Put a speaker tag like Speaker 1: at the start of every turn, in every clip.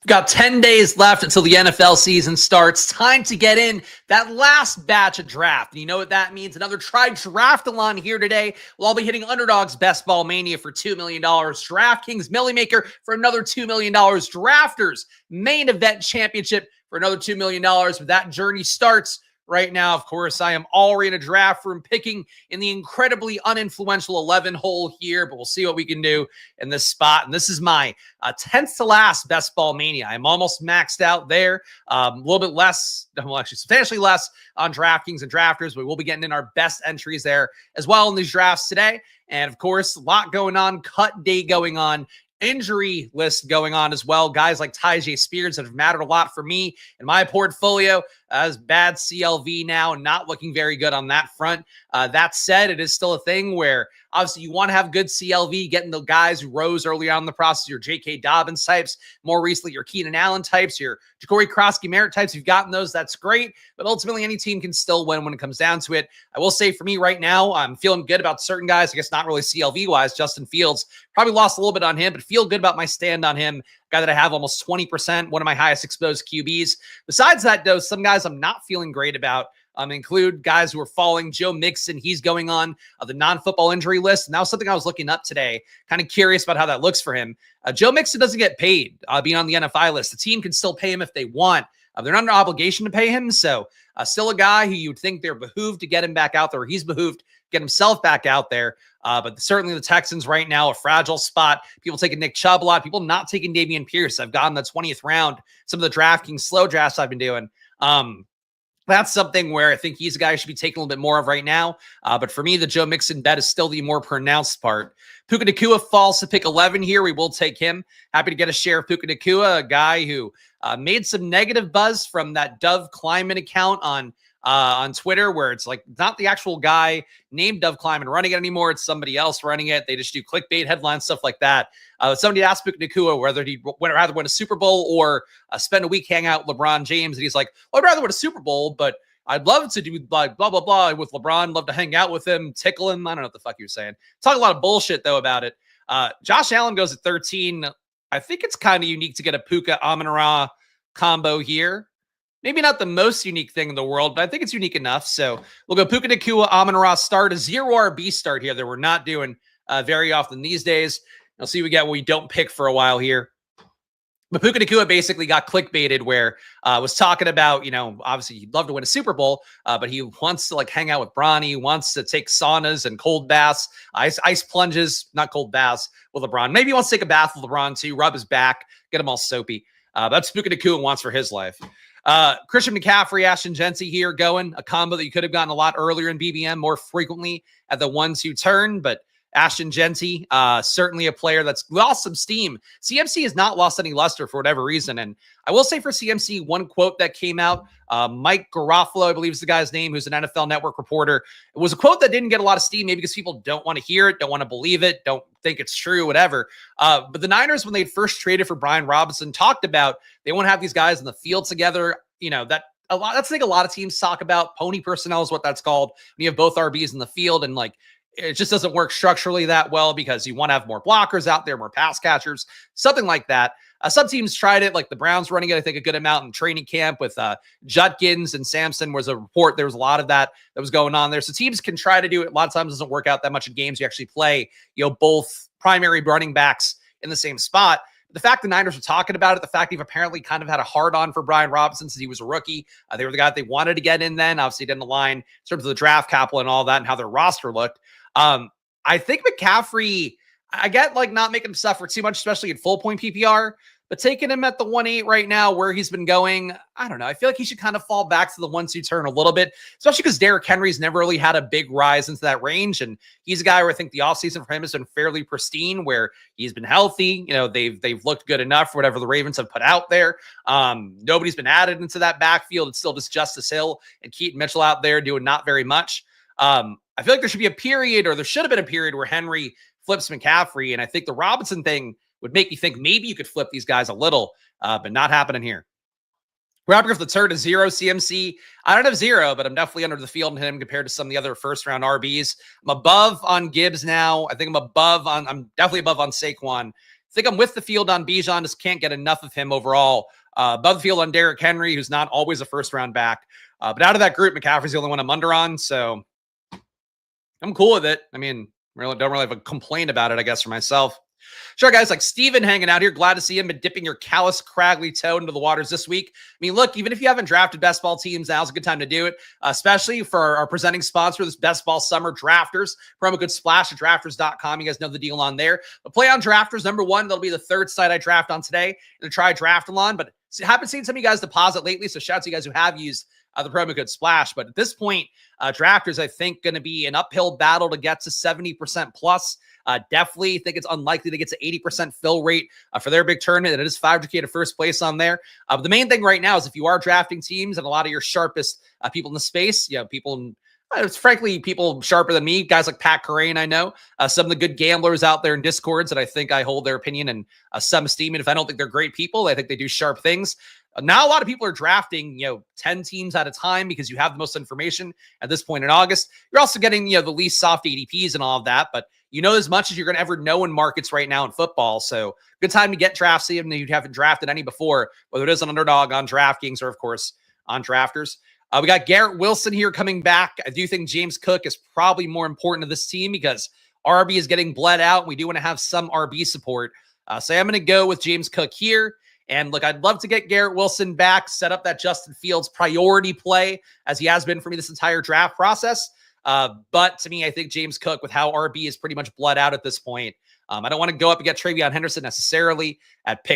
Speaker 1: We've got 10 days left until the NFL season starts. Time to get in that last batch of draft. And you know what that means? Another Draft-a-thon here today. We'll all be hitting Underdog's Best Ball Mania for $2 million. DraftKings Millionaire for another $2 million. Drafters Main Event Championship for another $2 million. But that journey starts right now. Of course, I am already in a draft room picking in the incredibly uninfluential 11 hole here, but we'll see what we can do in this spot. And this is my 10th to last Best Ball Mania. I'm almost maxed out there. A little bit less, well, actually substantially less on DraftKings and drafters, but we'll be getting in our best entries there as well in these drafts today. And of course, a lot going on, cut day going on, injury list going on as well. Guys like Tyjae Spears that have mattered a lot for me in my portfolio. As bad CLV now, not looking very good on that front. That said, it is still a thing where obviously you want to have good CLV, getting the guys who rose early on in the process, your J.K. Dobbins types, more recently your Keenan Allen types, your Ja'Cory Krosky-Merritt types. You've gotten those, that's great. But ultimately, any team can still win when it comes down to it. I will say for me right now, I'm feeling good about certain guys. I guess not really CLV-wise. Justin Fields, probably lost a little bit on him, but feel good about my stand on him. Guy that I have almost 20%, one of my highest exposed QBs. Besides that, though, some guys I'm not feeling great about include guys who are falling. Joe Mixon, he's going on the non-football injury list. And that was something I was looking up today, kind of curious about how that looks for him. Joe Mixon doesn't get paid being on the NFI list. The team can still pay him if they want. They're not under obligation to pay him. So still a guy who you'd think they're behooved to get him back out there. He's behooved to get himself back out there. But certainly the Texans right now, a fragile spot. People taking Nick Chubb a lot. People not taking Dameon Pierce. I've gotten the 20th round. Some of the DraftKings slow drafts I've been doing. That's something where I think he's a guy I should be taking a little bit more of right now. But for me, the Joe Mixon bet is still the more pronounced part. Puka Nacua falls to pick 11 here. We will take him. Happy to get a share of Puka Nacua, a guy who made some negative buzz from that Dove Kleiman account on Twitter, where it's like not the actual guy named Dove Kleiman running it anymore. It's somebody else running it. They just do clickbait headlines, stuff like that. Somebody asked Puka Nacua whether he'd rather win a Super Bowl or spend a week hanging out with LeBron James. And he's like, well, I'd rather win a Super Bowl, but I'd love to do like blah, blah, blah with LeBron. Love to hang out with him, tickle him. I don't know what the fuck he was saying. Talk a lot of bullshit, though, about it. Josh Allen goes at 13. I think it's kind of unique to get a Puka Amon-Ra combo here. Maybe not the most unique thing in the world, but I think it's unique enough. So we'll go Puka Nacua, Amon-Ra start, a 0 RB start here that we're not doing very often these days. I'll see what we get when we don't pick for a while here. But Puka Nacua basically got clickbaited where was talking about, obviously he'd love to win a Super Bowl, but he wants to like hang out with Bronny, wants to take saunas and cold baths, ice plunges, not cold baths with LeBron. Maybe he wants to take a bath with LeBron too, rub his back, get him all soapy. That's Puka Nacua wants for his life. Christian McCaffrey, Ashton Genty here going, a combo that you could have gotten a lot earlier in BBM, more frequently at the 1-2 turn, but Ashton Genty, certainly a player that's lost some steam. CMC has not lost any luster for whatever reason. And I will say for CMC, one quote that came out, Mike Garofalo, I believe is the guy's name, who's an NFL Network reporter. It was a quote that didn't get a lot of steam, maybe because people don't want to hear it, don't want to believe it, don't think it's true, whatever. But the Niners, when they first traded for Brian Robinson, talked about they want to have these guys in the field together. That's the thing a lot of teams talk about. Pony personnel is what that's called. When you have both RBs in the field, and like it just doesn't work structurally that well because you want to have more blockers out there, more pass catchers, something like that. Some teams tried it, like the Browns running it, I think, a good amount in training camp with Judkins and Sampson was a report. There was a lot of that was going on there. So teams can try to do it. A lot of times it doesn't work out that much in games. You actually play, both primary running backs in the same spot. The fact the Niners were talking about it, the fact they've apparently kind of had a hard-on for Brian Robinson since he was a rookie. They were the guy that they wanted to get in then. Obviously, didn't align in terms of the draft capital and all that and how their roster looked. I think McCaffrey, I get like not making him suffer too much, especially in full-point PPR, but taking him at the 1-8 right now where he's been going, I don't know. I feel like he should kind of fall back to the 1-2 turn a little bit, especially because Derrick Henry's never really had a big rise into that range. And he's a guy where I think the offseason for him has been fairly pristine, where he's been healthy. They've looked good enough for whatever the Ravens have put out there. Nobody's been added into that backfield. It's still just Justice Hill and Keaton Mitchell out there doing not very much. I feel like there should be a period, or there should have been a period where Henry flips McCaffrey. And I think the Robinson thing would make me think maybe you could flip these guys a little, but not happening here. Robert the third is 0 CMC. I don't have 0, but I'm definitely under the field in him compared to some of the other first-round RBs. I'm above on Gibbs now. I think I'm definitely above on Saquon. think I'm with the field on Bijan. Just can't get enough of him overall. Above the field on Derrick Henry, who's not always a first-round back. But out of that group, McCaffrey's the only one I'm under on, so I'm cool with it. I mean, don't really have a complaint about it, I guess, for myself. Sure, guys, like Steven hanging out here. Glad to see him, but dipping your callous, craggy toe into the waters this week. I mean, look, even if you haven't drafted best ball teams, now's a good time to do it, especially for our presenting sponsor, this best ball summer, Drafters. Promo code SPLASH at drafters.com. You guys know the deal on there. But play on Drafters. Number one, that'll be the third site I draft on today to try Draftalon. But I haven't seen some of you guys deposit lately, so shout out to you guys who have used the promo code SPLASH. But at this point, Drafters, I think, going to be an uphill battle to get to 70% plus. Definitely think it's unlikely to get to 80% fill rate for their big tournament. It is 500K to first place on there. But the main thing right now is if you are drafting teams and a lot of your sharpest people in the space, people, it's frankly people sharper than me, guys like Pat Corain, I know, some of the good gamblers out there in Discords that I think I hold their opinion and some esteem. And if I don't think they're great people, I think they do sharp things. Now a lot of people are drafting, 10 teams at a time because you have the most information at this point in August. You're also getting, the least soft ADPs and all of that, but as much as you're going to ever know in markets right now in football. So good time to get drafts, even if you haven't drafted any before, whether it is an Underdog on DraftKings or, of course, on Drafters. We got Garrett Wilson here coming back. I do think James Cook is probably more important to this team because RB is getting bled out. We do want to have some RB support. So I'm going to go with James Cook here. And look, I'd love to get Garrett Wilson back, set up that Justin Fields priority play as he has been for me this entire draft process. But to me, I think James Cook, with how RB is pretty much bled out at this point, I don't want to go up and get Travion Henderson necessarily at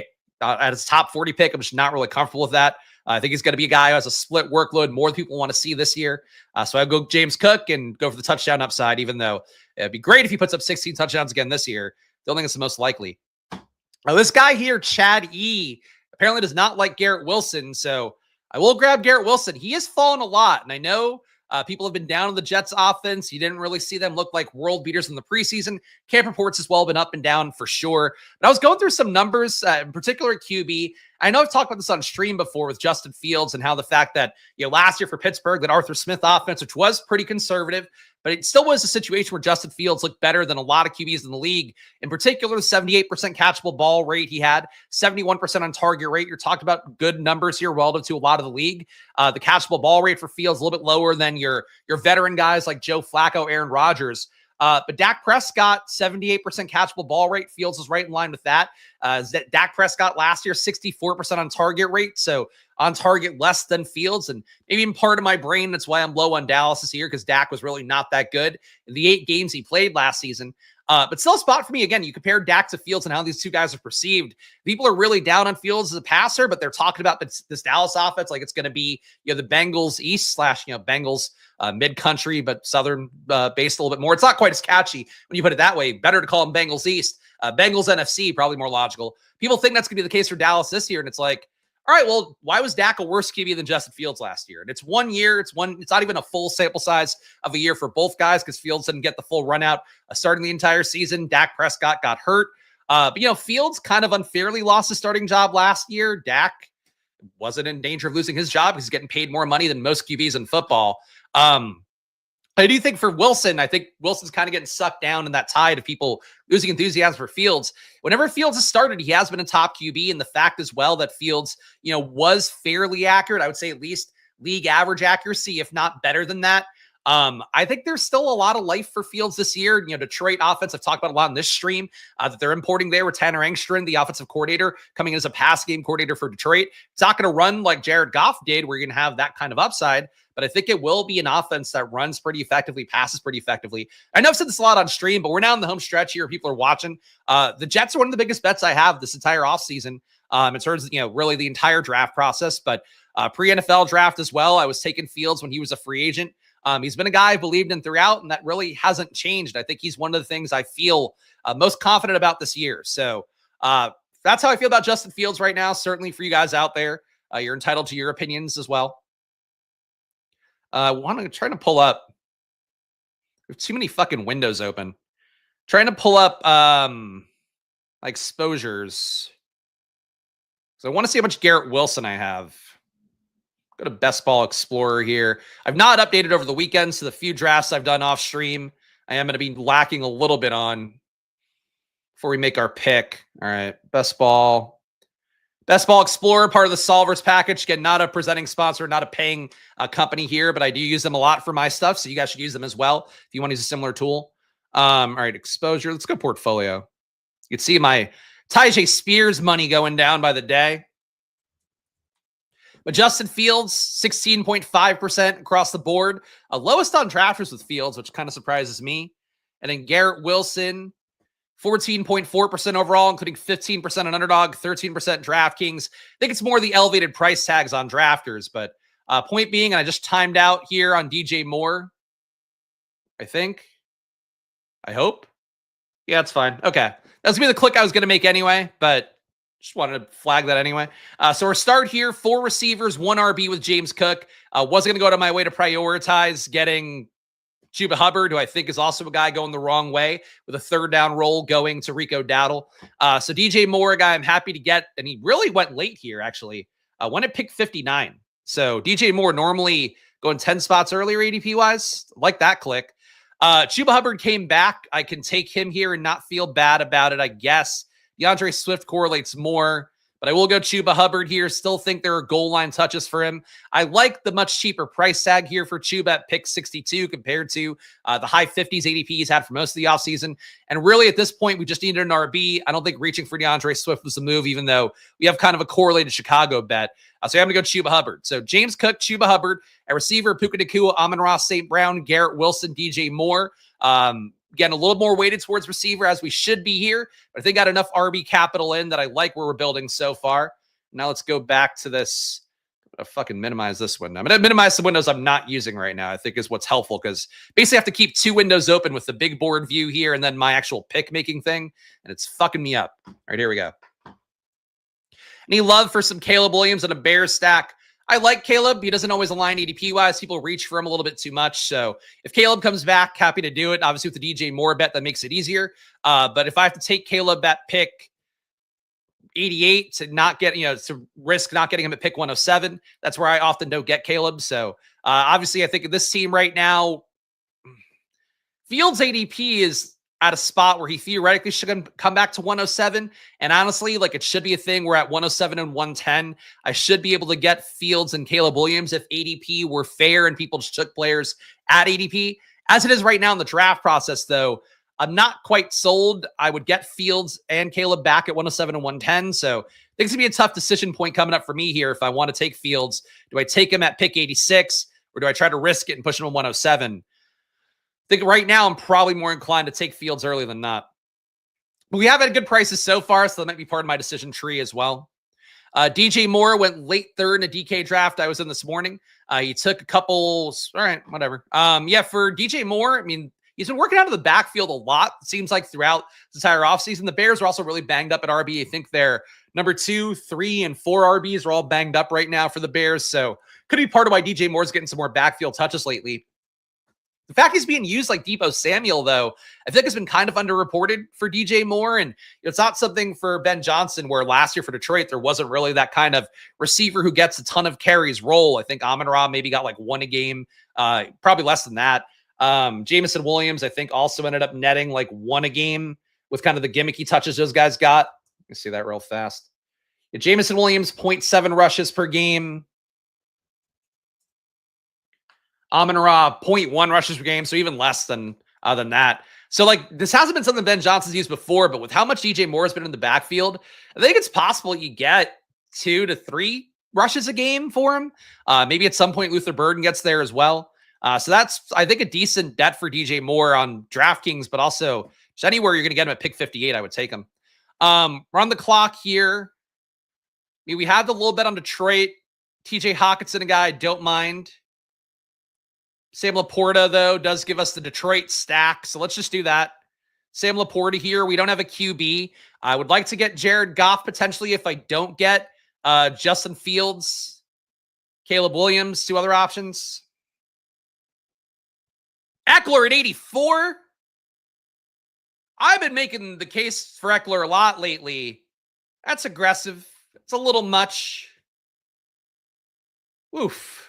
Speaker 1: his top 40 pick. I'm just not really comfortable with that. I think he's going to be a guy who has a split workload, more than people want to see this year. So I go James Cook and go for the touchdown upside, even though it'd be great if he puts up 16 touchdowns again this year. Don't think it's the most likely. Now, this guy here, Chad E., apparently does not like Garrett Wilson, so I will grab Garrett Wilson. He has fallen a lot, and I know people have been down on the Jets offense. You didn't really see them look like world beaters in the preseason. Camp reports as well been up and down for sure. But I was going through some numbers, in particular QB. I know I've talked about this on stream before with Justin Fields and how the fact that, last year for Pittsburgh, that Arthur Smith offense, which was pretty conservative, but it still was a situation where Justin Fields looked better than a lot of QBs in the league. In particular, the 78% catchable ball rate he had, 71% on target rate. You're talking about good numbers here relative to a lot of the league. The catchable ball rate for Fields a little bit lower than your veteran guys like Joe Flacco, Aaron Rodgers. But Dak Prescott, 78% catchable ball rate. Fields is right in line with that. Dak Prescott last year, 64% on target rate. So on target less than Fields. And maybe in part of my brain, that's why I'm low on Dallas this year, because Dak was really not that good in the 8 games he played last season. But still a spot for me. Again, you compare Dak to Fields and how these two guys are perceived. People are really down on Fields as a passer, but they're talking about this Dallas offense like it's going to be, the Bengals East / Bengals mid-country, but Southern based a little bit more. It's not quite as catchy when you put it that way. Better to call them Bengals East. Bengals NFC, probably more logical. People think that's going to be the case for Dallas this year, and it's like, all right, well, why was Dak a worse QB than Justin Fields last year? And it's 1 year. It's not even a full sample size of a year for both guys because Fields didn't get the full run out starting the entire season. Dak Prescott got hurt. But Fields kind of unfairly lost his starting job last year. Dak wasn't in danger of losing his job because he's getting paid more money than most QBs in football. I do think for Wilson, I think Wilson's kind of getting sucked down in that tide of people losing enthusiasm for Fields. Whenever Fields has started, he has been a top QB, and the fact as well that Fields, was fairly accurate. I would say at least league average accuracy, if not better than that. I think there's still a lot of life for Fields this year. Detroit offense, I've talked about a lot in this stream, that they're importing there with Tanner Engstrand, the offensive coordinator, coming in as a pass game coordinator for Detroit. It's not going to run like Jared Goff did, where you're going to have that kind of upside, but I think it will be an offense that runs pretty effectively, passes pretty effectively. I know I've said this a lot on stream, but we're now in the home stretch here. People are watching. The Jets are one of the biggest bets I have this entire offseason in terms of, really the entire draft process, but pre-NFL draft as well. I was taking Fields when he was a free agent. He's been a guy I believed in throughout, and that really hasn't changed. I think he's one of the things I feel most confident about this year. So that's how I feel about Justin Fields right now. Certainly for you guys out there, you're entitled to your opinions as well. I'm trying to pull up. There's too many fucking windows open. Trying to pull up exposures. So I want to see how much Garrett Wilson I have. Go to Best Ball Explorer here. I've not updated over the weekend, so the few drafts I've done off stream, I am going to be lacking a little bit on. before we make our pick. All right, Best Ball. Best Ball Explorer, part of the Solvers package. Again, not a presenting sponsor, not a paying company here, but I do use them a lot for my stuff, so you guys should use them as well if you want to use a similar tool. All right, exposure. Let's go portfolio. You can see my Tyjae Spears money going down by the day. But Justin Fields, 16.5% across the board. Lowest on drafters with Fields, which kind of surprises me. And then Garrett Wilson, 14.4% overall, including 15% on Underdog, 13% DraftKings. I think it's more the elevated price tags on drafters. But point being, and I just timed out here on DJ Moore, I think. I hope. Yeah, it's fine. Okay. That's going to be the click I was going to make anyway, but just wanted to flag that anyway. So our start here, 4 receivers, 1 RB with James Cook. Wasn't going to go to my way to prioritize getting Chuba Hubbard, who I think is also a guy going the wrong way with a 3rd down roll going to Rico Dowdle. So DJ Moore, a guy I'm happy to get, and he really went late here, actually. Went at pick 59. So DJ Moore normally going 10 spots earlier ADP-wise. Like that click. Chuba Hubbard came back. I can take him here and not feel bad about it, I guess. DeAndre Swift correlates more, but I will go Chuba Hubbard here. Still think there are goal line touches for him. I like the much cheaper price tag here for Chuba at pick 62 compared to the high 50s ADP he's had for most of the offseason. And really at this point, we just needed an RB. I don't think reaching for DeAndre Swift was the move, even though we have kind of a correlated Chicago bet. So I'm going to go Chuba Hubbard. So James Cook, Chuba Hubbard, a receiver, Puka Amon-Ra, St. Brown, Garrett Wilson, DJ Moore. Again, a little more weighted towards receiver as we should be here, but I think got enough RB capital in that I like where we're building so far. Now let's go back to this. I'm going to fucking minimize this window. I'm going to minimize the windows I'm not using right now, I think is what's helpful, because basically I have to keep 2 windows open with the big board view here and then my actual pick making thing, and it's fucking me up. All right, here we go. Any love for some Caleb Williams and a Bears stack? I like Caleb. He doesn't always align ADP-wise. People reach for him a little bit too much. So if Caleb comes back, happy to do it. Obviously, with the DJ Moore bet, that makes it easier. But if I have to take Caleb at pick 88 to not get, to risk not getting him at pick 107, that's where I often don't get Caleb. So obviously, I think this team right now, Fields ADP is at a spot where he theoretically should come back to 107. And honestly, like, it should be a thing where at 107 and 110, I should be able to get Fields and Caleb Williams if ADP were fair and people just took players at ADP. As it is right now in the draft process, though, I'm not quite sold. I would get Fields and Caleb back at 107 and 110. So I think it's going to be a tough decision point coming up for me here. If I want to take Fields, do I take him at pick 86 or do I try to risk it and push him to 107? I think right now I'm probably more inclined to take Fields early than not. But we have had good prices so far, so that might be part of my decision tree as well. DJ Moore went late 3rd in a DK draft I was in this morning. He took a couple. All right, whatever. Yeah, for DJ Moore, I mean, he's been working out of the backfield a lot, it seems like, throughout the entire offseason. The Bears are also really banged up at RB. I think their number 2, 3, and 4 RBs are all banged up right now for the Bears. So could be part of why DJ Moore's getting some more backfield touches lately. The fact he's being used like Deebo Samuel, though, I think has been kind of underreported for DJ Moore. And it's not something for Ben Johnson, where last year for Detroit, there wasn't really that kind of receiver who gets a ton of carries role. I think Amon-Ra maybe got like 1 a game, probably less than that. Jameson Williams, I think, also ended up netting like 1 a game with kind of the gimmicky touches those guys got. Let me see that real fast. Yeah, Jameson Williams, 0.7 rushes per game. Amon-Ra, 0.1 rushes per game, so even less than that. So, like, this hasn't been something Ben Johnson's used before, but with how much DJ Moore has been in the backfield, I think it's possible you get 2 to 3 rushes a game for him. Maybe at some point Luther Burden gets there as well. So that's, I think, a decent bet for DJ Moore on DraftKings, but also just anywhere you're going to get him at pick 58, I would take him. We're on the clock here. I mean, we had the little bet on Detroit. TJ Hawkinson, a guy I don't mind. Sam Laporta, though, does give us the Detroit stack, so let's just do that. Sam Laporta here. We don't have a QB. I would like to get Jared Goff potentially if I don't get Justin Fields, Caleb Williams, 2 other options. Eckler at 84. I've been making the case for Eckler a lot lately. That's aggressive. It's a little much. Oof.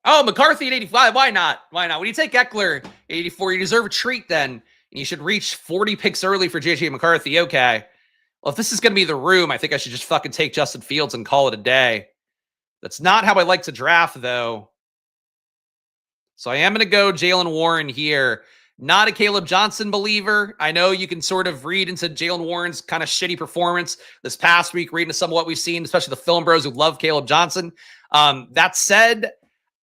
Speaker 1: Oh, McCarthy at 85. Why not? Why not? When you take Eckler at 84, you deserve a treat then. And you should reach 40 picks early for JJ McCarthy. Okay. Well, if this is going to be the room, I think I should just fucking take Justin Fields and call it a day. That's not how I like to draft, though. So I am going to go Jaylen Warren here. Not a Caleb Johnson believer. I know you can sort of read into Jaylen Warren's kind of shitty performance this past week, reading to some of what we've seen, especially the film bros who love Caleb Johnson. That said,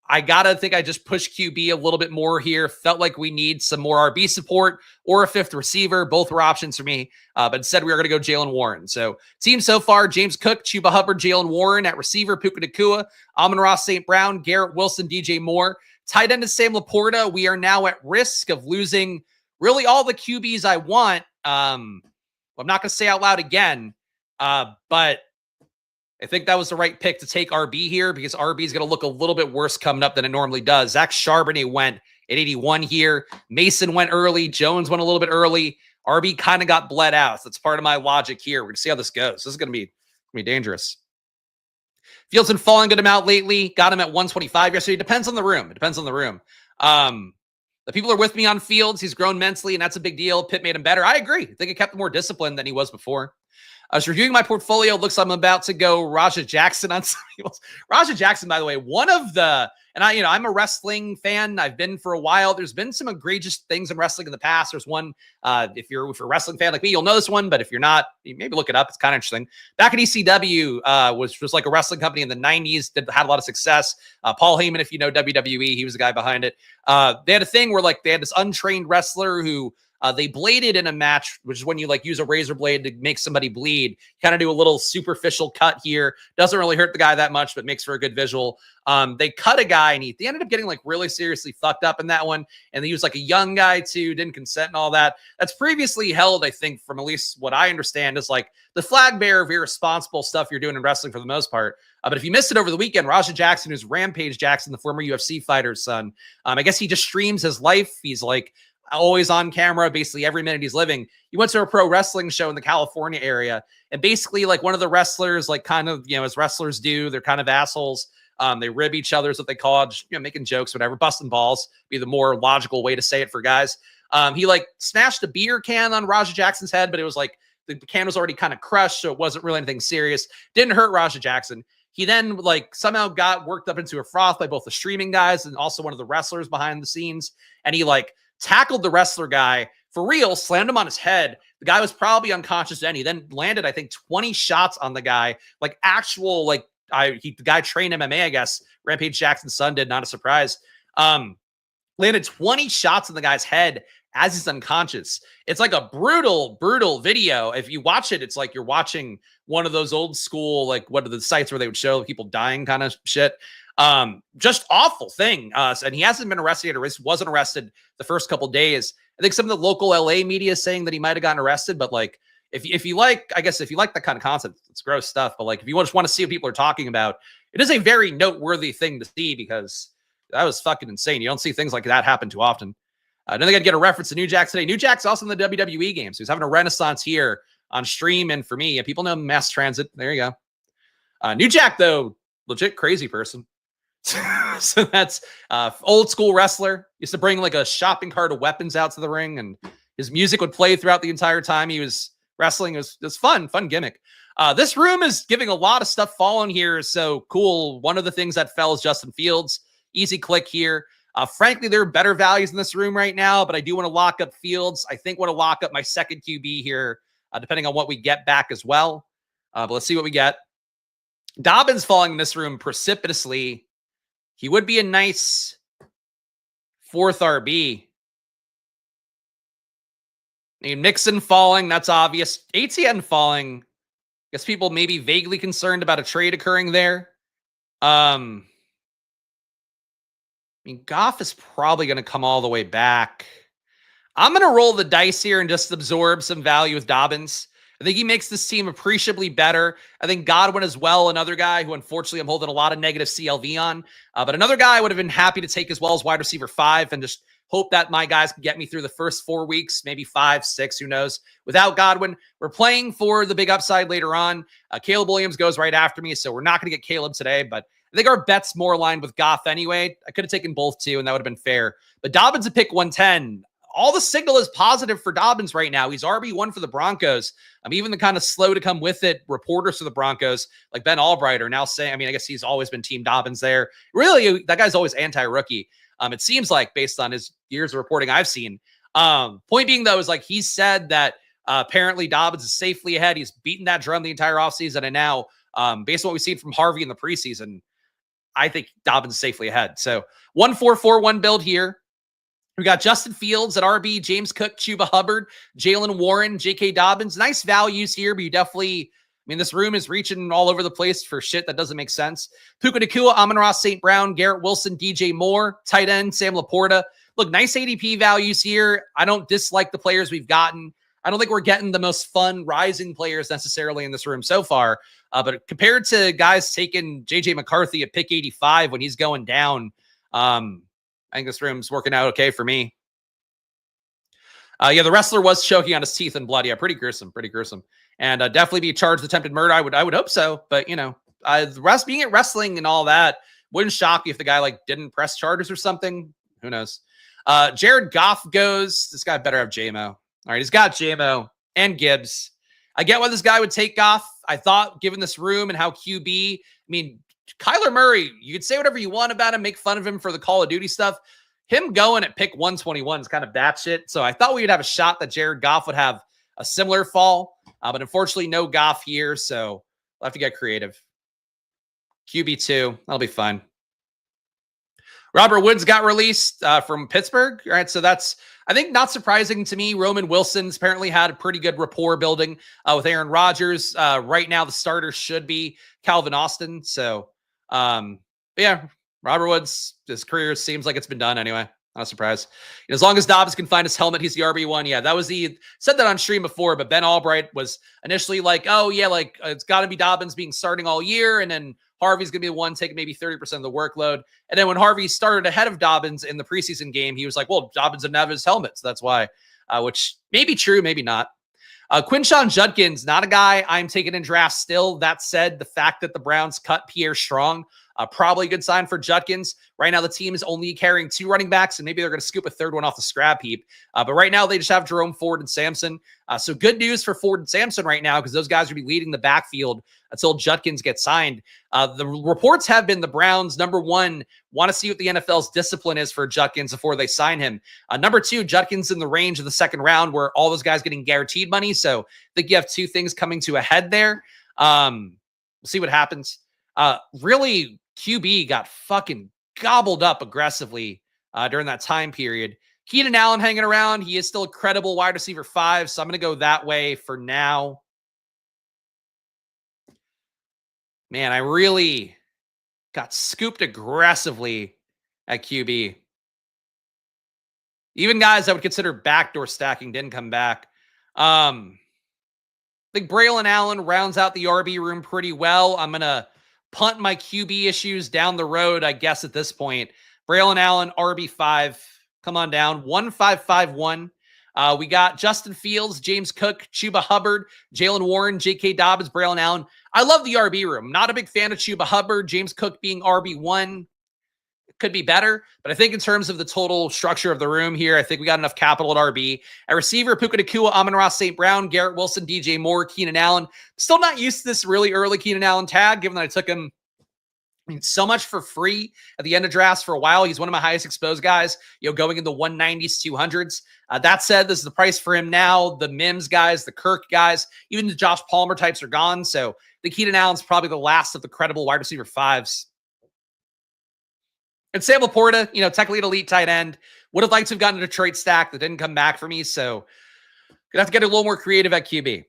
Speaker 1: I gotta think I just push QB a little bit more here. Felt like we need some more RB support or a fifth receiver. Both were options for me, but instead we are going to go Jaylen Warren. So team so far, James Cook, Chuba Hubbard, Jaylen Warren at receiver, Puka Nakua, Amon-Ra St. Brown, Garrett Wilson, DJ Moore. Tight end is Sam Laporta. We are now at risk of losing really all the QBs I want. I'm not going to say out loud again, but I think that was the right pick to take RB here because RB is going to look a little bit worse coming up than it normally does. Zach Charbonnet went at 81 here. Mason went early. Jones went a little bit early. RB kind of got bled out. So that's part of my logic here. We're going to see how this goes. This is going to be dangerous. Fields been falling good amount lately. Got him at 125 yesterday. Depends on the room. It depends on the room. The people are with me on Fields. He's grown mentally, and that's a big deal. Pitt made him better. I agree. I think it kept him more disciplined than he was before. I was reviewing my portfolio. Looks like I'm about to go Raja Jackson on some people. Raja Jackson, by the way, one of the, and I'm a wrestling fan. I've been for a while. There's been some egregious things in wrestling in the past. There's one, if you're a wrestling fan like me, you'll know this one, but if you're not, maybe look it up. It's kind of interesting. Back at ECW, was like a wrestling company in the 90s, had a lot of success. Paul Heyman, if you know WWE, he was the guy behind it. They had a thing where they had this untrained wrestler who, they bladed in a match, which is when you use a razor blade to make somebody bleed. Kind of do a little superficial cut here. Doesn't really hurt the guy that much, but makes for a good visual. They cut a guy and they ended up getting really seriously fucked up in that one. And they used a young guy too, didn't consent and all that. That's previously held, I think, from at least what I understand, is the flag bearer of irresponsible stuff you're doing in wrestling for the most part. But if you missed it over the weekend, Raja Jackson, who's Rampage Jackson, the former UFC fighter's son, I guess he just streams his life. He's always on camera, basically every minute he's living. He went to a pro wrestling show in the California area, and basically one of the wrestlers, as wrestlers do, they're kind of assholes. They rib each other is what they call it, just, making jokes, whatever, busting balls, be the more logical way to say it for guys. He smashed a beer can on Raja Jackson's head, but it was the can was already kind of crushed, so it wasn't really anything serious. Didn't hurt Raja Jackson. He then somehow got worked up into a froth by both the streaming guys and also one of the wrestlers behind the scenes. And he tackled the wrestler guy for real, slammed him on his head. The guy was probably unconscious then. He then landed, I think, 20 shots on the guy, the guy trained MMA, I guess. Rampage Jackson's son did, not a surprise. Landed 20 shots on the guy's head as he's unconscious. It's a brutal, brutal video. If you watch it, it's you're watching one of those old school, what are the sites where they would show people dying kind of shit. Just awful thing. And he hasn't been arrested yet, or wasn't arrested the first couple days. I think some of the local LA media is saying that he might have gotten arrested, but if you I guess if you like that kind of content, it's gross stuff. But if you just want to see what people are talking about, it is a very noteworthy thing to see because that was fucking insane. You don't see things like that happen too often. I don't think I'd get a reference to New Jack today. New Jack's also in the WWE games. So he's having a renaissance here on stream. And for me, people know mass transit. There you go. New Jack, though, legit crazy person. So that's old school wrestler. Used to bring a shopping cart of weapons out to the ring, and his music would play throughout the entire time he was wrestling. It was fun gimmick. This room is giving a lot of stuff falling here. So cool. One of the things that fell is Justin Fields. Easy click here. Frankly, there are better values in this room right now, but I do want to lock up Fields. I think want to lock up my second QB here, depending on what we get back as well. But let's see what we get. Dobbins falling in this room precipitously. He would be a nice fourth RB. Nixon falling, that's obvious. ATN falling. Guess people may be vaguely concerned about a trade occurring there. Goff is probably going to come all the way back. I'm going to roll the dice here and just absorb some value with Dobbins. I think he makes this team appreciably better. I think Godwin as well, another guy who unfortunately I'm holding a lot of negative CLV on. But another guy I would have been happy to take as well as wide receiver 5 and just hope that my guys can get me through the first 4 weeks, maybe 5, 6, who knows. Without Godwin, we're playing for the big upside later on. Caleb Williams goes right after me, so we're not going to get Caleb today, but I think our bet's more aligned with Goff anyway. I could have taken both too, and that would have been fair. But Dobbins at pick 110, all the signal is positive for Dobbins right now. He's RB1 for the Broncos. Even the kind of slow to come with it reporters for the Broncos, like Ben Albright, are now saying, I guess he's always been Team Dobbins there. Really, that guy's always anti-rookie. It seems like, based on his years of reporting I've seen. Point being, though, is like he said that apparently Dobbins is safely ahead. He's beaten that drum the entire offseason. And now, based on what we've seen from Harvey in the preseason, I think Dobbins is safely ahead. So 1-4-4-1 build here. We got Justin Fields at RB, James Cook, Chuba Hubbard, Jalen Warren, J.K. Dobbins. Nice values here, but you definitely, this room is reaching all over the place for shit that doesn't make sense. Puka Nacua, Amon-Ra St. Brown, Garrett Wilson, DJ Moore, tight end, Sam Laporta. Look, nice ADP values here. I don't dislike the players we've gotten. I don't think we're getting the most fun rising players necessarily in this room so far. But compared to guys taking J.J. McCarthy at pick 85 when he's going down, I think this room's working out okay for me. The wrestler was choking on his teeth and blood. Yeah, pretty gruesome. And definitely be charged with attempted murder. I would hope so. But, the rest being at wrestling and all that wouldn't shock me if the guy didn't press charges or something. Who knows? Jared Goff goes. This guy better have JMO. All right, he's got JMO and Gibbs. I get why this guy would take Goff. I thought, given this room and how QB, Kyler Murray, you could say whatever you want about him, make fun of him for the Call of Duty stuff. Him going at pick 121 is kind of batshit. So I thought we would have a shot that Jared Goff would have a similar fall. But unfortunately, no Goff here. So we'll have to get creative. QB2, that'll be fine. Robert Woods got released from Pittsburgh. All right, so that's, I think, not surprising to me. Roman Wilson's apparently had a pretty good rapport building with Aaron Rodgers. Right now, the starter should be Calvin Austin. So, yeah, Robert Woods, his career seems like it's been done anyway. Not a surprise. As long as Dobbins can find his helmet, he's the RB1. Yeah, that was said that on stream before, but Ben Albright was initially like, oh, yeah, it's got to be Dobbins being starting all year, and then Harvey's going to be the one taking maybe 30% of the workload. And then when Harvey started ahead of Dobbins in the preseason game, he was like, well, Dobbins didn't have his helmet, so that's why, which may be true, maybe not. Quinshon Judkins, not a guy I'm taking in drafts still. That said, the fact that the Browns cut Pierre Strong, probably a good sign for Judkins. Right now, the team is only carrying 2 running backs, and maybe they're going to scoop a third one off the scrap heap. But right now, they just have Jerome Ford and Sampson. So good news for Ford and Sampson right now, because those guys are going to be leading the backfield until Judkins gets signed. The reports have been the Browns, number 1, want to see what the NFL's discipline is for Judkins before they sign him. Number 2, Judkins in the range of the second round where all those guys getting guaranteed money. So I think you have 2 things coming to a head there. We'll see what happens. Really, QB got fucking gobbled up aggressively during that time period. Keenan Allen hanging around. He is still a credible wide receiver 5, so I'm going to go that way for now. Man, I really got scooped aggressively at QB. Even guys I would consider backdoor stacking didn't come back. I think Braylon Allen rounds out the RB room pretty well. I'm going to punt my QB issues down the road, I guess, at this point. Braylon Allen, RB5. Come on down. 1-5-5-1. We got Justin Fields, James Cook, Chuba Hubbard, Jalen Warren, J.K. Dobbins, Braylon Allen. I love the RB room. Not a big fan of Chuba Hubbard. James Cook being RB1. It could be better, but I think in terms of the total structure of the room here, I think we got enough capital at RB. At receiver, Puka Nacua, Amon-Ra St. Brown, Garrett Wilson, DJ Moore, Keenan Allen. Still not used to this really early Keenan Allen tag, given that I took him so much for free at the end of drafts for a while. He's one of my highest exposed guys, going in the 190s, 200s. That said, this is the price for him now. The Mims guys, the Kirk guys, even the Josh Palmer types are gone. So the Keenan Allen's probably the last of the credible wide receiver 5s. And Sam Laporta, technically an elite tight end. Would have liked to have gotten a Detroit stack that didn't come back for me. So gonna have to get a little more creative at QB.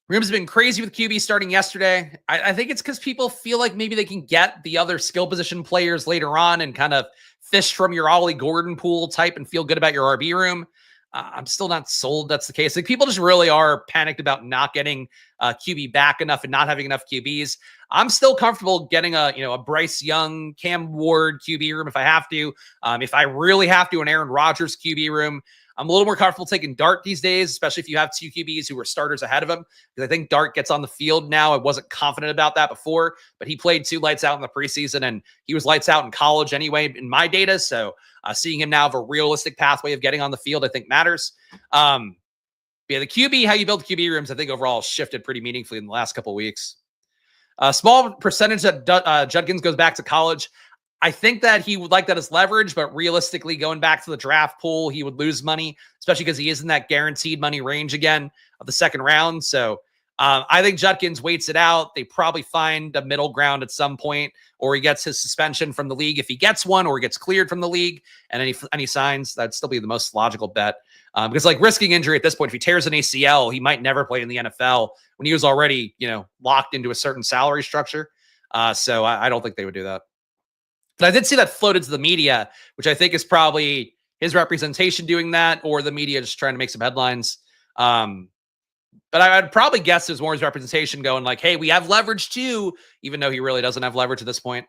Speaker 1: Room's been crazy with QB starting yesterday. I think it's because people feel like maybe they can get the other skill position players later on and kind of fish from your Ollie Gordon pool type and feel good about your RB room. I'm still not sold that's the case. Like, people just really are panicked about not getting QB back enough and not having enough QBs. I'm still comfortable getting a Bryce Young, Cam Ward QB room if I have to. If I really have to, an Aaron Rodgers QB room. I'm a little more comfortable taking Dart these days, especially if you have two QBs who were starters ahead of him, because I think Dart gets on the field now. I wasn't confident about that before, but he played 2 lights out in the preseason, and he was lights out in college anyway in my data. So seeing him now have a realistic pathway of getting on the field, I think matters. Yeah, the QB, how you build QB rooms, I think overall shifted pretty meaningfully in the last couple of weeks. Small percentage that Judkins goes back to college. I think that he would like that as leverage, but realistically, going back to the draft pool, he would lose money, especially because he is in that guaranteed money range again of the second round. So I think Judkins waits it out. They probably find a middle ground at some point, or he gets his suspension from the league if he gets one, or he gets cleared from the league and any signs. That'd still be the most logical bet. Because like risking injury at this point, if he tears an ACL, he might never play in the NFL when he was already, locked into a certain salary structure. So I don't think they would do that. But I did see that floated to the media, which I think is probably his representation doing that, or the media just trying to make some headlines. But I'd probably guess there's more his representation going like, hey, we have leverage too, even though he really doesn't have leverage at this point.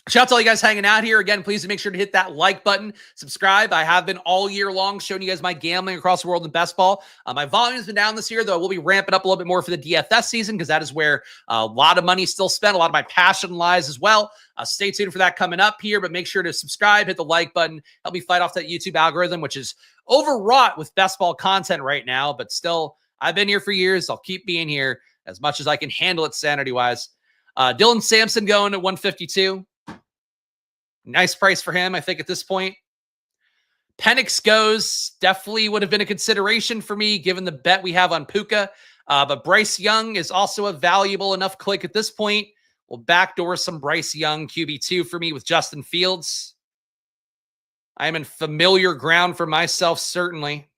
Speaker 1: Shout out to all you guys hanging out here. Again, please make sure to hit that like button, subscribe. I have been all year long showing you guys my gambling across the world in best ball. My volume has been down this year, though I will be ramping up a little bit more for the DFS season, because that is where a lot of money is still spent. A lot of my passion lies as well. Stay tuned for that coming up here, but make sure to subscribe, hit the like button, help me fight off that YouTube algorithm, which is overwrought with best ball content right now. But still, I've been here for years. I'll keep being here as much as I can handle it sanity-wise. Dylan Sampson going at 152. Nice price for him, I think, at this point. Penix goes. Definitely would have been a consideration for me, given the bet we have on Puka. But Bryce Young is also a valuable enough click at this point. We'll backdoor some Bryce Young QB2 for me with Justin Fields. I am in familiar ground for myself, certainly.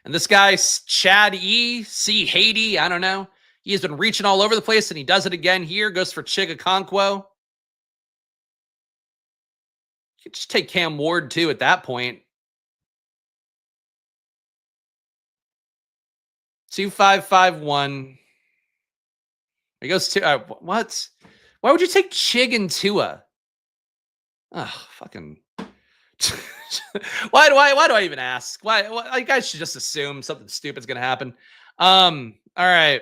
Speaker 1: And this guy, Chad C. Haiti, I don't know. He has been reaching all over the place, and he does it again here. Goes for Chigakonkwo. You could just take Cam Ward, too, at that point. 2551. He goes to what? Why would you take Chig and Tua? Oh, fucking. Why do I even ask? Why you guys should just assume something stupid's gonna happen. All right.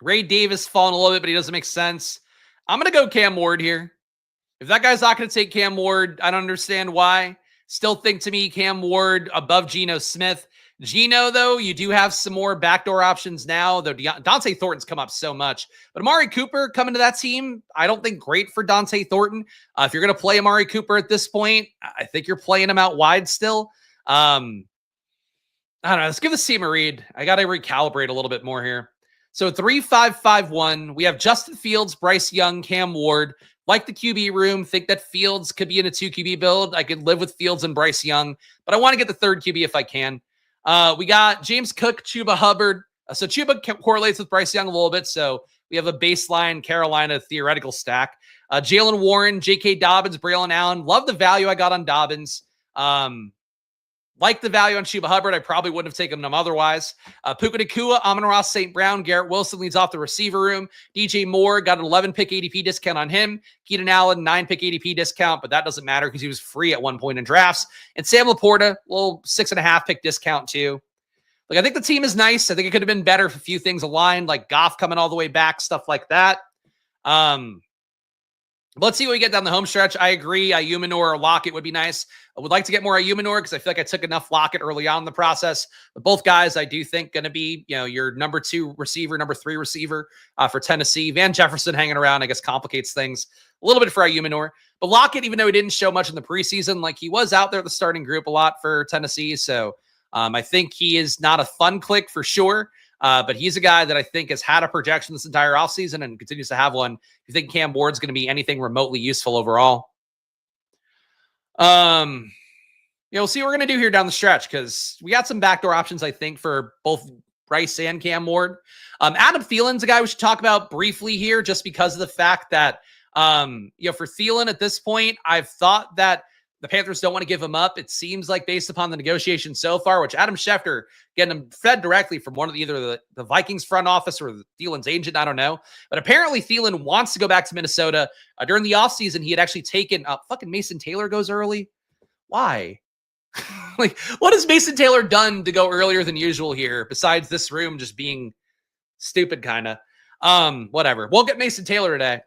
Speaker 1: Ray Davis falling a little bit, but he doesn't make sense. I'm gonna go Cam Ward here. If that guy's not gonna take Cam Ward, I don't understand why. Still think to me Cam Ward above Geno Smith. Geno, though, you do have some more backdoor options now, though Dante Thornton's come up so much. But Amari Cooper coming to that team, I don't think great for Dante Thornton. If you're going to play Amari Cooper at this point, I think you're playing him out wide still. I don't know. Let's give this team a read. I got to recalibrate a little bit more here. So 3-5-5-1. We have Justin Fields, Bryce Young, Cam Ward. Like the QB room, think that Fields could be in a 2 QB build. I could live with Fields and Bryce Young, but I want to get the third QB if I can. We got James Cook, Chuba Hubbard. So Chuba correlates with Bryce Young a little bit. So we have a baseline Carolina theoretical stack. Jalen Warren, J.K. Dobbins, Braylon Allen. Love the value I got on Dobbins. Like the value on Chuba Hubbard. I probably wouldn't have taken them otherwise. Puka Nacua, Amon-Ra St. Brown, Garrett Wilson leads off the receiver room. DJ Moore got an 11-pick ADP discount on him. Keenan Allen, 9-pick ADP discount, but that doesn't matter because he was free at one point in drafts. And Sam Laporta, little 6.5-pick discount too. Like, I think the team is nice. I think it could have been better if a few things aligned, like Goff coming all the way back, stuff like that. But let's see what we get down the home stretch. I agree. Ayumanor or Lockett would be nice. I would like to get more Ayumanor because I feel like I took enough Lockett early on in the process. But both guys, I do think, going to be, your number 2 receiver, number 3 receiver for Tennessee. Van Jefferson hanging around, I guess, complicates things a little bit for Ayumanor. But Lockett, even though he didn't show much in the preseason, like he was out there at the starting group a lot for Tennessee. So I think he is not a fun click for sure. But he's a guy that I think has had a projection this entire offseason and continues to have one. If you think Cam Ward's going to be anything remotely useful overall. We'll see what we're going to do here down the stretch because we got some backdoor options, I think, for both Bryce and Cam Ward. Adam Thielen's a guy we should talk about briefly here just because of the fact that, for Thielen at this point, I've thought that the Panthers don't want to give him up. It seems like based upon the negotiation so far, which Adam Schefter getting him fed directly from one of either the Vikings front office or Thielen's agent, I don't know. But apparently Thielen wants to go back to Minnesota. During the offseason, he had actually taken fucking Mason Taylor goes early. Why? Like, what has Mason Taylor done to go earlier than usual here besides this room just being stupid kind of? Whatever. We'll get Mason Taylor today.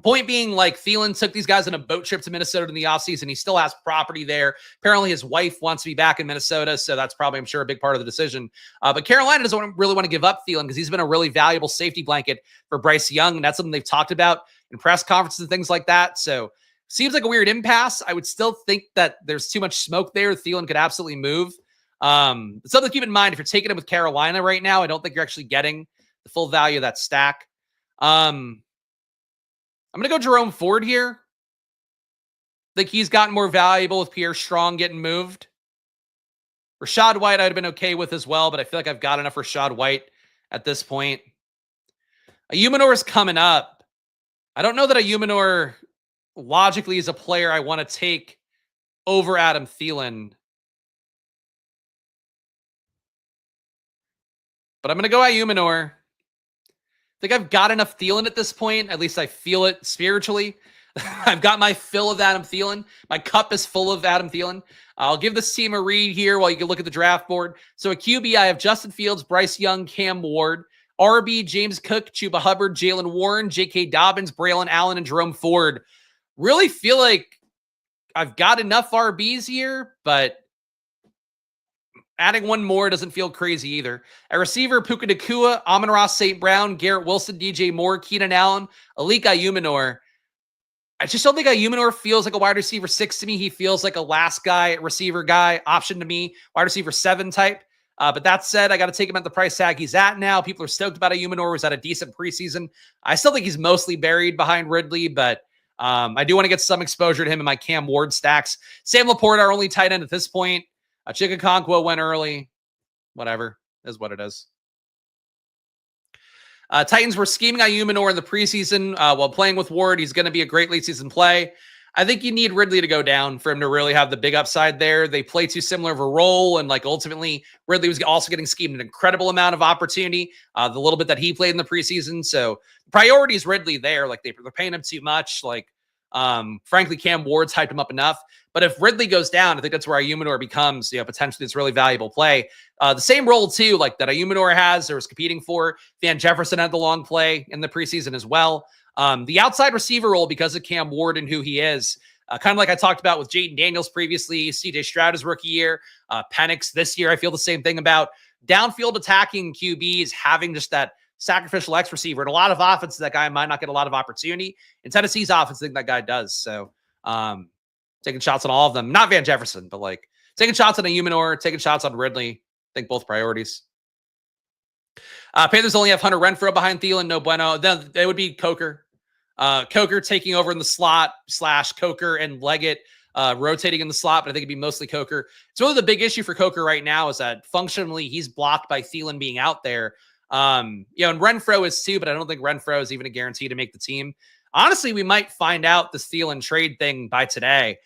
Speaker 1: Point being, like, Thielen took these guys on a boat trip to Minnesota in the offseason. He still has property there. Apparently his wife wants to be back in Minnesota, so that's probably, I'm sure, a big part of the decision. But Carolina doesn't really want to give up Thielen because he's been a really valuable safety blanket for Bryce Young, and that's something they've talked about in press conferences and things like that. So seems like a weird impasse. I would still think that there's too much smoke there. Thielen could absolutely move. Something to keep in mind, if you're taking him with Carolina right now, I don't think you're actually getting the full value of that stack. I'm going to go Jerome Ford here. I think he's gotten more valuable with Pierre Strong getting moved. Rashad White I'd have been okay with as well, but I feel like I've got enough Rashad White at this point. Ayumanor is coming up. I don't know that Ayumanor logically is a player I want to take over Adam Thielen. But I'm going to go Ayumanor. I think I've got enough Thielen at this point. At least I feel it spiritually. I've got my fill of Adam Thielen. My cup is full of Adam Thielen. I'll give this team a read here while you can look at the draft board. So at QB, I have Justin Fields, Bryce Young, Cam Ward. RB, James Cook, Chuba Hubbard, Jalen Warren, J.K. Dobbins, Braylon Allen, and Jerome Ford. Really feel like I've got enough RBs here, but adding one more doesn't feel crazy either. At receiver, Puka Nacua, Amon-Ra St. Brown, Garrett Wilson, DJ Moore, Keenan Allen, Alik Ayumanor. I just don't think Ayumanor feels like a wide receiver 6 to me. He feels like a last guy, receiver guy, option to me, wide receiver 7 type. But that said, I got to take him at the price tag he's at now. People are stoked about Ayumanor. Was at a decent preseason. I still think he's mostly buried behind Ridley, but I do want to get some exposure to him in my Cam Ward stacks. Sam Laporte, our only tight end at this point. Chikakonkwo went early. Whatever. Is what it is. Titans were scheming Ayumanor in the preseason while playing with Ward. He's going to be a great late season play. I think you need Ridley to go down for him to really have the big upside there. They play too similar of a role, and like ultimately, Ridley was also getting schemed an incredible amount of opportunity. The little bit that he played in the preseason, so priority is Ridley there. Like they're paying him too much. Like frankly, Cam Ward's hyped him up enough. But if Ridley goes down, I think that's where Ayumanor becomes, potentially this really valuable play. The same role too, like that Ayumanor has or is competing for. Van Jefferson had the long play in the preseason as well. The outside receiver role, because of Cam Ward and who he is, kind of like I talked about with Jaden Daniels previously, CJ Stroud his rookie year, Penix this year. I feel the same thing about downfield attacking QBs having just that sacrificial X receiver. And a lot of offenses, that guy might not get a lot of opportunity. In Tennessee's offense, I think that guy does. So taking shots on all of them. Not Van Jefferson, but like taking shots on Ayumanor, taking shots on Ridley. I think both priorities. Panthers only have Hunter Renfrow behind Thielen. No bueno. Then it would be Coker. Coker taking over in the slot / Coker and Leggett rotating in the slot, but I think it'd be mostly Coker. It's really the big issue for Coker right now is that functionally he's blocked by Thielen being out there. And Renfrow is too, but I don't think Renfrow is even a guarantee to make the team. Honestly, we might find out this Thielen trade thing by today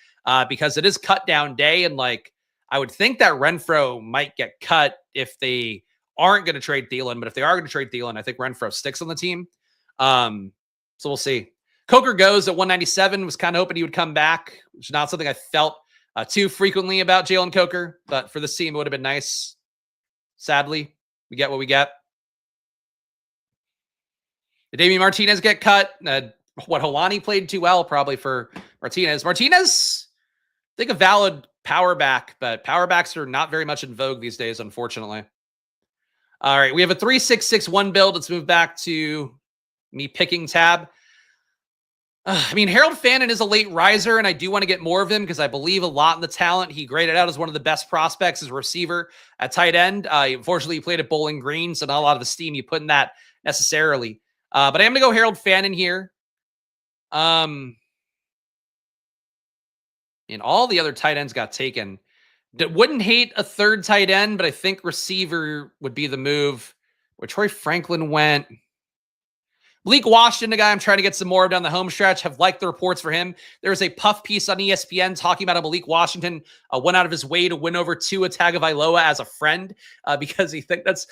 Speaker 1: because it is cut down day. And like, I would think that Renfrow might get cut if they aren't going to trade Thielen, but if they are going to trade Thielen, I think Renfrow sticks on the team. So we'll see. Coker goes at 197. Was kind of hoping he would come back, which is not something I felt too frequently about Jalen Coker, but for this team, it would have been nice. Sadly, we get what we get. Did Damian Martinez get cut? Holani played too well, probably for Martinez. Martinez, I think a valid power back, but power backs are not very much in vogue these days, unfortunately. All right, we have a 3-6-6-1 build. Let's move back to me picking tab. Harold Fannin is a late riser, and I do want to get more of him because I believe a lot in the talent. He graded out as one of the best prospects as a receiver at tight end. Unfortunately, he played at Bowling Green, so not a lot of esteem you put in that necessarily. But I am going to go Harold Fannin here. And all the other tight ends got taken. Wouldn't hate a third tight end, but I think receiver would be the move where Troy Franklin went. Malik Washington, a guy I'm trying to get some more of down the home stretch, have liked the reports for him. There's a puff piece on ESPN talking about how Malik Washington went out of his way to win over Tua Tagovailoa as a friend because he thinks that's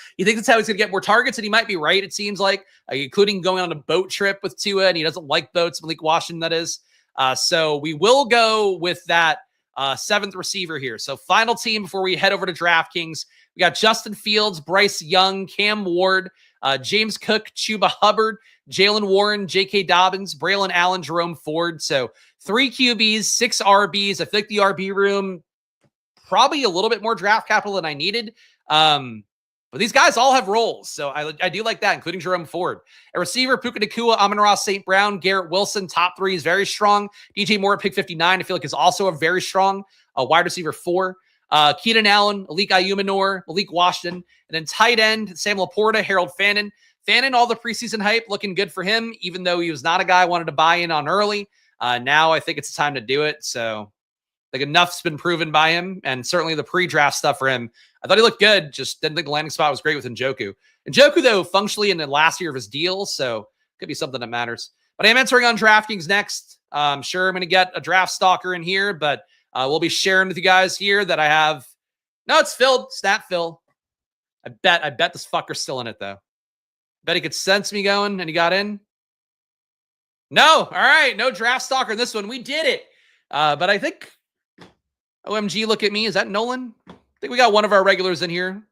Speaker 1: how he's going to get more targets, and he might be right, it seems like, including going on a boat trip with Tua, and he doesn't like boats, Malik Washington, that is. So we will go with that seventh receiver here. So final team before we head over to DraftKings. We got Justin Fields, Bryce Young, Cam Ward, James Cook, Chuba Hubbard, Jalen Warren, J.K. Dobbins, Braylon Allen, Jerome Ford. So 3 QBs, 6 RBs. I think the RB room probably a little bit more draft capital than I needed. But these guys all have roles, so I do like that, including Jerome Ford. A receiver, Puka Nakua, Amon-Ra St. Brown, Garrett Wilson, top 3 is very strong. DJ Moore at pick 59, I feel like is also a very strong wide receiver 4. Keenan Allen, Malik Ayumanor, Malik Washington, and then tight end, Sam Laporta, Harold Fannin. Fannin, all the preseason hype, looking good for him, even though he was not a guy I wanted to buy in on early. Now I think it's time to do it, so I think enough's been proven by him, and certainly the pre-draft stuff for him. I thought he looked good, just didn't think the landing spot was great with Njoku. Njoku, though, functionally in the last year of his deal, so could be something that matters. But I am entering on DraftKings next. I'm sure I'm going to get a draft stalker in here, but we'll be sharing with you guys here that I have. No, it's filled. Snap fill. I bet this fucker's still in it, though. Bet he could sense me going, and he got in. No. All right. No draft stalker in this one. We did it. But I think, OMG, look at me. Is that Nolan? I think we got one of our regulars in here.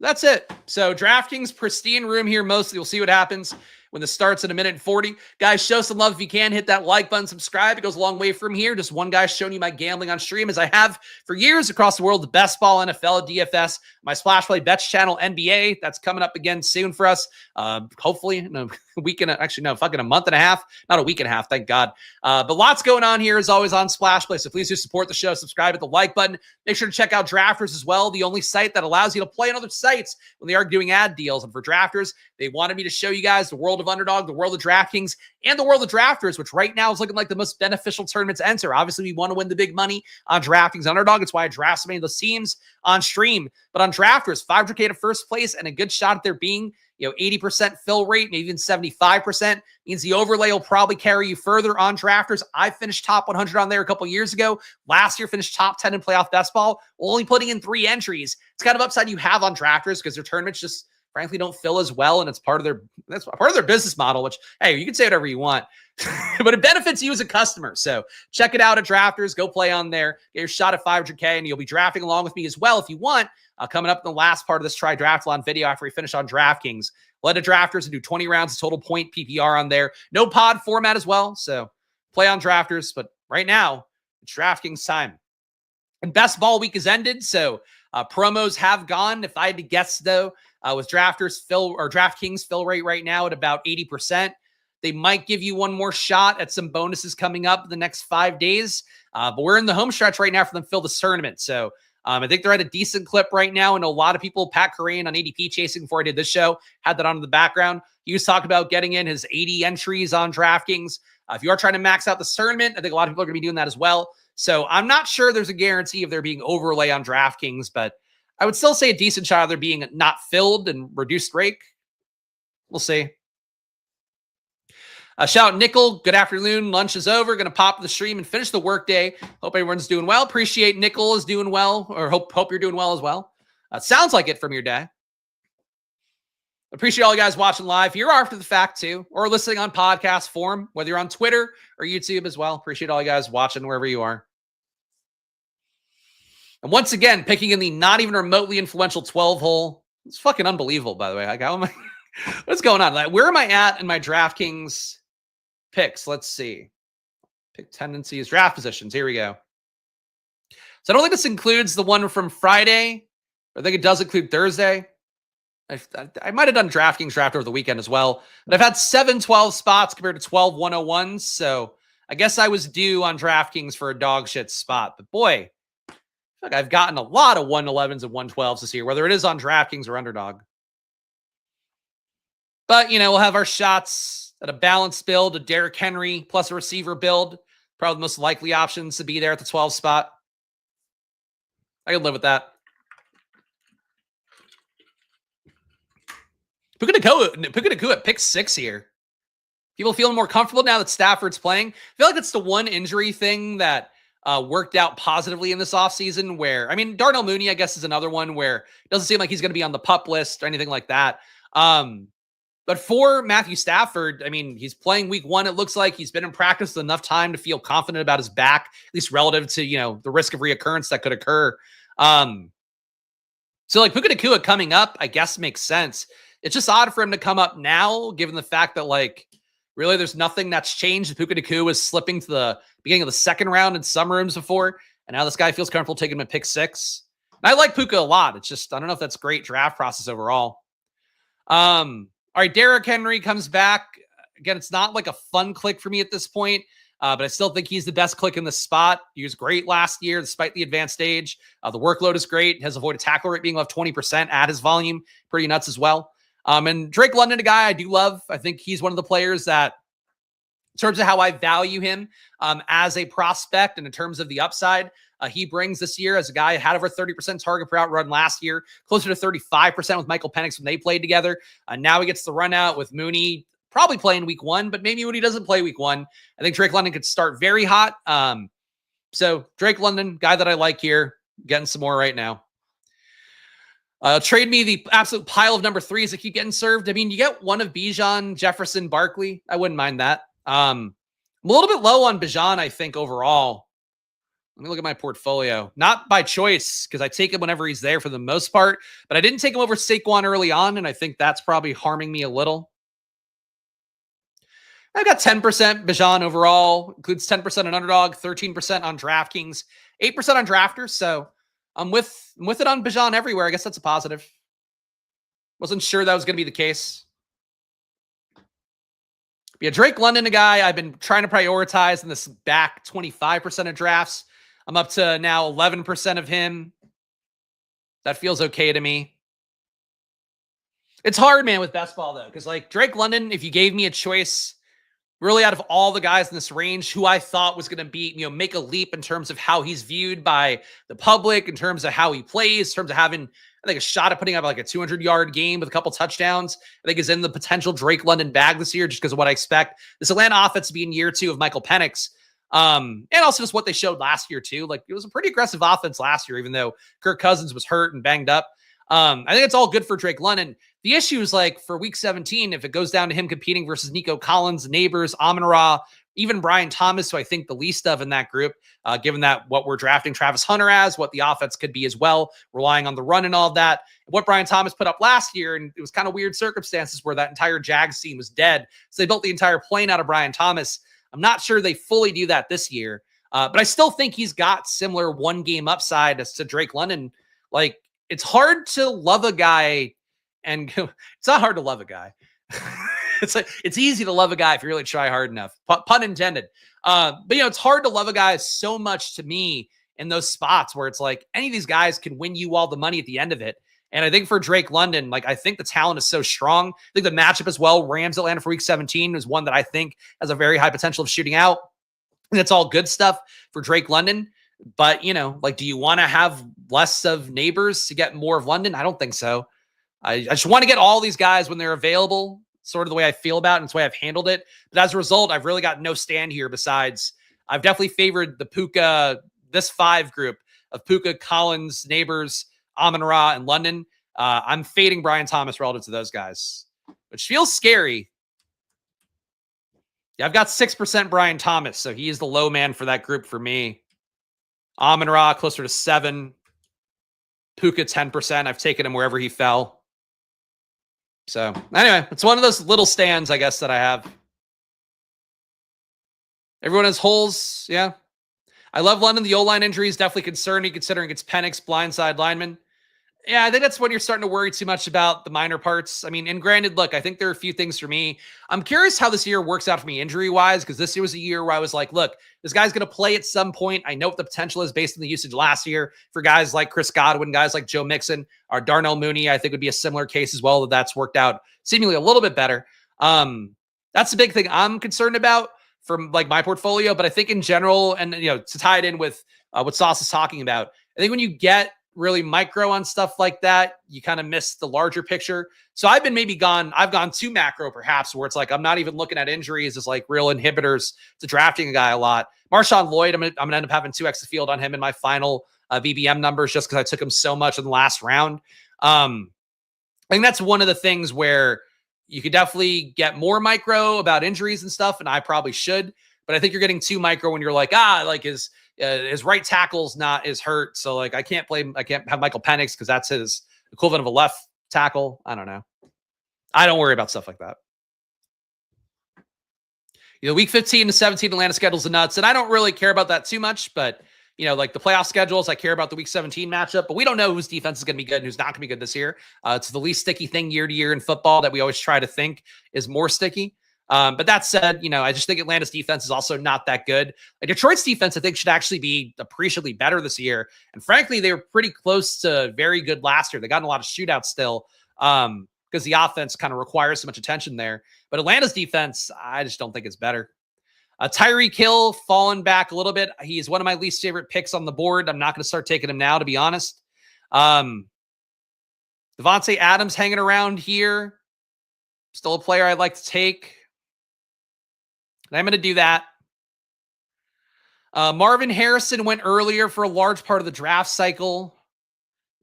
Speaker 1: That's it. So DraftKings, pristine room here mostly. We'll see what happens when this starts in 1:40. Guys, show some love if you can. Hit that like button, subscribe. It goes a long way from here. Just one guy showing you my gambling on stream, as I have for years across the world. The Best Ball, NFL, DFS, my Splash Play Bets channel, NBA. That's coming up again soon for us. Hopefully in a week and a month and a half. Not a week and a half, thank God. But lots going on here as always on Splash Play. So please do support the show. Subscribe at the like button. Make sure to check out Drafters as well, the only site that allows you to play on other sites when they are doing ad deals. And for Drafters, they wanted me to show you guys the world of Underdog, the world of DraftKings, and the world of Drafters, which right now is looking like the most beneficial tournament to enter. Obviously, we want to win the big money on DraftKings Underdog. It's why I draft so many of those teams on stream. But on Drafters, $500K to first place and a good shot at there being 80% fill rate, maybe even 75%, means the overlay will probably carry you further on Drafters. I finished top 100 on there a couple years ago. Last year, finished top 10 in playoff best ball, only putting in 3 entries. It's kind of upside you have on Drafters because their tournaments just frankly don't fill as well, and it's part of their business model, which, hey, you can say whatever you want, but it benefits you as a customer. So check it out at Drafters. Go play on there. Get your shot at $500K, and you'll be drafting along with me as well if you want. Coming up in the last part of this Try Draftalon video after we finish on DraftKings. Let the Drafters and do 20 rounds of total point PPR on there. No pod format as well, so play on Drafters. But right now, it's DraftKings time. And best ball week has ended, so promos have gone. If I had to guess, though, with DraftKings fill rate right now at about 80%, they might give you one more shot at some bonuses coming up in the next 5 days. But we're in the home stretch right now for them to fill this tournament, so I think they're at a decent clip right now. And a lot of people, Pat Corain on ADP Chasing before I did this show, had that on in the background. He was talking about getting in his 80 entries on DraftKings. If you are trying to max out the tournament, I think a lot of people are going to be doing that as well. So I'm not sure there's a guarantee of there being overlay on DraftKings, but I would still say a decent shot of there being not filled and reduced rake. We'll see. Shout out Nickel. Good afternoon. Lunch is over. Going to pop the stream and finish the workday. Hope everyone's doing well. Appreciate Nickel is doing well, or hope you're doing well as well. Sounds like it from your day. Appreciate all you guys watching live here after the fact too, or listening on podcast form, whether you're on Twitter or YouTube as well. Appreciate all you guys watching wherever you are. And once again, picking in the not even remotely influential 12 hole. It's fucking unbelievable, by the way. Like, what's going on? Like, where am I at in my DraftKings picks? Let's see. Pick tendencies, draft positions. Here we go. So I don't think this includes the one from Friday. I think it does include Thursday. I might have done DraftKings draft over the weekend as well. But I've had 7 12 spots compared to 12 101s. So I guess I was due on DraftKings for a dog shit spot. But boy, I feel like I've gotten a lot of 111s and 112s this year, whether it is on DraftKings or Underdog. But, we'll have our shots at a balanced build, a Derrick Henry plus a receiver build. Probably the most likely options to be there at the 12 spot. I can live with that. Puka Nakua at pick 6 here. People feeling more comfortable now that Stafford's playing. I feel like that's the one injury thing that worked out positively in this offseason where, I mean, Darnell Mooney, I guess, is another one where it doesn't seem like he's going to be on the PUP list or anything like that. But for Matthew Stafford, I mean, he's playing week 1. It looks like he's been in practice with enough time to feel confident about his back, at least relative to, the risk of reoccurrence that could occur. So like Puka Nakua coming up, I guess makes sense. It's just odd for him to come up now, given the fact that really there's nothing that's changed. Puka Nakua was slipping to the beginning of the second round in some rooms before, and now this guy feels comfortable taking him at pick 6. And I like Puka a lot. It's just, I don't know if that's great draft process overall. All right, Derrick Henry comes back. Again, it's not like a fun click for me at this point, but I still think he's the best click in the spot. He was great last year, despite the advanced age. The workload is great. Has avoided tackle rate being above 20% at his volume. Pretty nuts as well. And Drake London, a guy I do love. I think he's one of the players that, in terms of how I value him as a prospect and in terms of the upside, he brings this year as a guy had over 30% target per out run last year, closer to 35% with Michael Penix when they played together. Now he gets the run out with Mooney probably playing week 1, but maybe when he doesn't play week 1, I think Drake London could start very hot. So Drake London, guy that I like here, getting some more right now. Trade me the absolute pile of number 3s that keep getting served. I mean, you get one of Bijan, Jefferson, Barkley. I wouldn't mind that. I'm a little bit low on Bijan, I think, overall. Let me look at my portfolio. Not by choice, because I take him whenever he's there for the most part, but I didn't take him over Saquon early on, and I think that's probably harming me a little. I've got 10% Bijan overall, includes 10% on Underdog, 13% on DraftKings, 8% on Drafters, so I'm with it on Bijan everywhere. I guess that's a positive. Wasn't sure that was going to be the case. But yeah, Drake London, a guy I've been trying to prioritize in this back 25% of drafts. I'm up to now 11% of him. That feels okay to me. It's hard, man, with best ball, though, because Drake London, if you gave me a choice, really out of all the guys in this range, who I thought was going to be, make a leap in terms of how he's viewed by the public, in terms of how he plays, in terms of having, I think, a shot at putting up like a 200-yard game with a couple touchdowns, I think is in the potential Drake London bag this year, just because of what I expect this Atlanta offense to be in year 2 of Michael Penix. And also just what they showed last year too. It was a pretty aggressive offense last year, even though Kirk Cousins was hurt and banged up. I think it's all good for Drake London. The issue is for week 17, if it goes down to him competing versus Nico Collins, Neighbors, Amon-Ra, even Brian Thomas, who I think the least of in that group, given that what we're drafting Travis Hunter as, what the offense could be as well, relying on the run and all of that, what Brian Thomas put up last year, and it was kind of weird circumstances where that entire Jags team was dead. So they built the entire plane out of Brian Thomas. I'm not sure they fully do that this year, but I still think he's got similar one-game upside as to Drake London. It's hard to love a guy, and it's not hard to love a guy. It's easy to love a guy if you really try hard enough. Pun intended. But it's hard to love a guy so much to me in those spots where it's any of these guys can win you all the money at the end of it. And I think for Drake London, I think the talent is so strong. I think the matchup as well, Rams Atlanta for week 17 is one that I think has a very high potential of shooting out. And it's all good stuff for Drake London. But, do you want to have less of Neighbors to get more of London? I don't think so. I just want to get all these guys when they're available, sort of the way I feel about it, and it's the way I've handled it. But as a result, I've really got no stand here besides I've definitely favored the Puka, this 5 group of Puka, Collins, Neighbors, Amon-Ra, and London. I'm fading Brian Thomas relative to those guys, which feels scary. Yeah, I've got 6% Brian Thomas, so he is the low man for that group for me. Amon-Ra closer to 7. Puka 10%. I've taken him wherever he fell. So anyway, it's one of those little stands, I guess, that I have. Everyone has holes. Yeah. I love London. The O-line injury is definitely concerning considering it's Penix, blindside lineman. Yeah, I think that's when you're starting to worry too much about the minor parts. I mean, and granted, look, I think there are a few things for me. I'm curious how this year works out for me injury-wise, because this year was a year where I was like, look, this guy's going to play at some point. I know what the potential is based on the usage last year for guys like Chris Godwin, guys like Joe Mixon, or Darnell Mooney. I think would be a similar case as well, that's worked out seemingly a little bit better. That's the big thing I'm concerned about from my portfolio. But I think in general, and to tie it in with what Sauce is talking about, I think when you get really micro on stuff like that, you kind of miss the larger picture. So I've gone too macro perhaps, where it's like I'm not even looking at injuries as like real inhibitors to drafting a guy a lot. Marshawn Lloyd, I'm gonna end up having 2x the field on him in my final VBM numbers just because I took him so much in the last round. I think that's one of the things where you could definitely get more micro about injuries and stuff, and I probably should. But I think you're getting too micro when you're like, like his right tackle's is hurt, so like I can't have Michael Penix because that's his equivalent of a left tackle. I don't know. I don't worry about stuff like that. Week 15 to 17 Atlanta schedule's the nuts, and I don't really care about that too much, but like the playoff schedules, I care about the week 17 matchup, but we don't know whose defense is going to be good and who's not going to be good this year. It's the least sticky thing year to year in football that we always try to think is more sticky. But that said, I just think Atlanta's defense is also not that good. Like Detroit's defense, I think, should actually be appreciably better this year. And frankly, they were pretty close to very good last year. They got in a lot of shootouts still because the offense kind of requires so much attention there. But Atlanta's defense, I just don't think it's better. Tyreek Hill fallen back a little bit. He's one of my least favorite picks on the board. I'm not going to start taking him now, to be honest. Devontae Adams hanging around here. Still a player I'd like to take. And I'm going to do that. Marvin Harrison went earlier for a large part of the draft cycle.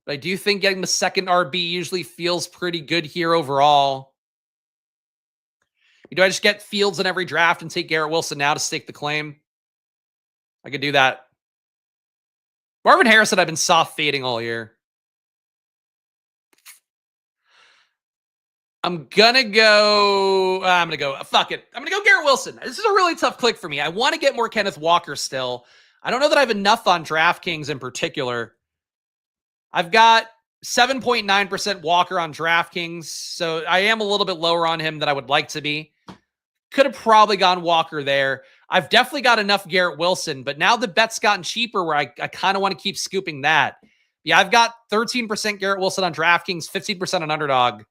Speaker 1: But I do think getting the second RB usually feels pretty good here overall. Do I just get Fields in every draft and take Garrett Wilson now to stake the claim? I could do that. Marvin Harrison, I've been soft fading all year. I'm going to go, fuck it. I'm going to go Garrett Wilson. This is a really tough click for me. I want to get more Kenneth Walker still. I don't know that I have enough on DraftKings in particular. I've got 7.9% Walker on DraftKings, so I am a little bit lower on him than I would like to be. Could have probably gone Walker there. I've definitely got enough Garrett Wilson, but now the bet's gotten cheaper where I kind of want to keep scooping that. Yeah, I've got 13% Garrett Wilson on DraftKings, 15% on Underdog.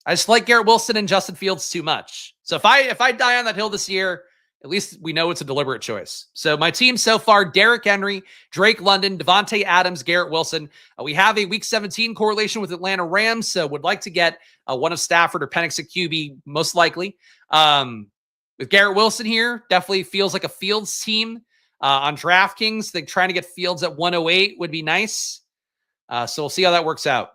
Speaker 1: I just like Garrett Wilson and Justin Fields too much. So if I die on that hill this year, at least we know it's a deliberate choice. So my team so far, Derrick Henry, Drake London, Devontae Adams, Garrett Wilson. We have a Week 17 correlation with Atlanta Rams, so would like to get one of Stafford or Penix at QB, most likely. With Garrett Wilson here, definitely feels like a Fields team. On DraftKings, they're trying to get Fields at 108 would be nice. So we'll see how that works out.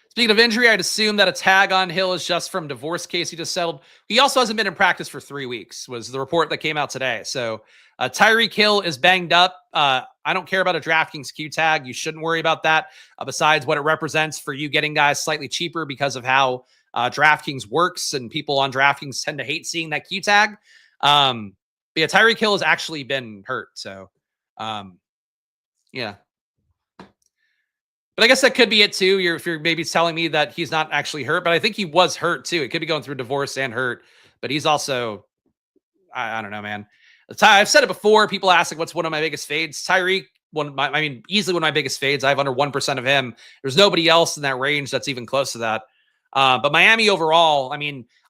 Speaker 1: Speaking of injury, I'd assume that a tag on Hill is just from divorce case he just settled. He also hasn't been in practice for 3 weeks, was the report that came out today. So Tyreek Hill is banged up. I don't care about a DraftKings Q tag. You shouldn't worry about that, besides what it represents for you getting guys slightly cheaper because of how DraftKings works, and people on DraftKings tend to hate seeing that Q tag. But yeah, Tyreek Hill has actually been hurt. So yeah. But I guess that could be it too. If you're maybe telling me that he's not actually hurt, but I think he was hurt too. It could be going through divorce and hurt, but he's also, I don't know, man. I've said it before. People ask like, what's one of my biggest fades? Tyreek, easily one of my biggest fades. I have under 1% of him. There's nobody else in that range that's even close to that. But Miami overall,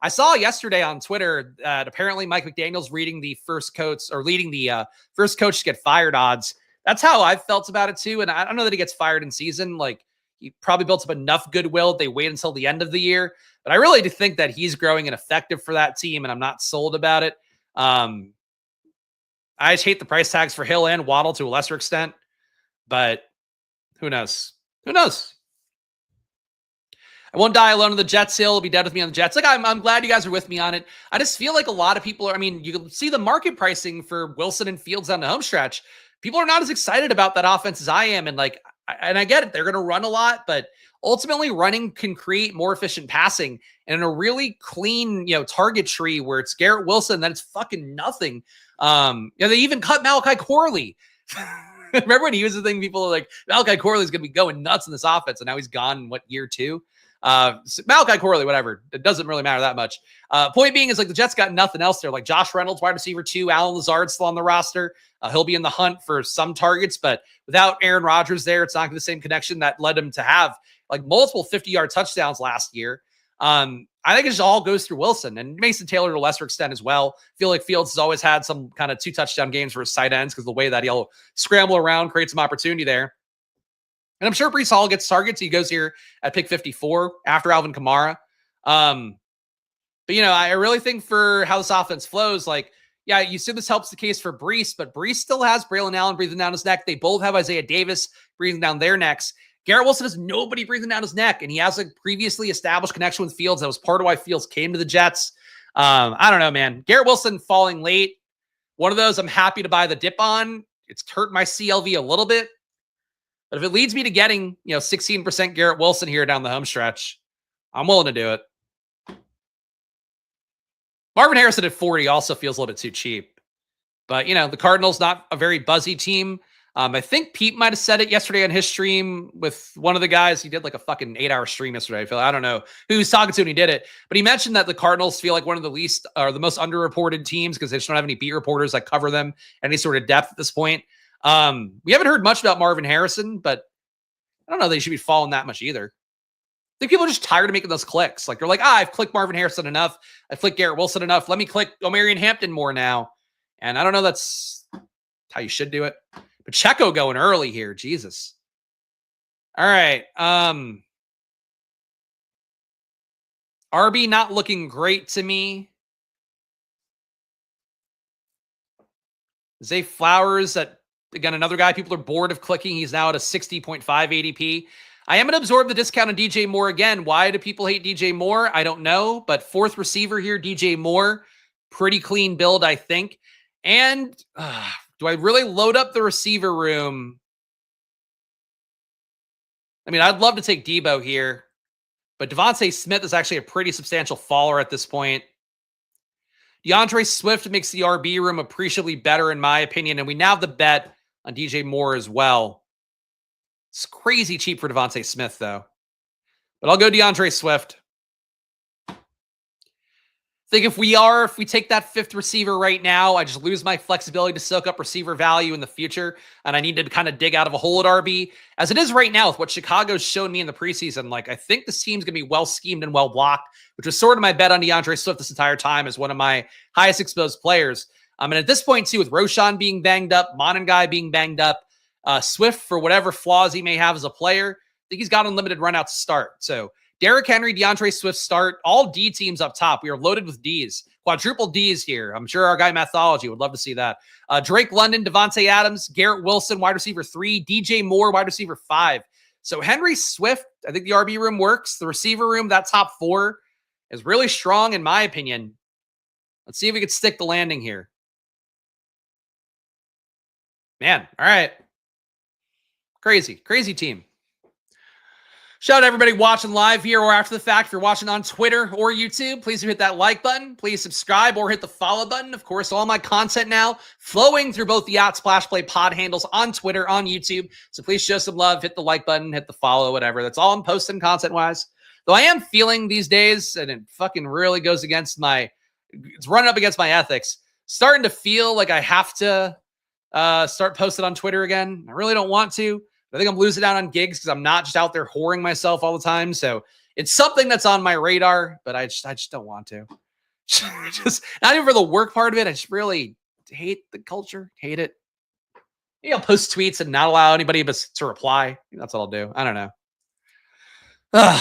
Speaker 1: I saw yesterday on Twitter that apparently Mike McDaniel's leading the first coach to get fired odds. That's how I've felt about it too. And I don't know that he gets fired in season. Like, he probably built up enough goodwill. They wait until the end of the year. But I really do think that he's growing and effective for that team, and I'm not sold about it. I just hate the price tags for Hill and Waddle to a lesser extent. But who knows? Who knows? I won't die alone on the Jets hill. Be dead with me on the Jets. Like, I'm glad you guys are with me on it. I just feel like a lot of people are, you can see the market pricing for Wilson and Fields down the home stretch. People are not as excited about that offense as I am. And I get it. They're going to run a lot, but ultimately running can create more efficient passing. And in a really clean, target tree where it's Garrett Wilson, then it's fucking nothing. They even cut Malachi Corley. Remember when he was the thing? People are like, Malachi Corley's going to be going nuts in this offense. And now he's gone, year 2? So Malachi Corley, whatever. It doesn't really matter that much. Point being is the Jets got nothing else there. Like Josh Reynolds, wide receiver 2, Allen Lazard still on the roster. He'll be in the hunt for some targets, but without Aaron Rodgers there, it's not the same connection that led him to have multiple 50-yard touchdowns last year. I think it just all goes through Wilson and Mason Taylor to a lesser extent as well. Feel like Fields has always had some kind of 2 touchdown games for his tight ends because the way that he'll scramble around, create some opportunity there. And I'm sure Breece Hall gets targets. He goes here at pick 54 after Alvin Kamara. But, I really think for how this offense flows, like, yeah, you see this helps the case for Breece, but Breece still has Braylon Allen breathing down his neck. They both have Isaiah Davis breathing down their necks. Garrett Wilson has nobody breathing down his neck, and he has a previously established connection with Fields. That was part of why Fields came to the Jets. I don't know, man. Garrett Wilson falling late. One of those I'm happy to buy the dip on. It's hurt my CLV a little bit. But if it leads me to getting, 16% Garrett Wilson here down the home stretch, I'm willing to do it. Marvin Harrison at 40 also feels a little bit too cheap. But, the Cardinals, not a very buzzy team. I think Pete might have said it yesterday on his stream with one of the guys. He did like a fucking 8-hour stream yesterday. I don't know who he was talking to when he did it, but he mentioned that the Cardinals feel like one of the least or the most underreported teams because they just don't have any beat reporters that cover them any sort of depth at this point. We haven't heard much about Marvin Harrison, but I don't know they should be falling that much either. I think people are just tired of making those clicks. Like they're like, I've clicked Marvin Harrison enough. I've clicked Garrett Wilson enough. Let me click Omarion Hampton more now. And I don't know that's how you should do it. Pacheco going early here. Jesus. All right. RB not looking great to me. Zay Flowers, again, another guy people are bored of clicking. He's now at a 60.5 ADP. I am going to absorb the discount on DJ Moore again. Why do people hate DJ Moore? I don't know. But fourth receiver here, DJ Moore. Pretty clean build, I think. And do I really load up the receiver room? I mean, I'd love to take Debo here, but Devontae Smith is actually a pretty substantial faller at this point. DeAndre Swift makes the RB room appreciably better, in my opinion, and we now have the bet on DJ Moore as well. It's crazy cheap for Devontae Smith, though. But I'll go DeAndre Swift. I think if we take that fifth receiver right now, I just lose my flexibility to soak up receiver value in the future, and I need to kind of dig out of a hole at RB. As it is right now with what Chicago's shown me in the preseason, like I think this team's going to be well schemed and well blocked, which was sort of my bet on DeAndre Swift this entire time as one of my highest exposed players. And at this point, too, with Roshan being banged up, Monangai being banged up, Swift, for whatever flaws he may have as a player, I think he's got unlimited run out to start. So Derrick Henry, DeAndre Swift start, all D teams up top. We are loaded with Ds, quadruple Ds here. I'm sure our guy Mathology would love to see that. Drake London, Devontae Adams, Garrett Wilson, wide receiver 3, DJ Moore, wide receiver 5. So Henry, Swift, I think the RB room works. The receiver room, that top 4 is really strong in my opinion. Let's see if we can stick the landing here. Man, all right. Crazy team. Shout out to everybody watching live here or after the fact. If you're watching on Twitter or YouTube, please hit that like button. Please subscribe or hit the follow button. Of course, all my content now flowing through both the @SplashPlay pod handles on Twitter, on YouTube. So please show some love. Hit the like button, hit the follow, whatever. That's all I'm posting content-wise. Though I am feeling these days, and it fucking really goes against it's running up against my ethics, starting to feel like I have to start posting on Twitter again. I really don't want to. I think I'm losing out on gigs because I'm not just out there whoring myself all the time. So it's something that's on my radar, but I just don't want to. Just not even for the work part of it. I just really hate the culture, hate it. Maybe I'll post tweets and not allow anybody to reply. That's what I'll do. I don't know.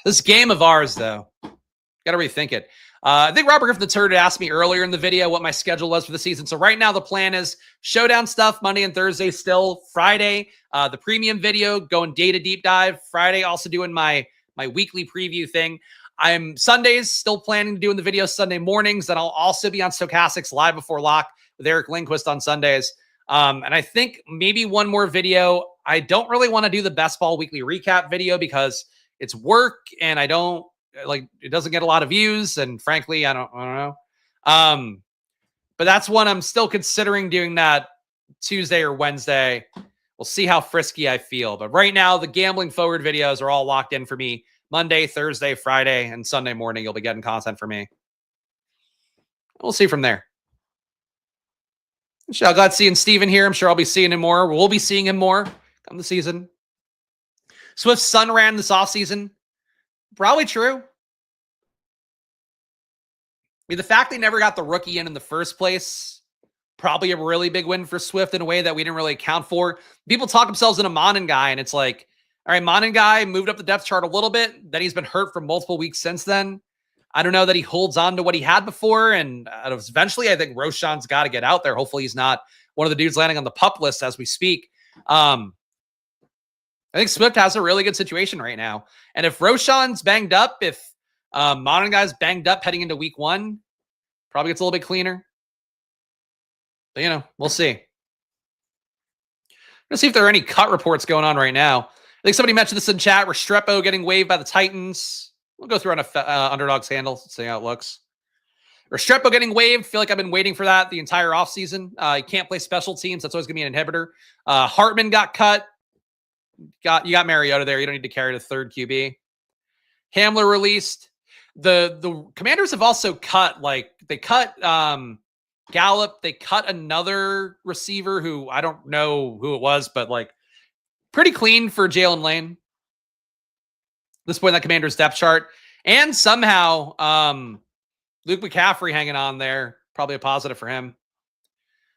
Speaker 1: This game of ours, though, got to rethink it. I think Robert Griffin the Turd asked me earlier in the video what my schedule was for the season. So right now the plan is showdown stuff Monday and Thursday still. Friday, the premium video going data deep dive. Friday also doing my weekly preview thing. I'm Sundays still planning to doing the video Sunday mornings. Then I'll also be on Stochastics live before lock with Eric Lindquist on Sundays. And I think maybe one more video. I don't really want to do the best ball weekly recap video because it's work and I don't it doesn't get a lot of views, and frankly, I don't know. But that's one I'm still considering doing that Tuesday or Wednesday. We'll see how frisky I feel. But right now, the gambling forward videos are all locked in for me. Monday, Thursday, Friday, and Sunday morning, you'll be getting content from me. We'll see from there. I'm glad seeing Steven here. I'm sure I'll be seeing him more. We'll be seeing him more come the season. Swift's son ran this offseason. Probably true. mean, the fact they never got the rookie in the first place, probably a really big win for Swift in a way that we didn't really account for. People talk themselves into Monin guy, and it's like, all right, Monin guy moved up the depth chart a little bit. Then he's been hurt for multiple weeks since then. I don't know that he holds on to what he had before. And eventually, I think Roshan's got to get out there. Hopefully, he's not one of the dudes landing on the pup list as we speak. I think Swift has a really good situation right now. And if Roshan's banged up, if Monin guy's banged up heading into week 1, probably gets a little bit cleaner. But, you know, we'll see. Let's see if there are any cut reports going on right now. I think somebody mentioned this in chat. Restrepo getting waived by the Titans. We'll go through on Underdog's handle, see how it looks. Restrepo getting waived. Feel like I've been waiting for that the entire offseason. He can't play special teams. That's always going to be an inhibitor. Hartman got cut. You got Mariota there. You don't need to carry the third QB. Hamler released. The Commanders have also cut, they cut Gallup. They cut another receiver who I don't know who it was, but pretty clean for Jalen Lane. This point in that Commander's depth chart. And somehow Luke McCaffrey hanging on there. Probably a positive for him.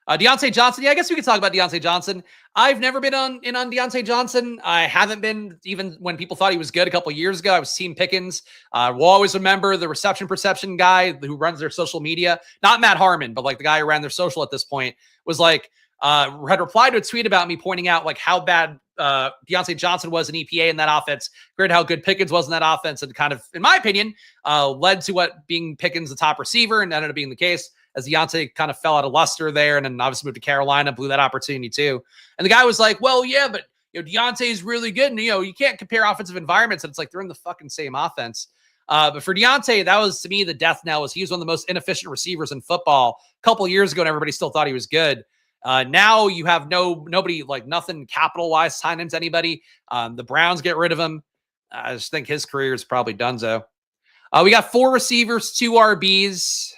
Speaker 1: Deontay Johnson. Yeah, I guess we could talk about Deontay Johnson. I've never been in on Deontay Johnson. I haven't been even when people thought he was good a couple of years ago. I was Team Pickens. We'll always remember the reception perception guy who runs their social media. Not Matt Harmon, but the guy who ran their social at this point was had replied to a tweet about me pointing out how bad Deontay Johnson was in EPA in that offense, compared to how good Pickens was in that offense, and kind of, in my opinion, led to what being Pickens the top receiver, and ended up being the case as Deontay kind of fell out of luster there, and then obviously moved to Carolina, blew that opportunity too. And the guy was like, well, yeah, but Deontay is really good, and you can't compare offensive environments, and it's they're in the fucking same offense. But for Deontay, that was, to me, the death knell. He was one of the most inefficient receivers in football a couple of years ago, and everybody still thought he was good. Now you have nobody, nothing capital-wise signed him to anybody. The Browns get rid of him. I just think his career is probably donezo. We got 4 receivers, 2 RBs.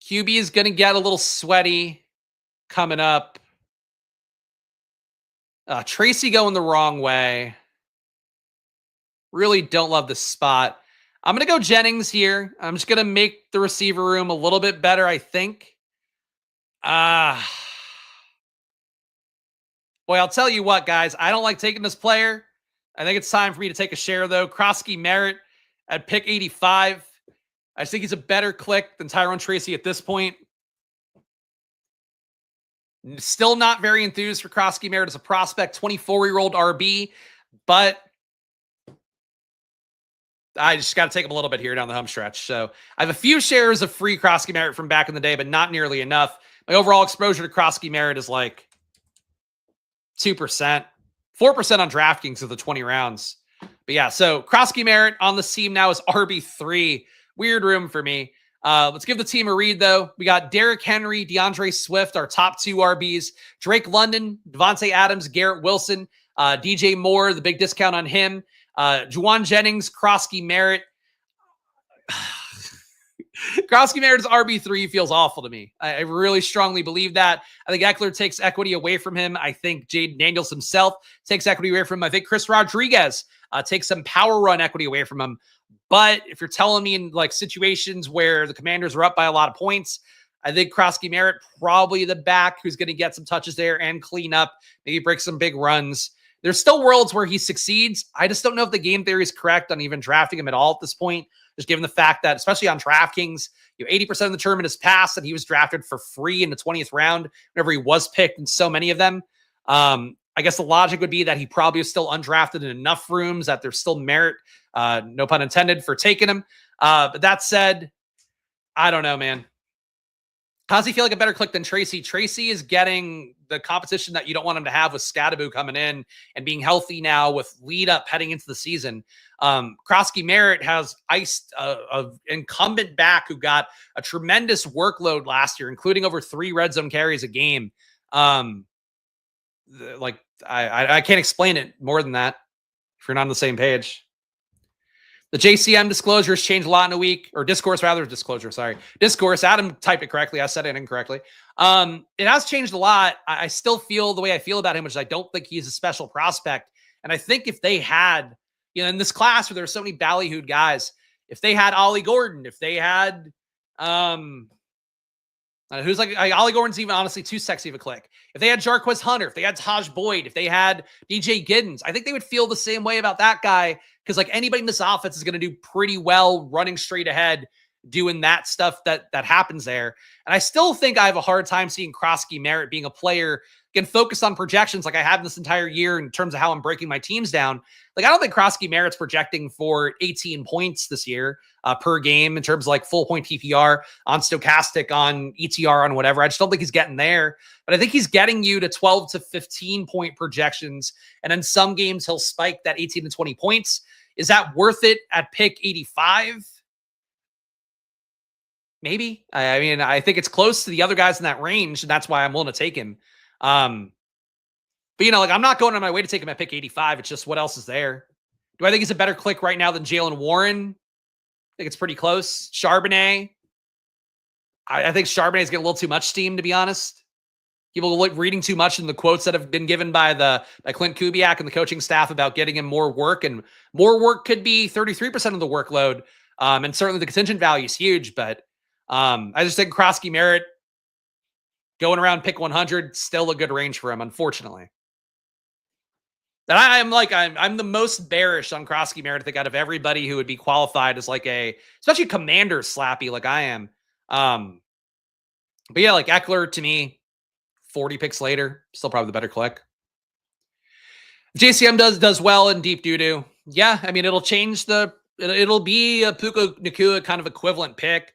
Speaker 1: QB is going to get a little sweaty coming up. Tracy going the wrong way. Really don't love this spot. I'm going to go Jennings here. I'm just going to make the receiver room a little bit better, I think. Boy, I'll tell you what, guys. I don't like taking this player. I think it's time for me to take a share, though. Krosky Merritt at pick 85. I just think he's a better click than Tyrone Tracy at this point. Still not very enthused for Krosky Merritt as a prospect. 24-year-old RB, but I just got to take him a little bit here down the home stretch. So I have a few shares of free Krosky Merritt from back in the day, but not nearly enough. My overall exposure to Krosky Merritt is 2%, 4% on DraftKings of the 20 rounds. But yeah, so Krosky Merritt on the team now is RB3. Weird room for me. Let's give the team a read, though. We got Derrick Henry, DeAndre Swift, our top 2 RBs. Drake London, Devontae Adams, Garrett Wilson, DJ Moore, the big discount on him. Juwan Jennings, Krosky Merritt. Krosky Merritt's RB3 feels awful to me. I really strongly believe that. I think Eckler takes equity away from him. I think Jaden Daniels himself takes equity away from him. I think Chris Rodriguez takes some power run equity away from him. But if you're telling me in situations where the Commanders are up by a lot of points, I think Krosky Merritt probably the back who's going to get some touches there and clean up, maybe break some big runs. There's still worlds where he succeeds. I just don't know if the game theory is correct on even drafting him at all at this point, just given the fact that, especially on DraftKings, 80% of the tournament has passed and he was drafted for free in the 20th round whenever he was picked in so many of them. I guess the logic would be that he probably is still undrafted in enough rooms that there's still merit, no pun intended, for taking him. But that said, I don't know, man. How does he feel like a better click than Tracy? Tracy is getting the competition that you don't want him to have with Scadaboo coming in and being healthy now with lead up heading into the season. Krosky Merritt has iced an incumbent back who got a tremendous workload last year, including over 3 red zone carries a game. I can't explain it more than that if you're not on the same page. The JCM disclosures changed a lot in a week, or discourse rather, disclosure, sorry. Discourse, Adam typed it correctly. I said it incorrectly. It has changed a lot. I still feel the way I feel about him, which is I don't think he's a special prospect. And I think if they had You know, in this class where there's so many ballyhooed guys, if they had Ollie Gordon, if they had, who's like Ollie Gordon's even honestly too sexy of a click. If they had Jarquez Hunter, if they had Taj Boyd, if they had DJ Giddens, I think they would feel the same way about that guy because like anybody in this offense is going to do pretty well running straight ahead, doing that stuff that happens there. And I still think I have a hard time seeing Krosky Merritt being a player can focus on projections like I have this entire year in terms of how I'm breaking my teams down. Like I don't think Krosky Merritt's projecting for 18 points this year per game in terms of like full point PPR on Stochastic, on ETR, on whatever. I just don't think he's getting there, but I think he's getting you to 12 to 15 point projections. And in some games he'll spike that 18 to 20 points. Is that worth it at pick 85? Maybe. I mean, I think it's close to the other guys in that range, and that's why I'm willing to take him. But, you know, like I'm not going on my way to take him at pick 85. It's just what else is there. Do I think he's a better click right now than Jalen Warren? I think it's pretty close. Charbonnet. I think Charbonnet's getting a little too much steam, to be honest. People like reading too much in the quotes that have been given by Clint Kubiak and the coaching staff about getting him more work, and more work could be 33% of the workload. And certainly the contingent value is huge, but I just think Krosky Merritt going around pick 100, still a good range for him, unfortunately. And I'm the most bearish on Krosky Merritt, I think, out of everybody who would be qualified as like especially commander slappy like I am. But yeah, like Eckler to me, 40 picks later, still probably the better click. If JCM does well in deep doo-doo, yeah, I mean, it'll change it'll be a Puka Nacua kind of equivalent pick.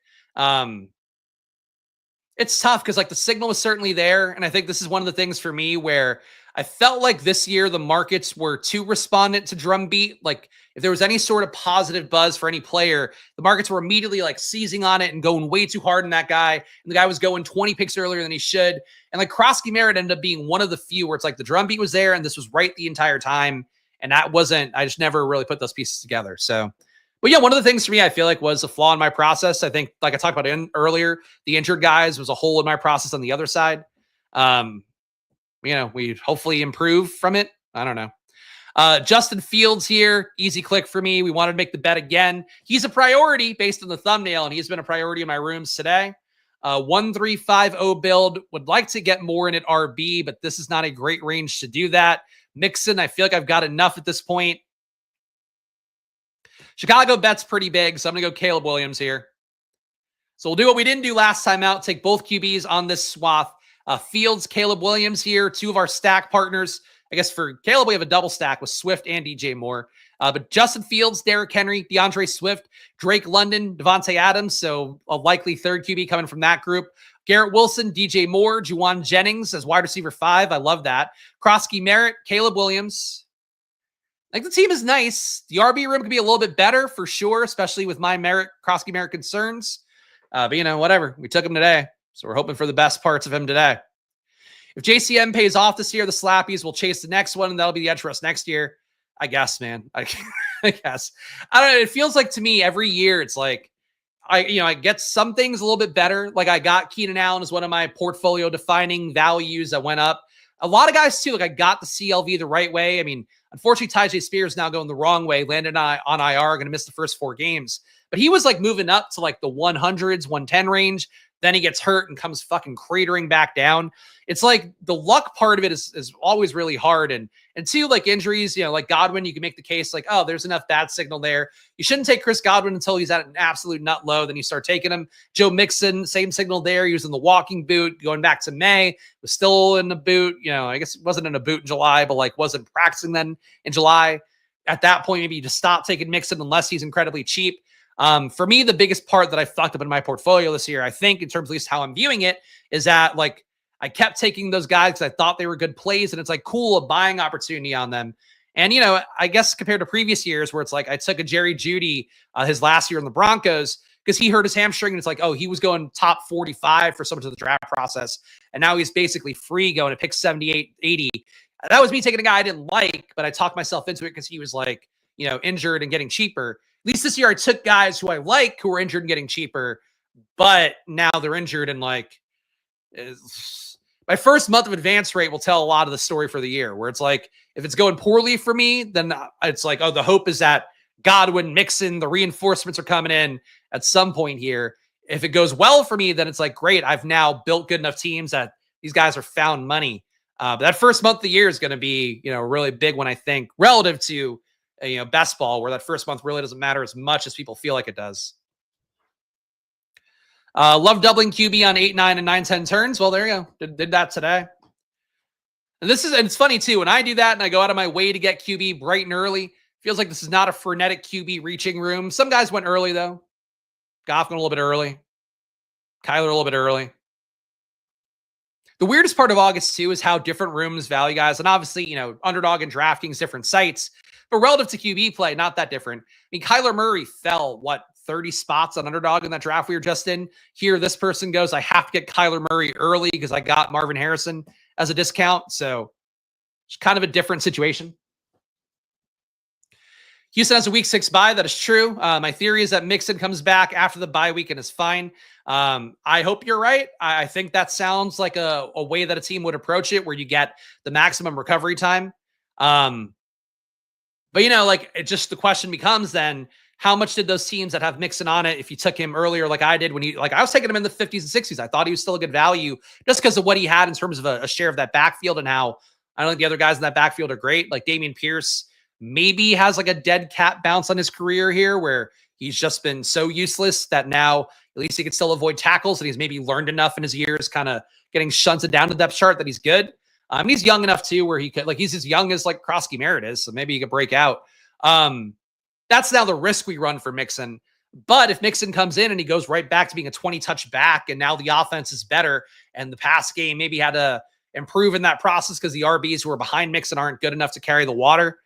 Speaker 1: It's tough because like the signal was certainly there. And I think this is one of the things for me where I felt like this year the markets were too respondent to drumbeat. Like if there was any sort of positive buzz for any player, the markets were immediately like seizing on it and going way too hard on that guy. And the guy was going 20 picks earlier than he should. And like Krosky Merritt ended up being one of the few where it's like the drumbeat was there and this was right the entire time. And I just never really put those pieces together. So, but yeah, one of the things for me, I feel like was a flaw in my process. I think, like I talked about earlier, the injured guys was a hole in my process on the other side. You know, we hopefully improve from it. I don't know. Justin Fields here, easy click for me. We wanted to make the bet again. He's a priority based on the thumbnail, and he's been a priority in my rooms today. 1350 build. Would like to get more in at RB, but this is not a great range to do that. Mixon, I feel like I've got enough at this point. Chicago bet's pretty big, so I'm going to go Caleb Williams here. So we'll do what we didn't do last time out, take both QBs on this swath. Fields, Caleb Williams here, two of our stack partners. I guess for Caleb, we have a double stack with Swift and DJ Moore. But Justin Fields, Derrick Henry, DeAndre Swift, Drake London, Devontae Adams, so a likely third QB coming from that group. Garrett Wilson, DJ Moore, Juwan Jennings as wide receiver 5. I love that. Krosky Merritt, Caleb Williams. Like the team is nice. The RB room could be a little bit better for sure, especially with my Krosky Merritt concerns. But you know, whatever. We took him today. So we're hoping for the best parts of him today. If JCM pays off this year, the Slappies will chase the next one, and that'll be the edge for us next year. I guess, man. I guess. I don't know. It feels like to me every year it's like I get some things a little bit better. Like I got Keenan Allen as one of my portfolio defining values that went up. A lot of guys too. Like I got the CLV the right way. I mean, unfortunately, Tyjae Spears now going the wrong way. Landed on IR, going to miss the first 4 games. But he was like moving up to like the 100s, 110 range. Then he gets hurt and comes fucking cratering back down. It's like the luck part of it is always really hard. And two, like injuries, like Godwin, you can make the case like, oh, there's enough bad signal there. You shouldn't take Chris Godwin until he's at an absolute nut low. Then you start taking him. Joe Mixon, same signal there. He was in the walking boot going back to May, was still in the boot. I guess it wasn't in a boot in July, but like wasn't practicing then in July. At that point, maybe you just stop taking Mixon unless he's incredibly cheap. For me, the biggest part that I fucked up in my portfolio this year, I think in terms of at least how I'm viewing it, is that like I kept taking those guys because I thought they were good plays and it's like cool, a buying opportunity on them. And, I guess compared to previous years where it's like I took a Jerry Jeudy his last year in the Broncos because he hurt his hamstring and it's like, oh, he was going top 45 for so much of the draft process. And now he's basically free going to pick 78, 80. That was me taking a guy I didn't like, but I talked myself into it because he was like, injured and getting cheaper. At least this year I took guys who I like who were injured and getting cheaper, but now they're injured and like my first month of advance rate will tell a lot of the story for the year, where it's like, if it's going poorly for me, then it's like, oh, the hope is that Godwin, Mixon, the reinforcements are coming in at some point here. If it goes well for me, then it's like, great, I've now built good enough teams that these guys are found money. But that first month of the year is going to be, a really big one, I think, relative to, best ball, where that first month really doesn't matter as much as people feel like it does. Love doubling QB on 8, 9, and 9, 10 turns. Well, there you go. Did that today. And it's funny too. When I do that and I go out of my way to get QB bright and early, feels like this is not a frenetic QB reaching room. Some guys went early though. Goff went a little bit early. Kyler a little bit early. The weirdest part of August too is how different rooms value guys. And obviously, Underdog and DraftKings, different sites, but relative to QB play, not that different. I mean, Kyler Murray fell, 30 spots on Underdog in that draft we were just in. Here, this person goes, I have to get Kyler Murray early because I got Marvin Harrison as a discount. So it's kind of a different situation. Houston has a week 6 bye. That is true. My theory is that Mixon comes back after the bye week and is fine. I hope you're right. I think that sounds like a way that a team would approach it, where you get the maximum recovery time. But it just, the question becomes then, how much did those teams that have Mixon on it, if you took him earlier, like I did, I was taking him in the 50s and 60s. I thought he was still a good value just because of what he had in terms of a share of that backfield, and how I don't think the other guys in that backfield are great. Like Dameon Pierce maybe has like a dead cat bounce on his career here, where he's just been so useless that now at least he can still avoid tackles, and he's maybe learned enough in his years, kind of getting shunted down the depth chart, that he's good. He's young enough too, where he could, he's as young as Krosky Merritt is, so maybe he could break out. That's now the risk we run for Mixon. But if Mixon comes in and he goes right back to being a 20-touch back, and now the offense is better, and the pass game maybe had to improve in that process because the RBs who are behind Mixon aren't good enough to carry the water.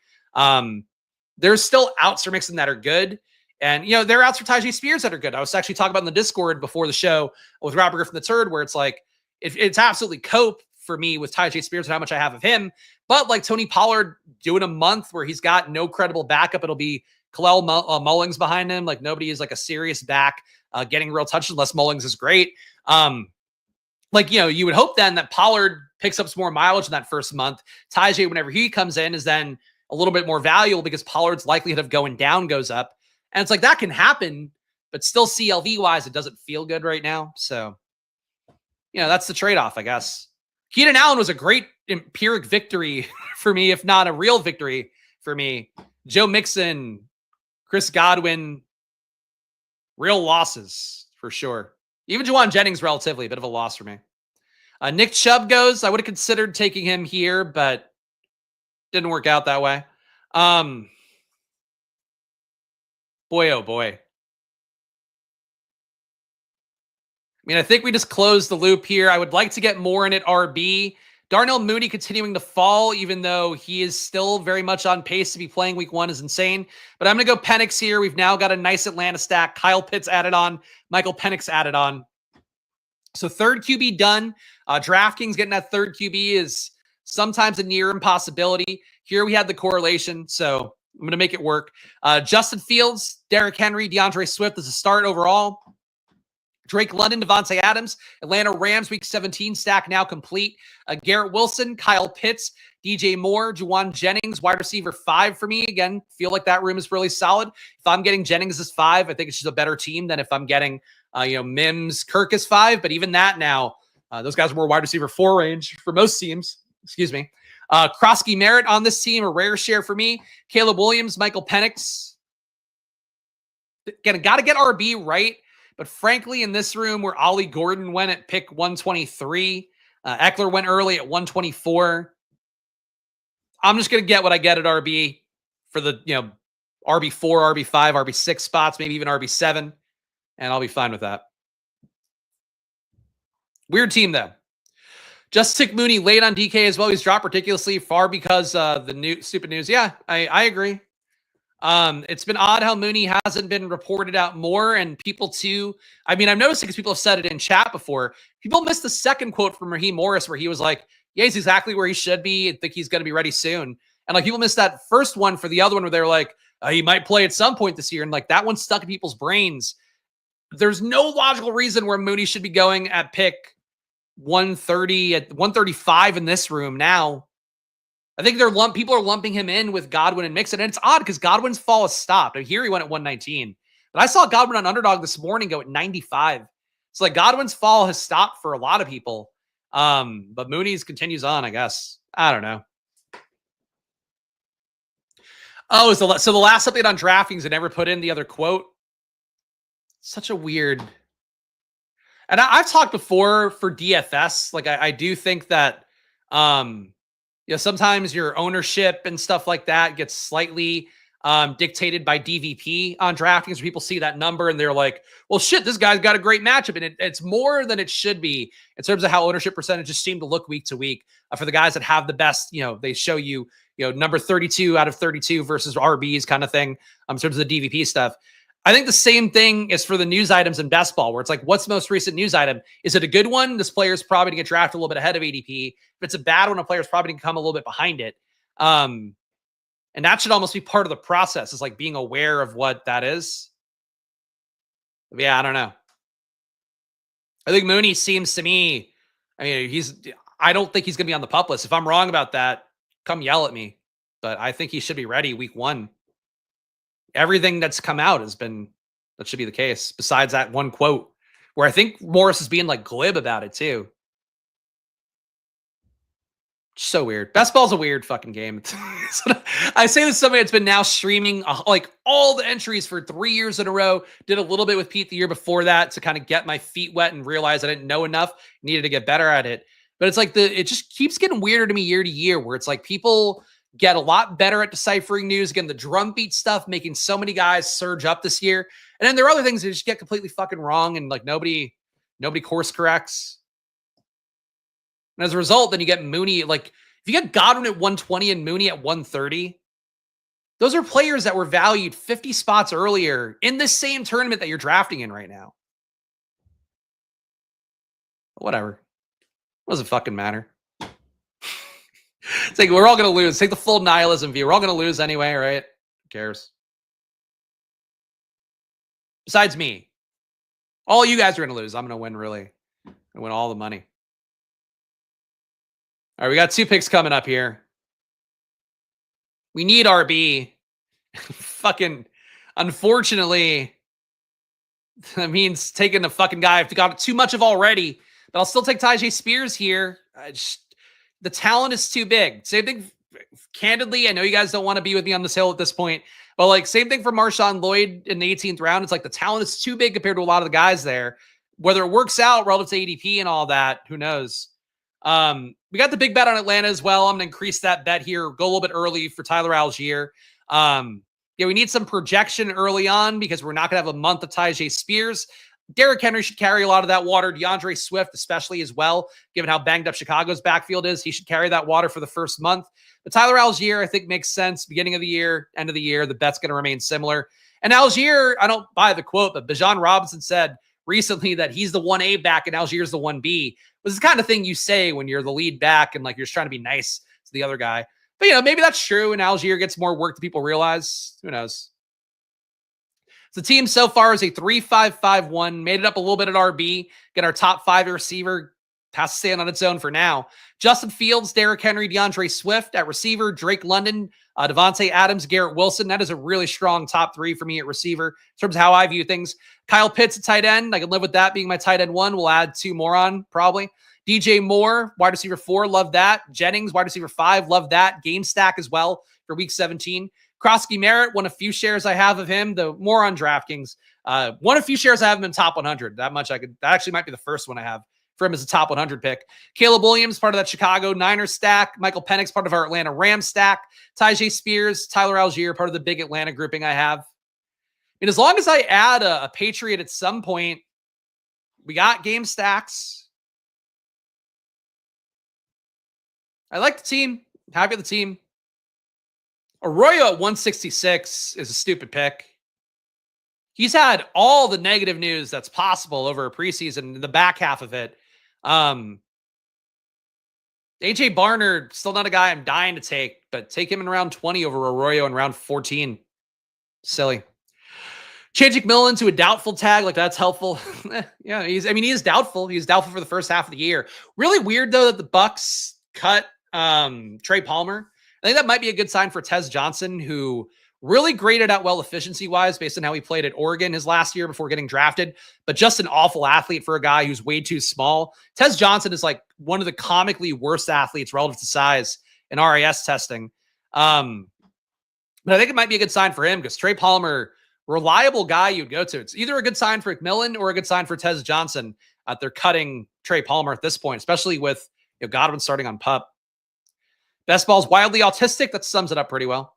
Speaker 1: There's still outs for Mixon that are good. And, there are outs for Tyjae Spears that are good. I was actually talking about in the Discord before the show with Robert Griffin III, where it's like, it's absolutely cope for me with Tyjae Spears and how much I have of him. But Tony Pollard doing a month where he's got no credible backup, it'll be Khalil Mullings behind him. Nobody is a serious back getting real touches unless Mullings is great. You would hope then that Pollard picks up some more mileage in that first month. Tyjae, whenever he comes in, is then a little bit more valuable because Pollard's likelihood of going down goes up. And it's that can happen, but still CLV wise, it doesn't feel good right now. So, that's the trade-off, I guess. Keenan Allen was a great empiric victory for me, if not a real victory for me. Joe Mixon, Chris Godwin, real losses for sure. Even Juwan Jennings, relatively a bit of a loss for me. Nick Chubb goes. I would have considered taking him here, but didn't work out that way. Boy, oh boy. I think we just closed the loop here. I would like to get more in at RB. Darnell Mooney continuing to fall, even though he is still very much on pace to be playing week 1, is insane. But I'm going to go Penix here. We've now got a nice Atlanta stack. Kyle Pitts added on. Michael Penix added on. So third QB done. DraftKings getting that third QB is sometimes a near impossibility. Here we had the correlation, so I'm going to make it work. Justin Fields, Derrick Henry, DeAndre Swift as a start overall. Drake London, Devontae Adams, Atlanta Rams week 17 stack now complete. Garrett Wilson, Kyle Pitts, DJ Moore, Juwan Jennings, wide receiver 5 for me. Again, feel like that room is really solid. If I'm getting Jennings as 5, I think it's just a better team than if I'm getting, Mims, Kirk as 5. But even that now, those guys are more wide receiver 4 range for most teams. Excuse me. Krosky Merritt on this team, a rare share for me. Caleb Williams, Michael Penix. Again, got to get RB right. But frankly, in this room where Ollie Gordon went at pick 123, Eckler went early at 124, I'm just going to get what I get at RB for the, RB4, RB5, RB6 spots, maybe even RB7, and I'll be fine with that. Weird team, though. Just took Mooney late on DK as well. He's dropped ridiculously far because the new stupid news. Yeah, I agree. It's been odd how Mooney hasn't been reported out more, and people too. I've noticed it because people have said it in chat before. People missed the second quote from Raheem Morris where he was like, yeah, he's exactly where he should be. I think he's going to be ready soon. And people missed that first one for the other one where they were like, he might play at some point this year. And that one stuck in people's brains. There's no logical reason where Mooney should be going at pick 130 at 135 in this room now. I think people are lumping him in with Godwin and Mixon. And it's odd because Godwin's fall has stopped. Here he went at 119. But I saw Godwin on Underdog this morning go at 95. So like Godwin's fall has stopped for a lot of people. But Mooney's continues on, I guess. I don't know. Oh, so the last update on DraftKings, I never put in the other quote. Such a weird. And I've talked before for DFS. Like I do think that sometimes your ownership and stuff like that gets slightly dictated by DVP on DraftKings. Where people see that number and they're like, well, shit, this guy's got a great matchup. And it's more than it should be in terms of how ownership percentages seem to look week to week for the guys that have the best, they show you, number 32 out of 32 versus RBs kind of thing in terms of the DVP stuff. I think the same thing is for the news items in best ball, where it's like, what's the most recent news item? Is it a good one? This player's probably going to get drafted a little bit ahead of ADP. If it's a bad one, a player's probably going to come a little bit behind it. And that should almost be part of the process, is like being aware of what that is. But yeah, I don't know. I think Mooney seems to me, I don't think he's going to be on the pup list. If I'm wrong about that, come yell at me. But I think he should be ready week 1. Everything that's come out that should be the case, besides that one quote where I think Morris is being like glib about it too. So weird. Best ball's a weird fucking game. I say this to somebody that's been now streaming like all the entries for 3 years in a row. Did a little bit with Pete the year before that to kind of get my feet wet and realize I didn't know enough, needed to get better at it. But it's like it just keeps getting weirder to me year to year, where it's like people get a lot better at deciphering news. Again, the drumbeat stuff making so many guys surge up this year. And then there are other things that just get completely fucking wrong and like nobody course corrects. And as a result, then you get Mooney. Like if you get Godwin at 120 and Mooney at 130, those are players that were valued 50 spots earlier in this same tournament that you're drafting in right now. Whatever. Doesn't fucking matter. It's like we're all going to lose. Take the full nihilism view. We're all going to lose anyway, right? Who cares? Besides me. All you guys are going to lose. I'm going to win, really. I'm going to win all the money. All right, we got 2 picks coming up here. We need RB. Fucking, unfortunately, that means taking the fucking guy I've got too much of already. But I'll still take Tyjae Spears here. The talent is too big. Same thing, candidly, I know you guys don't want to be with me on this hill at this point, but like same thing for Marshawn Lloyd in the 18th round. It's like the talent is too big compared to a lot of the guys there. Whether it works out relative to ADP and all that, who knows? We got the big bet on Atlanta as well. I'm going to increase that bet here, go a little bit early for Tyler Algier. We need some projection early on because we're not going to have a month of Tyjae Spears. Derrick Henry should carry a lot of that water. DeAndre Swift, especially as well, given how banged up Chicago's backfield is. He should carry that water for the first month. But Tyler Algier, I think, makes sense. Beginning of the year, end of the year, the bet's going to remain similar. And Algier, I don't buy the quote, but Bijan Robinson said recently that he's the 1A back and Algier's the 1B. This is the kind of thing you say when you're the lead back and like you're just trying to be nice to the other guy. But, maybe that's true and Algier gets more work than people realize. Who knows? The team so far is a 3-5-5-1. Made it up a little bit at RB. Get our top 5 receiver. Has to stand on its own for now. Justin Fields, Derrick Henry, DeAndre Swift at receiver. Drake London, Devontae Adams, Garrett Wilson. That is a really strong top 3 for me at receiver in terms of how I view things. Kyle Pitts at tight end. I can live with that being my tight end 1. We'll add 2 more on probably. DJ Moore, wide receiver 4. Love that. Jennings, wide receiver 5. Love that. Game stack as well for week 17. Krosky Merritt, one of few shares I have of him, the more on DraftKings. One of few shares I have him in top 100. That much that actually might be the first one I have for him as a top 100 pick. Caleb Williams, part of that Chicago Niners stack. Michael Penix, part of our Atlanta Rams stack. Tyjae Spears, Tyler Algier, part of the big Atlanta grouping I have. And as long as I add a Patriot at some point, we got game stacks. I like the team. Happy with the team. Arroyo at 166 is a stupid pick. He's had all the negative news that's possible over a preseason in the back half of it. AJ Barnard, still not a guy I'm dying to take, but take him in round 20 over Arroyo in round 14. Silly. Change McMillan to a doubtful tag, like that's helpful. Yeah, he is doubtful. He's doubtful for the first half of the year. Really weird though that the Bucks cut Trey Palmer. I think that might be a good sign for Tez Johnson, who really graded out well efficiency-wise based on how he played at Oregon his last year before getting drafted, but just an awful athlete for a guy who's way too small. Tez Johnson is like one of the comically worst athletes relative to size in RAS testing. But I think it might be a good sign for him because Trey Palmer, reliable guy you'd go to. It's either a good sign for McMillan or a good sign for Tez Johnson. They're cutting Trey Palmer at this point, especially with Godwin starting on PUP. Best Ball's wildly autistic. That sums it up pretty well.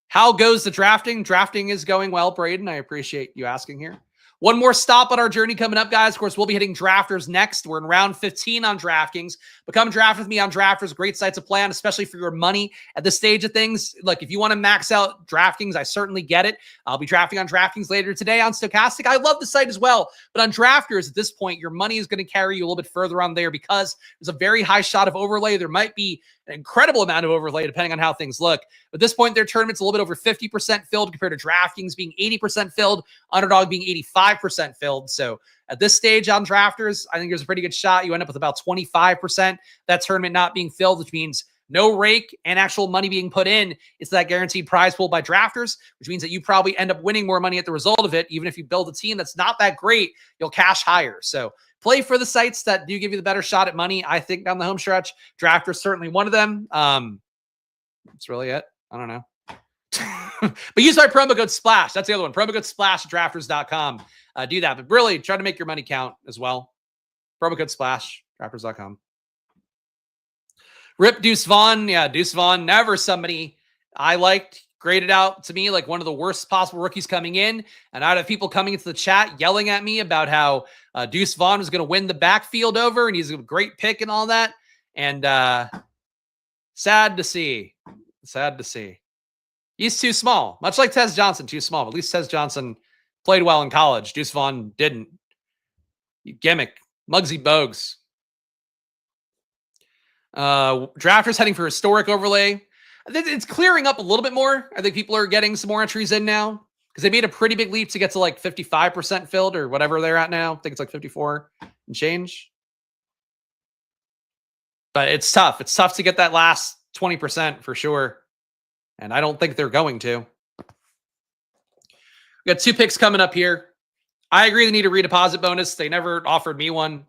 Speaker 1: How goes the drafting? Drafting is going well, Braden. I appreciate you asking here. One more stop on our journey coming up, guys. Of course, we'll be hitting drafters next. We're in round 15 on DraftKings. Become draft with me on drafters. Great site to play on, especially for your money at this stage of things. Look, if you want to max out DraftKings, I certainly get it. I'll be drafting on DraftKings later today on Stochastic. I love the site as well. But on drafters, at this point, your money is going to carry you a little bit further on there because there's a very high shot of overlay. There might be an incredible amount of overlay depending on how things look. At this point, their tournament's a little bit over 50% filled compared to DraftKings being 80% filled, Underdog being 85% filled. So at this stage on drafters, I think there's a pretty good shot. You end up with about 25% that tournament not being filled, which means no rake and actual money being put in. It's that guaranteed prize pool by drafters, which means that you probably end up winning more money at the result of it. Even if you build a team that's not that great, you'll cash higher. So play for the sites that do give you the better shot at money. I think down the home stretch, drafters certainly one of them. That's really it. I don't know. But use my promo code SPLASH. That's the other one. Promo code SPLASH at drafters.com. Do that. But really try to make your money count as well. Promo code SPLASH, drafters.com. Rip Deuce Vaughn. Yeah, Deuce Vaughn, never somebody I liked. Graded out to me like one of the worst possible rookies coming in. And I'd have people coming into the chat yelling at me about how Deuce Vaughn was going to win the backfield over and he's a great pick and all that. And sad to see. Sad to see. He's too small. Much like Tez Johnson, too small. But at least Tez Johnson played well in college. Deuce Vaughn didn't. You gimmick. Muggsy Bogues. Drafters heading for historic overlay. I think it's clearing up a little bit more. I think people are getting some more entries in now because they made a pretty big leap to get to like 55% filled or whatever they're at now. I think it's like 54 and change. But it's tough. It's tough to get that last 20% for sure. And I don't think they're going to. We got 2 picks coming up here. I agree they need a redeposit bonus. They never offered me one.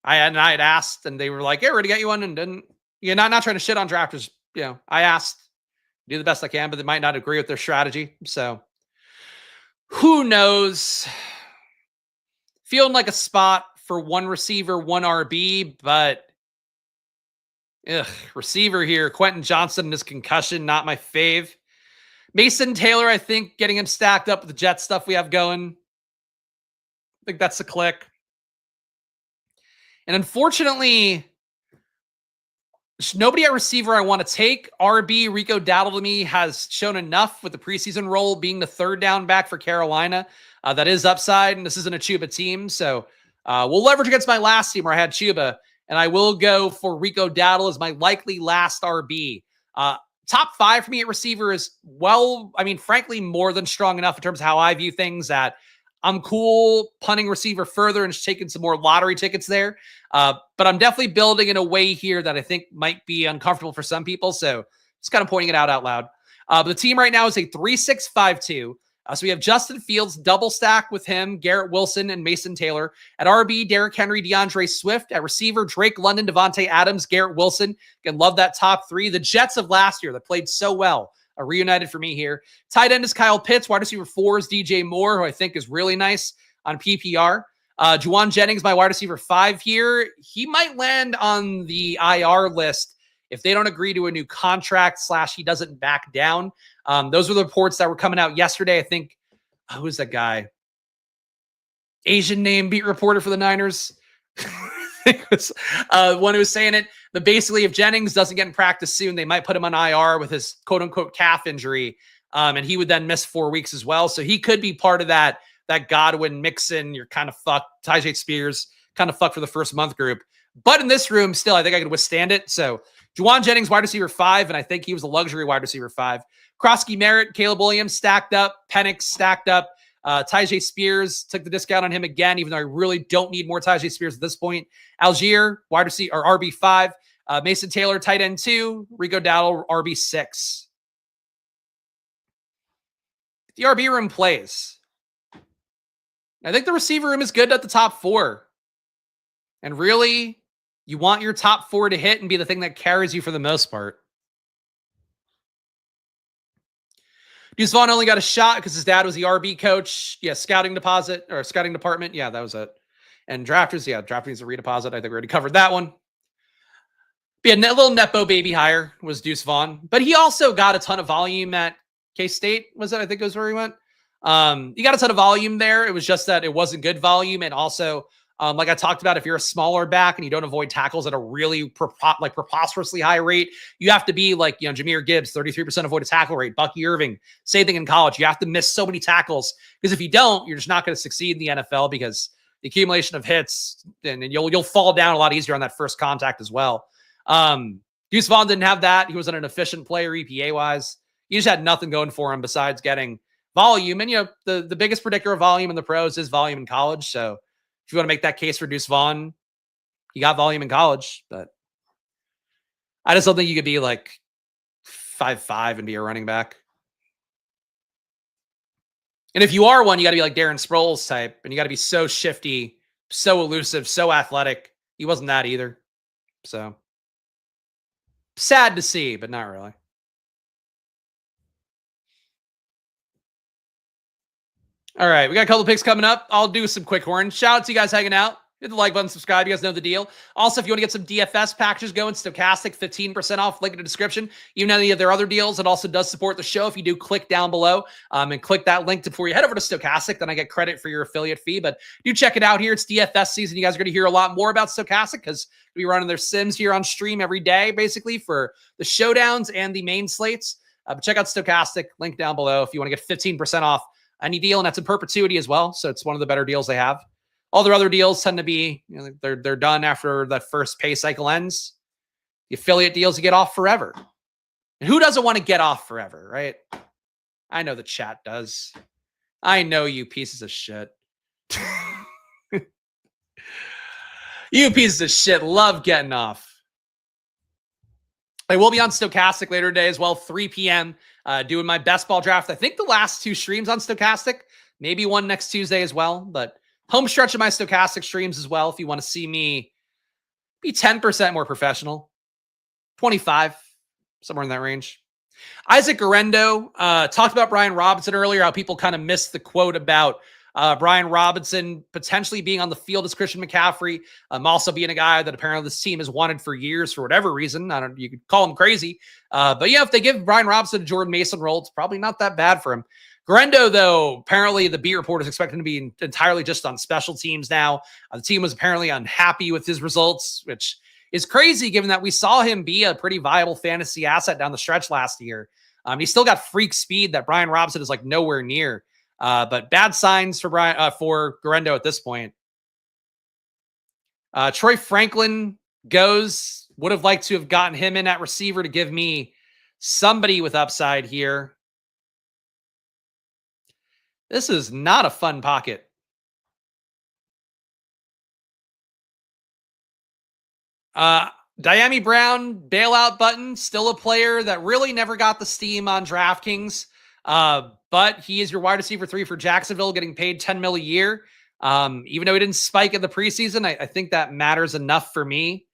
Speaker 1: I had asked, and they were like, "Yeah, we're gonna get you one," and didn't. Not trying to shit on drafters. I asked, do the best I can, but they might not agree with their strategy. So who knows? Feeling like a spot for one receiver, one RB, but receiver here, Quentin Johnson and his concussion, not my fave. Mason Taylor, I think getting him stacked up with the Jet stuff we have going. I think that's the click. And unfortunately, there's nobody at receiver I want to take. RB, Rico Dowdle to me has shown enough with the preseason role being the 3rd down back for Carolina. That is upside, and this isn't a Chuba team. So we'll leverage against my last team where I had Chuba, and I will go for Rico Dowdle as my likely last RB. Top 5 for me at receiver is, frankly, more than strong enough in terms of how I view things that I'm cool punting receiver further and just taking some more lottery tickets there. But I'm definitely building in a way here that I think might be uncomfortable for some people. So just kind of pointing it out loud. But the team right now is a 3-6-5-2. So we have Justin Fields double stack with him, Garrett Wilson, and Mason Taylor. At RB, Derrick Henry, DeAndre Swift. At receiver, Drake London, Devontae Adams, Garrett Wilson. Again, love that top 3. The Jets of last year that played so well. Reunited for me here. Tight end is Kyle Pitts. Wide receiver 4 is DJ Moore, who I think is really nice on PPR. Juwan Jennings, my wide receiver 5 here. He might land on the IR list if they don't agree to a new contract / he doesn't back down. Those were the reports that were coming out yesterday. I think, who was that guy? Asian name beat reporter for the Niners. It was one who was saying it. But basically, if Jennings doesn't get in practice soon, they might put him on IR with his quote-unquote calf injury, and he would then miss 4 weeks as well. So he could be part of that Godwin, Mixon, you're kind of fucked, Tyjae Spears, kind of fucked for the first month group. But in this room, still, I think I could withstand it. So Juwan Jennings, wide receiver 5, and I think he was a luxury wide receiver 5. Krosky Merritt, Caleb Williams stacked up. Penix stacked up. Tyjae Spears, took the discount on him again, even though I really don't need more Tyjae Spears at this point. Algier, wide receiver, or RB5. Mason Taylor, tight end 2. Rico Dowdle, RB6. The RB room plays. I think the receiver room is good at the top 4. And really, you want your top 4 to hit and be the thing that carries you for the most part. Deuce Vaughn only got a shot because his dad was the RB coach. Yeah, scouting department. Yeah, that was it. And drafters, yeah, DraftKings a redeposit. I think we already covered that one. Be a little Nepo baby hire was Deuce Vaughn. But he also got a ton of volume at K-State, was it? I think it was where he went. He got a ton of volume there. It was just that it wasn't good volume. And also, like I talked about, if you're a smaller back and you don't avoid tackles at a really preposterously high rate, you have to be like, Jahmyr Gibbs, 33% avoided tackle rate. Bucky Irving, same thing in college. You have to miss so many tackles because if you don't, you're just not going to succeed in the NFL because the accumulation of hits and you'll fall down a lot easier on that first contact as well. Deuce Vaughn didn't have that. He was an efficient player EPA wise. He just had nothing going for him besides getting volume. And, the biggest predictor of volume in the pros is volume in college. So if you want to make that case for Deuce Vaughn, he got volume in college, but I just don't think you could be like 5'5" and be a running back. And if you are one, you got to be like Darren Sproles type, and you got to be so shifty, so elusive, so athletic. He wasn't that either. So sad to see, but not really. All right, we got a couple of picks coming up. I'll do some quick horns. Shout out to you guys hanging out. Hit the like button, subscribe. You guys know the deal. Also, if you want to get some DFS packages going, Stochastic, 15% off. Link in the description. Even any of their other deals, it also does support the show. If you do click down below and click that link before you head over to Stochastic, then I get credit for your affiliate fee. But do check it out here. It's DFS season. You guys are going to hear a lot more about Stochastic because we'll be running their sims here on stream every day, basically, for the showdowns and the main slates. But check out Stochastic. Link down below if you want to get 15% off any deal, and that's in perpetuity as well. So it's one of the better deals they have. All their other deals tend to be, they're done after that first pay cycle ends. The affiliate deals, you get off forever. And who doesn't want to get off forever, right? I know the chat does. I know you pieces of shit. You pieces of shit love getting off. I will be on Stochastic later today as well, 3 p.m., doing my best ball draft. I think the last 2 streams on Stochastic, maybe one next Tuesday as well, but home stretch of my Stochastic streams as well. If you want to see me be 10% more professional, 25, somewhere in that range. Isaac Garendo talked about Brian Robinson earlier, how people kind of missed the quote about Brian Robinson potentially being on the field as Christian McCaffrey, also being a guy that apparently this team has wanted for years for whatever reason. I don't, you could call him crazy. But yeah, if they give Brian Robinson a Jordan Mason role, it's probably not that bad for him. Garendo, though, apparently the beat report is expecting to be entirely just on special teams now. The team was apparently unhappy with his results, which is crazy given that we saw him be a pretty viable fantasy asset down the stretch last year. He's still got freak speed that Brian Robinson is like nowhere near. But bad signs for Garendo at this point. Troy Franklin would have liked to have gotten him in at receiver to give me somebody with upside here. This is not a fun pocket. Diami Brown, bailout button, still a player that really never got the steam on DraftKings. But he is your wide receiver 3 for Jacksonville, getting paid $10 million a year. Even though he didn't spike in the preseason, I think that matters enough for me.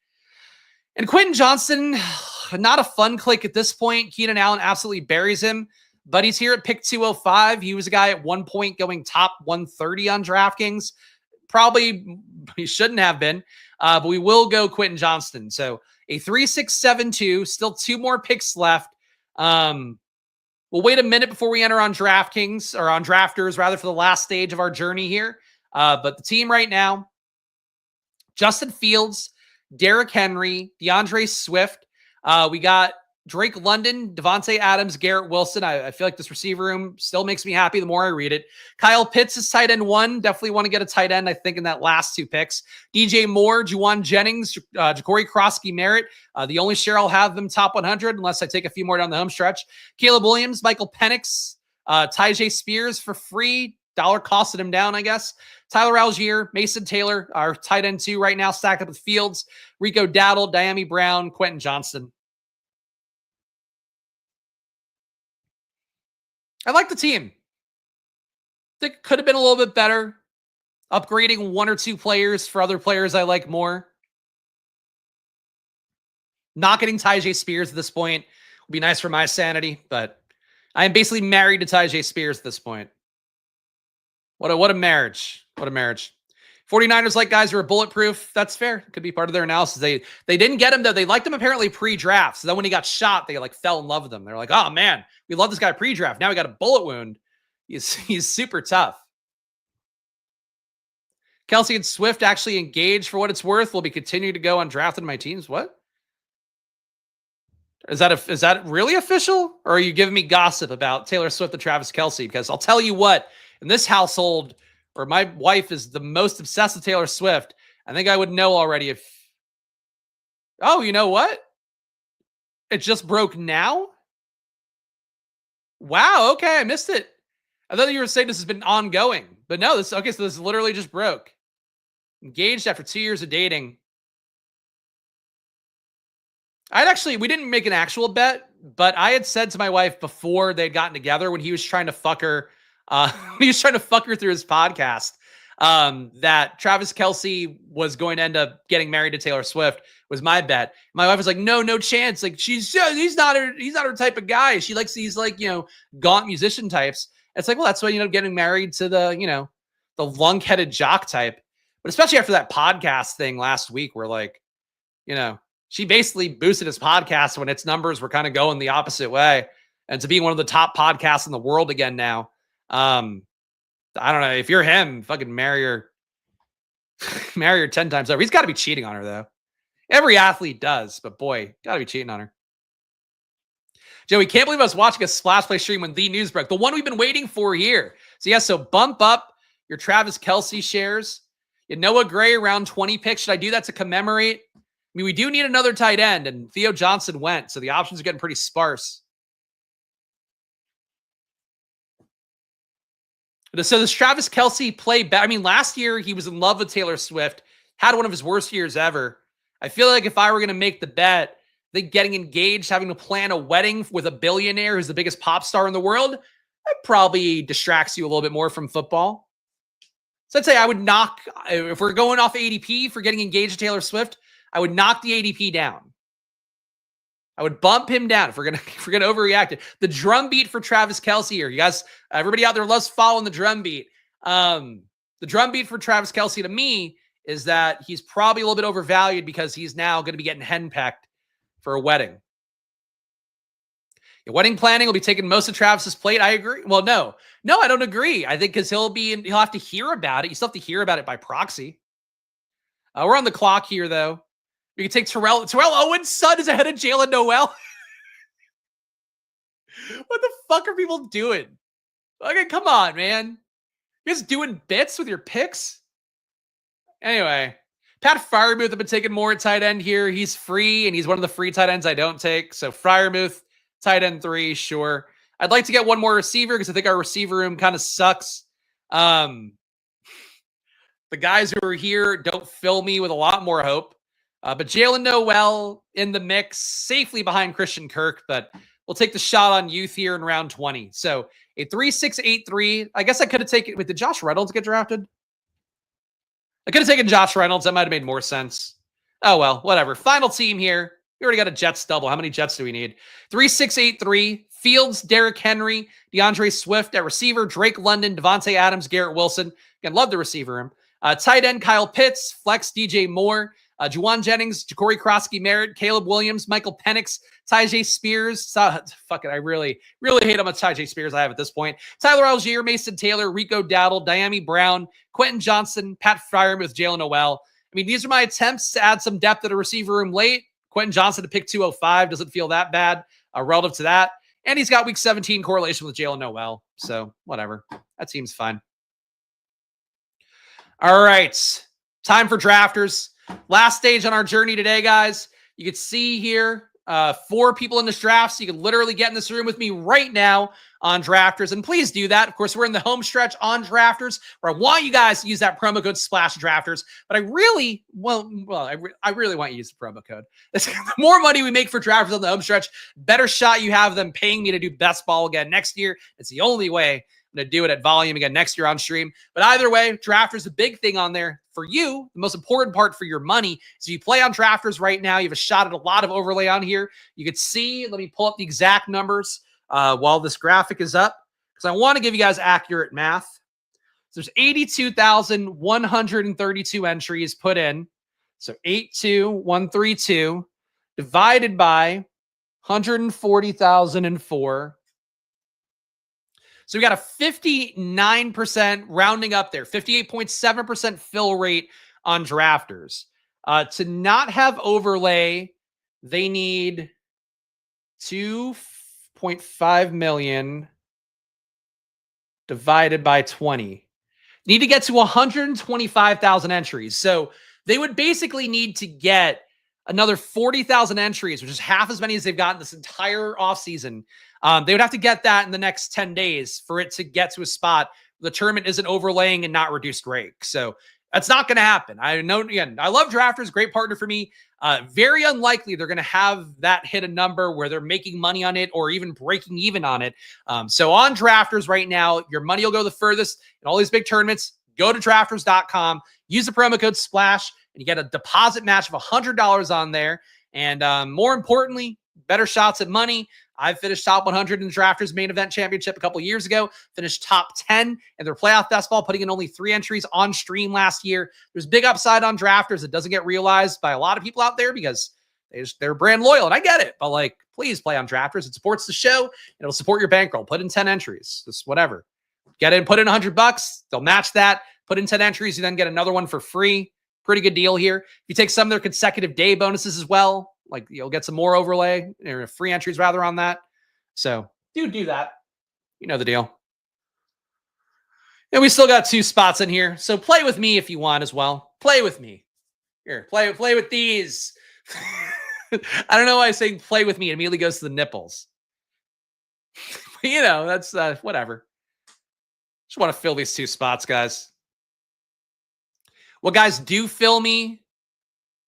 Speaker 1: And Quentin Johnston, not a fun click at this point. Keenan Allen absolutely buries him, but he's here at pick 205. He was a guy at one point going top 130 on DraftKings. Probably he shouldn't have been, but we will go Quentin Johnston. So a 3-6-7-2, still 2 more picks left. We'll wait a minute before we enter on DraftKings, or on Drafters rather, for the last stage of our journey here. But the team right now, Justin Fields, Derrick Henry, DeAndre Swift. We got Drake London, Devontae Adams, Garrett Wilson. I feel like this receiver room still makes me happy the more I read it. Kyle Pitts is tight end 1. Definitely want to get a tight end, I think, in that last 2 picks. DJ Moore, Juwan Jennings, Ja'Cory Krosky Merritt. The only share I'll have them top 100 unless I take a few more down the home stretch. Caleb Williams, Michael Penix, Tyjae Spears for free. Dollar costed him down, I guess. Tyler Algier, Mason Taylor, our tight end 2 right now, stacked up with Fields. Rico Dowdle, Diami Brown, Quentin Johnston. I like the team. I think it could have been a little bit better. Upgrading 1 or 2 players for other players I like more. Not getting Tyjae Spears at this point would be nice for my sanity, but I am basically married to Tyjae Spears at this point. What a marriage. What a marriage. 49ers like guys who are bulletproof. That's fair. Could be part of their analysis. They didn't get him, though. They liked him apparently pre-draft. So then when he got shot, they like fell in love with him. They're like, oh, man, we love this guy pre-draft. Now we got a bullet wound. He's super tough. Kelsey and Swift actually engaged for what it's worth. Will be continuing to go undrafted in my teams. What? Is that really official? Or are you giving me gossip about Taylor Swift and Travis Kelce? Because I'll tell you what, in this household, where my wife is the most obsessed with Taylor Swift, I think I would know already if... Oh, you know what? It just broke now? Wow, okay, I missed it. I thought you were saying this has been ongoing. But no, so this literally just broke. Engaged after 2 years of dating. We didn't make an actual bet, but I had said to my wife before they'd gotten together when he was trying to fuck her, through his podcast, that Travis Kelce was going to end up getting married to Taylor Swift was my bet. My wife was like, no chance. Like he's not her type of guy. She likes these gaunt musician types. It's like, well, that's why you end up getting married to the lunk-headed jock type. But especially after that podcast thing last week where she basically boosted his podcast when its numbers were kind of going the opposite way. And to be one of the top podcasts in the world again now. I don't know. If you're him, fucking marry her 10 times over. He's got to be cheating on her, though. Every athlete does, but boy, got to be cheating on her. Joey, can't believe I was watching a Splash Play stream when the news broke. The one we've been waiting for here. So bump up your Travis Kelce shares. Noah Gray around 20 picks. Should I do that to commemorate? I mean, we do need another tight end, and Theo Johnson went, so the options are getting pretty sparse. So this Travis Kelce play, last year he was in love with Taylor Swift, had one of his worst years ever. I feel like if I were going to make the bet, I think getting engaged, having to plan a wedding with a billionaire who's the biggest pop star in the world, that probably distracts you a little bit more from football. So I'd say I would knock, if we're going off ADP for getting engaged to Taylor Swift, I would knock the ADP down. I would bump him down if we're gonna overreact it. The drum beat for Travis Kelce here. You guys, everybody out there loves following the drum beat. The drum beat for Travis Kelce to me is that he's probably a little bit overvalued because he's now going to be getting henpecked for a wedding. Wedding planning will be taking most of Travis's plate. I agree. Well, no, I don't agree. I think because he'll have to hear about it. You still have to hear about it by proxy. We're on the clock here, though. You can take Terrell Owens' son is ahead of Jalen Noel. What the fuck are people doing? Okay, come on, man. You guys doing bits with your picks? Anyway, Pat Freiermuth, I've been taking more at tight end here. He's free, and he's one of the free tight ends I don't take. So Freiermuth, tight end 3, sure. I'd like to get one more receiver because I think our receiver room kind of sucks. The guys who are here don't fill me with a lot more hope. But Jalen Noel in the mix, safely behind Christian Kirk, but we'll take the shot on youth here in round 20. So a 3-6-8-3. I guess I could have taken, did Josh Reynolds get drafted? I could have taken Josh Reynolds. That might have made more sense. Oh, well, whatever. Final team here. We already got a Jets double. How many Jets do we need? 3-6-8-3. Fields, Derrick Henry, DeAndre Swift at receiver, Drake London, Devontae Adams, Garrett Wilson. Again, love the receiver room. Tight end, Kyle Pitts, flex, DJ Moore. Juwan Jennings, Ja'Cory Krosky Merritt, Caleb Williams, Michael Penix, Tyjae Spears. Fuck it, I really hate how much Tyjae Spears I have at this point. Tyler Algier, Mason Taylor, Rico Dowdle, Diami Brown, Quentin Johnston, Pat Freiermuth, Jalen Noel. I mean, these are my attempts to add some depth at a receiver room late. Quentin Johnson to pick 205 doesn't feel that bad relative to that. And he's got week 17 correlation with Jalen Noel. So whatever. That seems fine. All right. Time for drafters. Last stage on our journey today, guys. You can see here 4 people in this draft. So you can literally get in this room with me right now on drafters. And please do that. Of course, we're in the home stretch on drafters where I want you guys to use that promo code Splash Drafters. But I really, I really want you to use the promo code. The more money we make for drafters on the home stretch, better shot you have them paying me to do best ball again next year. It's the only way I'm going to do it at volume again next year on stream. But either way, drafters, a big thing on there for you. The most important part for your money is if you play on drafters right now, you have a shot at a lot of overlay on here. You can see, let me pull up the exact numbers while this graphic is up, because I want to give you guys accurate math. So there's 82,132 entries put in. So 82,132 divided by 140,004. So we got a 59% rounding up there, 58.7% fill rate on drafters. To not have overlay, they need 2.5 million divided by 20. Need to get to 125,000 entries. So they would basically need to get another 40,000 entries, which is half as many as they've gotten this entire offseason. They would have to get that in the next 10 days for it to get to a spot the tournament isn't overlaying and not reduced rake. So that's not going to happen. I know, again, I love drafters, great partner for me. Very unlikely they're going to have that hit a number where they're making money on it or even breaking even on it. So on drafters right now, your money will go the furthest in all these big tournaments. Go to drafters.com, use the promo code SPLASH, and you get a deposit match of $100 on there. And more importantly, better shots at money. I finished top 100 in the Drafters Main Event Championship a couple years ago, finished top 10 in their playoff best ball, putting in only 3 entries on stream last year. There's big upside on drafters that doesn't get realized by a lot of people out there because they're brand loyal, and I get it. But, like, please play on drafters. It supports the show. It'll support your bankroll. Put in 10 entries. Just whatever. Get in, put in $100. They'll match that. Put in 10 entries. You then get another one for free. Pretty good deal here. If you take some of their consecutive day bonuses as well, like you'll get some more overlay or free entries rather on that. So do that. You know the deal. And we still got 2 spots in here. So play with me if you want as well. Play with me. Here, play with these. I don't know why I'm saying play with me. It immediately goes to the nipples. But, you know, that's whatever. Just want to fill these 2 spots, guys. Well, guys, do fill me. I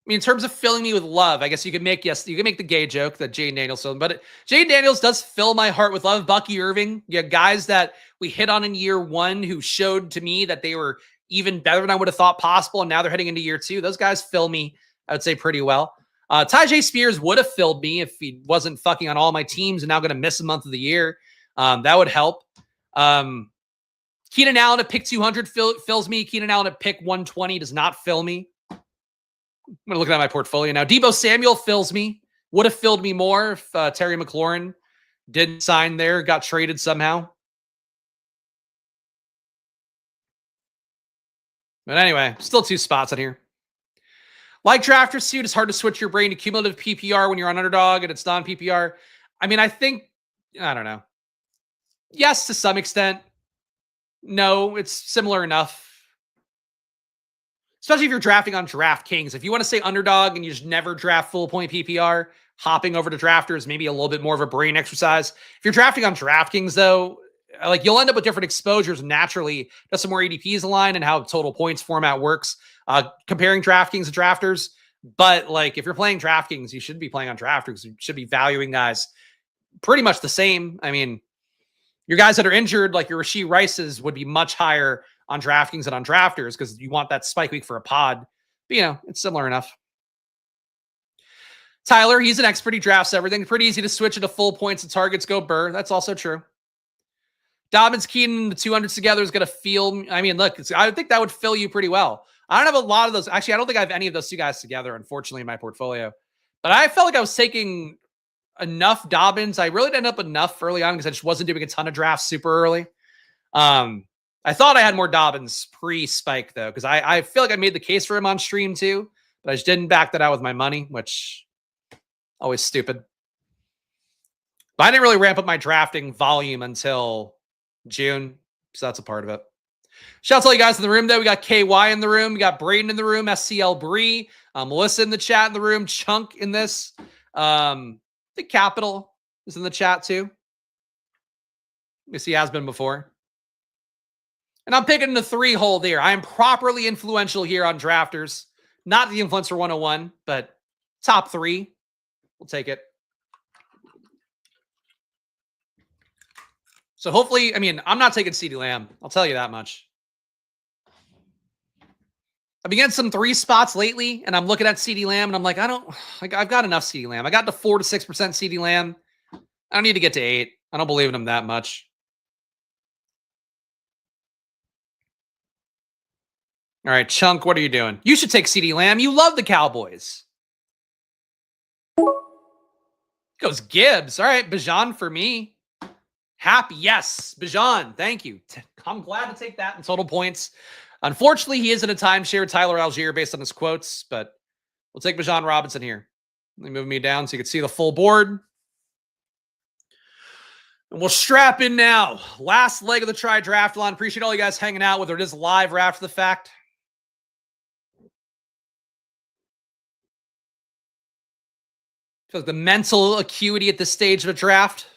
Speaker 1: mean, in terms of filling me with love, I guess you could make, you can make the gay joke that Jaden Daniels filled, but Jaden Daniels does fill my heart with love. Bucky Irving, you have guys that we hit on in year 1 who showed to me that they were even better than I would have thought possible, and now they're heading into year 2. Those guys fill me, I would say, pretty well. Tyjae Spears would have filled me if he wasn't fucking on all my teams and now going to miss a month of the year. That would help. Keenan Allen at pick 200 fills me. Keenan Allen at pick 120 does not fill me. I'm going to look at my portfolio now. Deebo Samuel fills me. Would have filled me more if Terry McLaurin didn't sign there, got traded somehow. But anyway, still 2 spots on here. Like Drafter Suit, it's hard to switch your brain to cumulative PPR when you're on Underdog and it's non-PPR. I mean, I don't know. Yes, to some extent. No, it's similar enough. Especially if you're drafting on DraftKings. If you want to say Underdog and you just never draft full point PPR, hopping over to drafters maybe a little bit more of a brain exercise. If you're drafting on DraftKings, though, like you'll end up with different exposures naturally. Just some more ADPs align and how total points format works. Comparing DraftKings to drafters. But like if you're playing DraftKings, you should be playing on drafters. You should be valuing guys pretty much the same. I mean, your guys that are injured, like your Rashee Rice's, would be much higher on DraftKings and on drafters because you want that spike week for a pod. But, you know, it's similar enough. Tyler, he's an expert. He drafts everything. Pretty easy to switch into full points and targets go burr. That's also true. Dobbins, Keenan, the 200s together is going to feel, I mean, look, I think that would fill you pretty well. I don't have a lot of those. Actually, I don't think I have any of those 2 guys together, unfortunately, in my portfolio. But I felt like I was taking enough Dobbins. I really didn't end up enough early on because I just wasn't doing a ton of drafts super early. I thought I had more Dobbins pre-spike, though, because I feel like I made the case for him on stream, too. But I just didn't back that out with my money, which Always stupid. But I didn't really ramp up my drafting volume until June, so that's a part of it. Shout out to all you guys in the room, though. We got KY in the room. We got Braden in the room. SCL Bree. Melissa in the chat in the room. Chunk in this. The Capital is in the chat, too. Yes, he has been before. And I'm picking the 3-hole there. I am properly influential here on Drafters. Not the Influencer 101, but top 3. We'll take it. So hopefully, I mean, I'm not taking CeeDee Lamb. I'll tell you that much. I've been getting some 3 spots lately, and I'm looking at CeeDee Lamb, and I'm like, I've got enough CeeDee Lamb. I got to 4 to 6% CeeDee Lamb. I don't need to get to 8. I don't believe in him that much. All right, Chunk, what are you doing? You should take CeeDee Lamb. You love the Cowboys. Goes Gibbs. All right, Bijan for me. Happy, yes. Bijan, thank you. I'm glad to take that in total points. Unfortunately, he is in a timeshare, Tyler Algier, based on his quotes, but we'll take Bijan Robinson here. Let me move me down so you can see the full board. And we'll strap in now. Last leg of the Try Draftalon. Appreciate all you guys hanging out, whether it is live or after the fact. So the mental acuity at this stage of a draft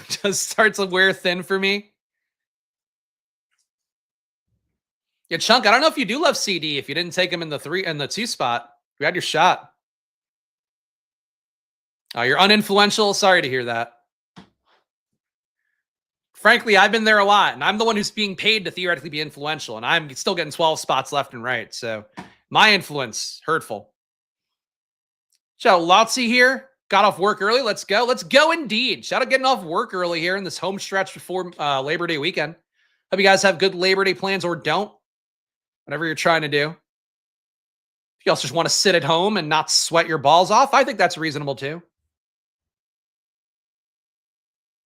Speaker 1: just starts to wear thin for me. Yeah, Chunk, I don't know if you do love CD if you didn't take him in the 2 spot. You had your shot. Oh, you're uninfluential. Sorry to hear that. Frankly, I've been there a lot, and I'm the one who's being paid to theoretically be influential, and I'm still getting 12 spots left and right. So my influence, hurtful. Shout out Lotzi here. Got off work early. Let's go. Let's go indeed. Shout out getting off work early here in this home stretch before Labor Day weekend. Hope you guys have good Labor Day plans or don't. Whatever you're trying to do. If you also just want to sit at home and not sweat your balls off, I think that's reasonable too.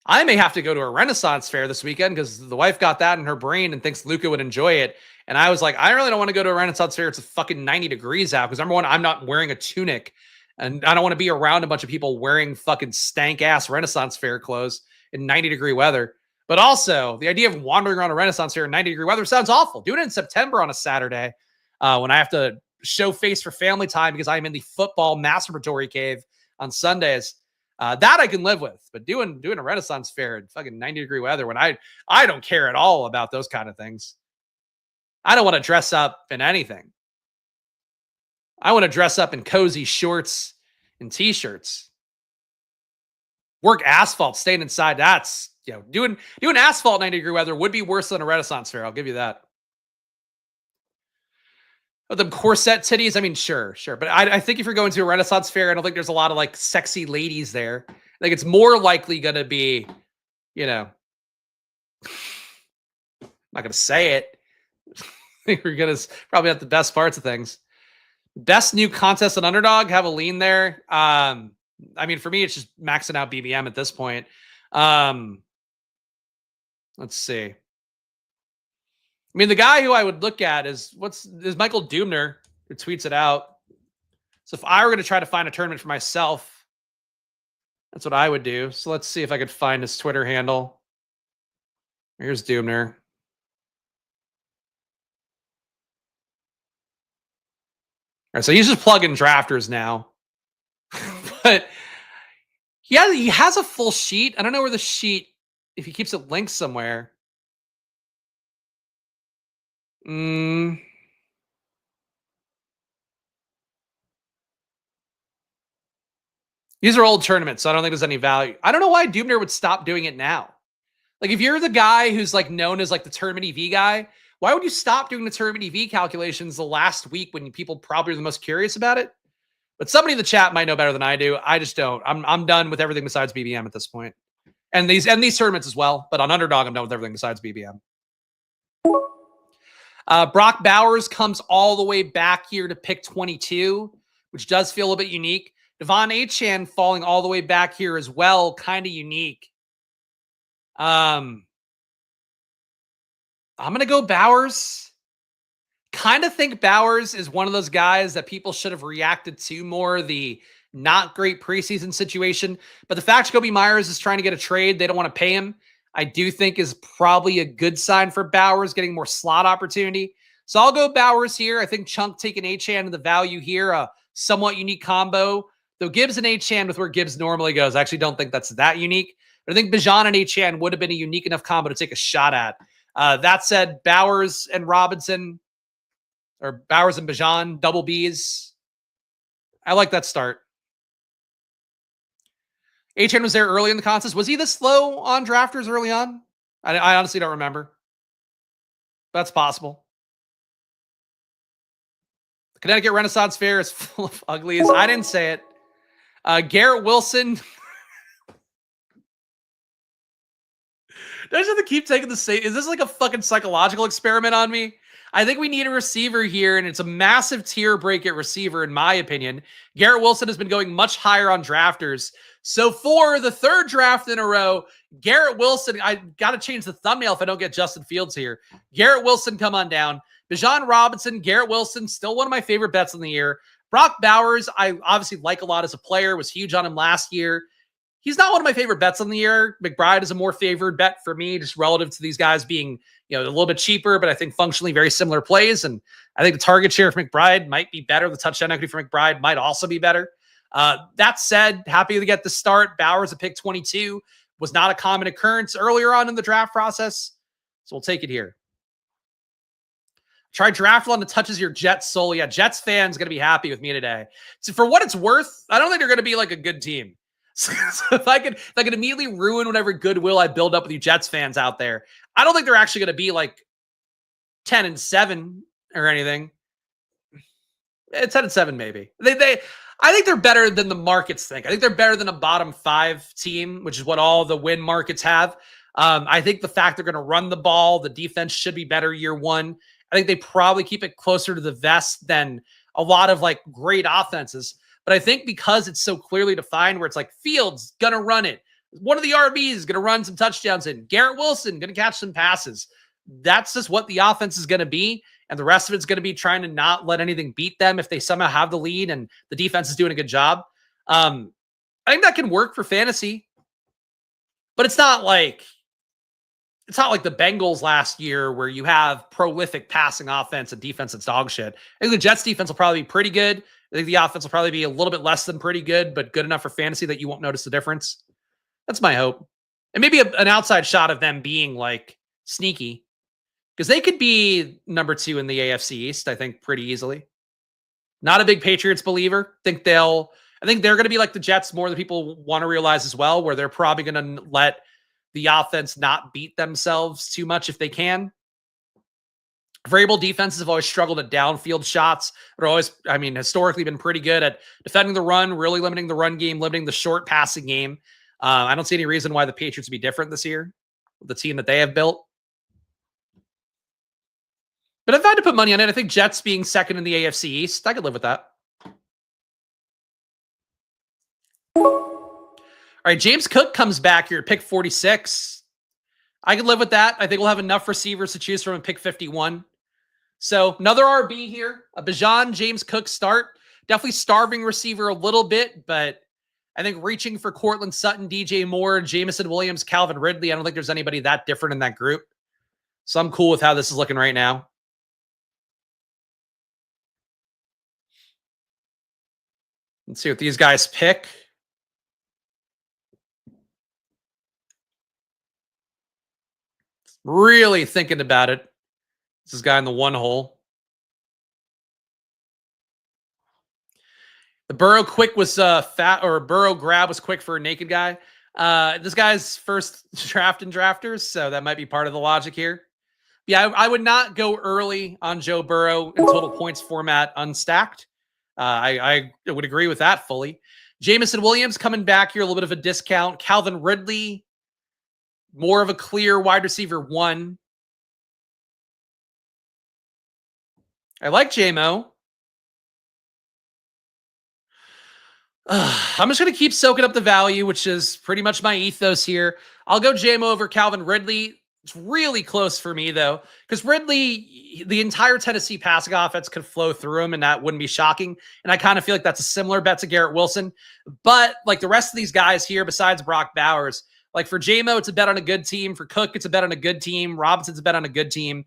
Speaker 1: I may have to go to a Renaissance fair this weekend because the wife got that in her brain and thinks Luca would enjoy it. And I was like, I really don't want to go to a Renaissance fair. It's a fucking 90 degrees out because number one, I'm not wearing a tunic. And I don't want to be around a bunch of people wearing fucking stank-ass Renaissance fair clothes in 90-degree weather. But also, the idea of wandering around a Renaissance fair in 90-degree weather sounds awful. Do it in September on a Saturday when I have to show face for family time because I'm in the football masturbatory cave on Sundays. That I can live with. But doing a Renaissance fair in fucking 90-degree weather when I don't care at all about those kind of things. I don't want to dress up in anything. I want to dress up in cozy shorts and t-shirts. Work asphalt, staying inside. That's, you know, doing asphalt 90-degree weather would be worse than a Renaissance fair. I'll give you that. But them corset titties, I mean, sure. But I think if you're going to a Renaissance fair, I don't think there's a lot of like sexy ladies there. Like it's more likely going to be, you know, I'm not going to say it. We're going to probably have the best parts of things. Best new contest on Underdog, have a lean there. I mean, for me, it's just maxing out BBM at this point. Let's see. I mean, the guy who I would look at is Michael Dubner, who tweets it out. So if I were going to try to find a tournament for myself, that's what I would do. So let's see if I could find his Twitter handle. Here's Dubner. All right, so he's just plugging drafters now. But yeah, he has a full sheet. I don't know where the sheet, if he keeps it linked somewhere. These are old tournaments, so I don't think there's any value. I don't know why Dubner would stop doing it now. Like, if you're the guy who's like known as like the tournament EV guy, why would you stop doing the tournament EV calculations the last week when people probably are the most curious about it? But somebody in the chat might know better than I do. I just don't. I'm done with everything besides BBM at this point. And these tournaments as well. But on Underdog, I'm done with everything besides BBM. Brock Bowers comes all the way back here to pick 22, which does feel a bit unique. Devon Achane falling all the way back here as well, kind of unique. I'm going to go Bowers. Kind of think Bowers is one of those guys that people should have reacted to more. The Not great preseason situation. But the fact Jacoby Myers is trying to get a trade, they don't want to pay him, I do think is probably a good sign for Bowers getting more slot opportunity. So I'll go Bowers here. I think Chunk taking Achane and the value here, a somewhat unique combo. Though Gibbs and Achane with where Gibbs normally goes, I actually don't think that's that unique. But I think Bijan and Achane would have been a unique enough combo to take a shot at. That said, Bowers and Robinson, or Bowers and Bijan, double Bs. I like that start. Achane was there early in the contest. Was he this slow on drafters early on? I honestly don't remember. That's possible. The Connecticut Renaissance Fair is full of uglies. I didn't say it. Garrett Wilson. Do I just have to keep taking the same? Is this like a fucking psychological experiment on me? I think we need a receiver here, and it's a massive tier break at receiver, in my opinion. Garrett Wilson has been going much higher on drafters. So for the third draft in a row, Garrett Wilson, I got to change the thumbnail if I don't get Justin Fields here. Garrett Wilson, come on down. Bijan Robinson, Garrett Wilson, still one of my favorite bets in the year. Brock Bowers, I obviously like a lot as a player, was huge on him last year. He's not one of my favorite bets on the year. McBride is a more favored bet for me, just relative to these guys being, a little bit cheaper, but I think functionally very similar plays. And I think the target share for McBride might be better. The touchdown equity for McBride might also be better. That said, happy to get the start. Bowers at pick 22 was not a common occurrence earlier on in the draft process. So we'll take it here. Try Draftlon that touches your Jets soul. Yeah, Jets fans going to be happy with me today. So for what it's worth, I don't think they're going to be like a good team. So if I could immediately ruin whatever goodwill I build up with you Jets fans out there, I don't think they're actually going to be like 10-7 or anything. 10-7 maybe. I think they're better than the markets think. I think they're better than a bottom 5 team, which is what all the win markets have. I think the fact they're going to run the ball, the defense should be better year one. I think they probably keep it closer to the vest than a lot of like great offenses. But I think because it's so clearly defined where it's like Fields going to run it. One of the RBs is going to run some touchdowns in. Garrett Wilson going to catch some passes. That's just what the offense is going to be. And the rest of it's going to be trying to not let anything beat them if they somehow have the lead and the defense is doing a good job. I think that can work for fantasy. But it's not like the Bengals last year where you have prolific passing offense and defense that's dog shit. I think the Jets defense will probably be pretty good. I think the offense will probably be a little bit less than pretty good, but good enough for fantasy that you won't notice the difference. That's my hope. And maybe an outside shot of them being like sneaky, because they could be number 2 in the AFC East, I think, pretty easily. Not a big Patriots believer. I think they're going to be like the Jets more than people want to realize as well, where they're probably going to let the offense not beat themselves too much if they can. Variable defenses have always struggled at downfield shots. They're always, historically been pretty good at defending the run, really limiting the run game, limiting the short passing game. I don't see any reason why the Patriots would be different this year with the team that they have built. But if I had to put money on it, I think Jets being second in the AFC East, I could live with that. All right, James Cook comes back here at pick 46. I could live with that. I think we'll have enough receivers to choose from at pick 51. So another RB here, a Bijan James Cook start. Definitely starving receiver a little bit, but I think reaching for Cortland Sutton, DJ Moore, Jamison Williams, Calvin Ridley, I don't think there's anybody that different in that group. So I'm cool with how this is looking right now. Let's see what these guys pick. Really thinking about it. This is guy in the one hole. The Burrow quick was Burrow grab was quick for a naked guy. This guy's first draft in drafters, so that might be part of the logic here. Yeah, I would not go early on Joe Burrow in total points format unstacked. I would agree with that fully. Jamison Williams coming back here, a little bit of a discount. Calvin Ridley, more of a clear wide receiver 1. I like JMO. I'm just going to keep soaking up the value, which is pretty much my ethos here. I'll go JMO over Calvin Ridley. It's really close for me, though, because Ridley, the entire Tennessee passing offense could flow through him, and that wouldn't be shocking. And I kind of feel like that's a similar bet to Garrett Wilson. But like the rest of these guys here, besides Brock Bowers, like for JMO, it's a bet on a good team. For Cook, it's a bet on a good team. Robinson's a bet on a good team.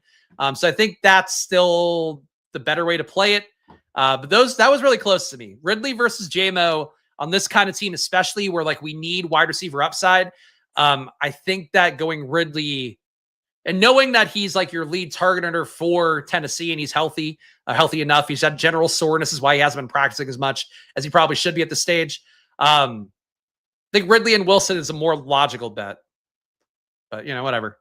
Speaker 1: So I think that's still the better way to play it. But that was really close to me. Ridley versus JMO on this kind of team, especially where like we need wide receiver upside. I think that going Ridley and knowing that he's like your lead targeter for Tennessee and he's healthy enough, he's had general soreness is why he hasn't been practicing as much as he probably should be at this stage. I think Ridley and Wilson is a more logical bet, but whatever.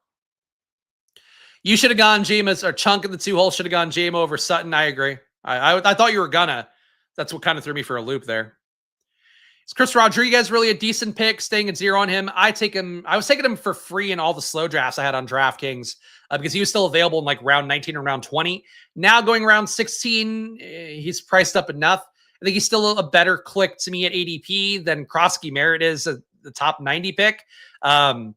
Speaker 1: You should have gone Jameis, or Chunk in the 2 hole should have gone JMO over Sutton. I agree. I thought you were gonna. That's what kind of threw me for a loop there. Is Chris Rodriguez really a decent pick? Staying at 0 on him. I was taking him for free in all the slow drafts I had on DraftKings because he was still available in like round 19 or round 20. Now going round 16, he's priced up enough. I think he's still a better click to me at ADP than Krosky Merritt is at the top 90 pick. But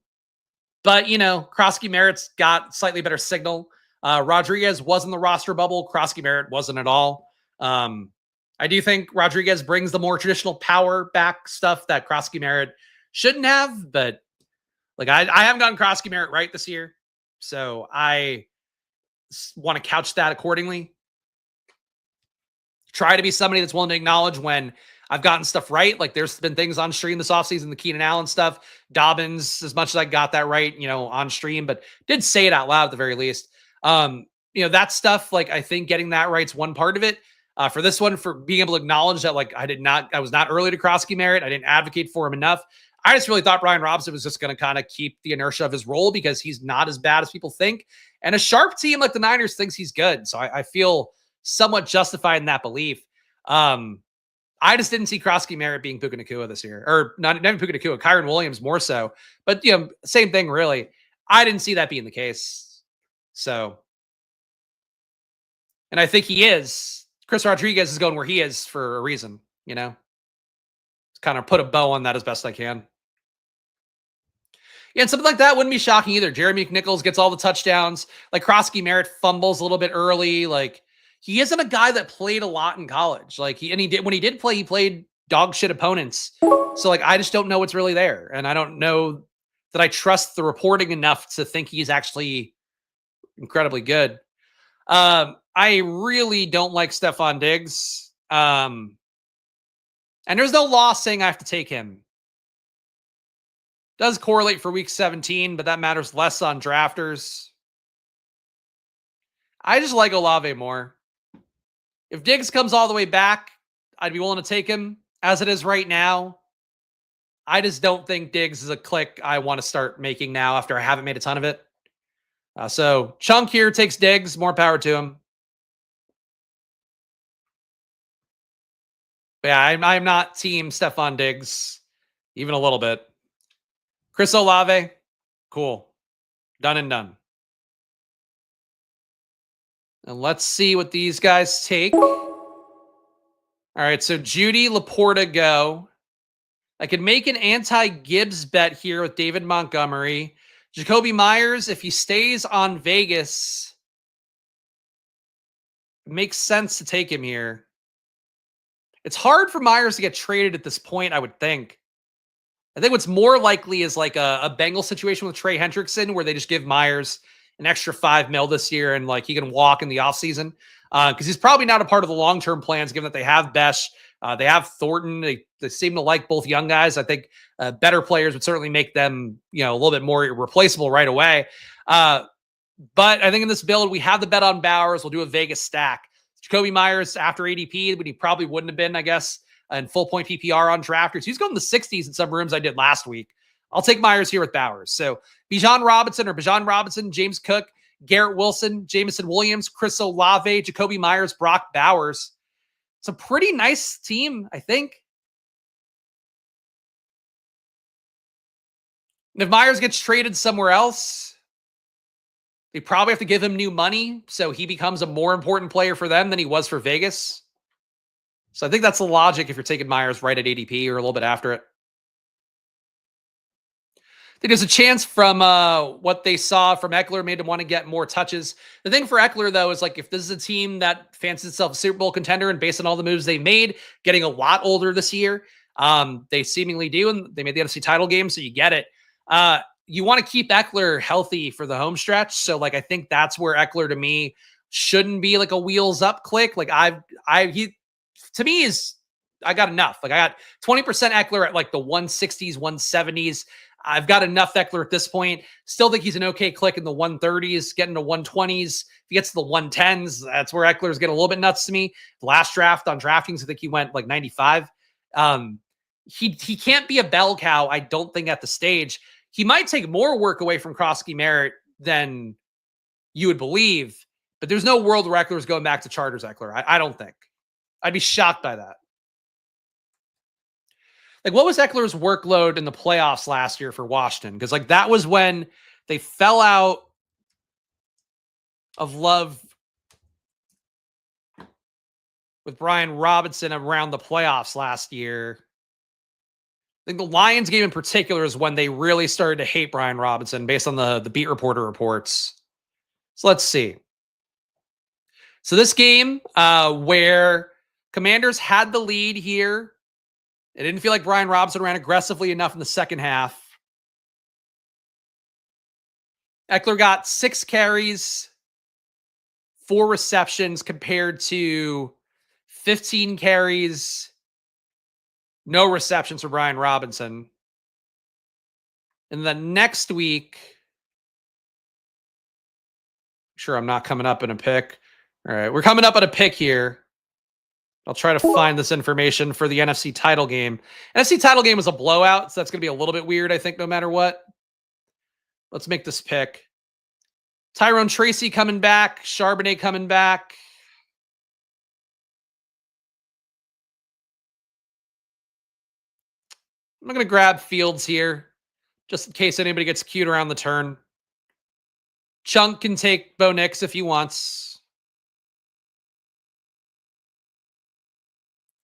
Speaker 1: Krosky Merritt's got slightly better signal. Rodriguez was in the roster bubble. Krosky Merritt wasn't at all. I do think Rodriguez brings the more traditional power back stuff that Krosky Merritt shouldn't have, but like I haven't gotten Krosky Merritt right this year, so I want to couch that accordingly. Try to be somebody that's willing to acknowledge when I've gotten stuff right. Like there's been things on stream this offseason, the Keenan Allen stuff, Dobbins, as much as I got that right, on stream, but did say it out loud at the very least. That stuff, like I think getting that right's one part of it. For this one, for being able to acknowledge that, like, I was not early to Krosky Merritt. I didn't advocate for him enough. I just really thought Brian Robinson was just going to kind of keep the inertia of his role because he's not as bad as people think. And a sharp team like the Niners thinks he's good. So I feel somewhat justified in that belief. I just didn't see Krosky Merritt being Puka Nacua this year. Or not even Puka Nacua, Kyron Williams more so. But, same thing, really. I didn't see that being the case. So, and I think he is. Chris Rodriguez is going where he is for a reason, Just kind of put a bow on that as best I can. Yeah, and something like that wouldn't be shocking either. Jeremy McNichols gets all the touchdowns. Like Krosky Merritt fumbles a little bit early. Like he isn't a guy that played a lot in college. Like when he did play, he played dog shit opponents. So like I just don't know what's really there. And I don't know that I trust the reporting enough to think he's actually incredibly good. I really don't like Stephon Diggs. And there's no law saying I have to take him. Does correlate for week 17, but that matters less on drafters. I just like Olave more. If Diggs comes all the way back, I'd be willing to take him. As it is right now, I just don't think Diggs is a click I want to start making now after I haven't made a ton of it. So Chunk here takes Diggs. More power to him. But yeah, I'm not team Stephon Diggs even a little bit. Chris Olave, cool. Done and done. And let's see what these guys take. All right, so Judy, Laporta go. I could make an anti-Gibbs bet here with David Montgomery. Jacoby Myers, if he stays on Vegas, it makes sense to take him here. It's hard for Myers to get traded at this point, I would think. I think what's more likely is like a Bengal situation with Trey Hendrickson where they just give Myers an extra $5 million this year and like he can walk in the offseason. Because he's probably not a part of the long-term plans given that they have Besh. They have Thornton. They seem to like both young guys. I think better players would certainly make them, a little bit more replaceable right away. But I think in this build, we have the bet on Bowers. We'll do a Vegas stack. Jacoby Myers after ADP, but he probably wouldn't have been, I guess, in full point PPR on drafters. He's going in the 60s in some rooms I did last week. I'll take Myers here with Bowers. So Bijan Robinson, James Cook, Garrett Wilson, Jamison Williams, Chris Olave, Jacoby Myers, Brock Bowers. It's a pretty nice team, I think. And if Myers gets traded somewhere else, they probably have to give him new money, so he becomes a more important player for them than he was for Vegas. So I think that's the logic if you're taking Myers right at ADP or a little bit after it. think there's a chance from what they saw from Eckler made him want to get more touches. The thing for Eckler, though, is like if this is a team that fancies itself a Super Bowl contender and based on all the moves they made, getting a lot older this year, they seemingly do, and they made the NFC title game, so you get it. You want to keep Eckler healthy for the home stretch. So like I think that's where Eckler to me shouldn't be like a wheels up click. Like he to me is I got enough. Like I got 20% Eckler at like the 160s, 170s. I've got enough Eckler at this point. Still think he's an okay click in the 130s, getting to 120s. If he gets to the 110s, that's where Eckler's getting a little bit nuts to me. Last draft on DraftKings, I think he went like 95. He can't be a bell cow, I don't think, at the stage. He might take more work away from Krosky Merritt than you would believe, but there's no world where Eckler's going back to Chargers Eckler. I don't think. I'd be shocked by that. Like, what was Eckler's workload in the playoffs last year for Washington? Because, like, that was when they fell out of love with Brian Robinson around the playoffs last year. I think the Lions game in particular is when they really started to hate Brian Robinson based on the beat reporter reports. So let's see. So this game where Commanders had the lead here, it didn't feel like Brian Robinson ran aggressively enough in the second half. Eckler got 6 carries, 4 receptions compared to 15 carries, no receptions for Brian Robinson. And then next week, sure, I'm not coming up in a pick. All right, we're coming up at a pick here. I'll try to find this information for the NFC title game. NFC title game was a blowout, so that's going to be a little bit weird, I think, no matter what. Let's make this pick. Tyrone Tracy coming back. Charbonnet coming back. I'm going to grab Fields here, just in case anybody gets cute around the turn. Chunk can take Bo Nix if he wants.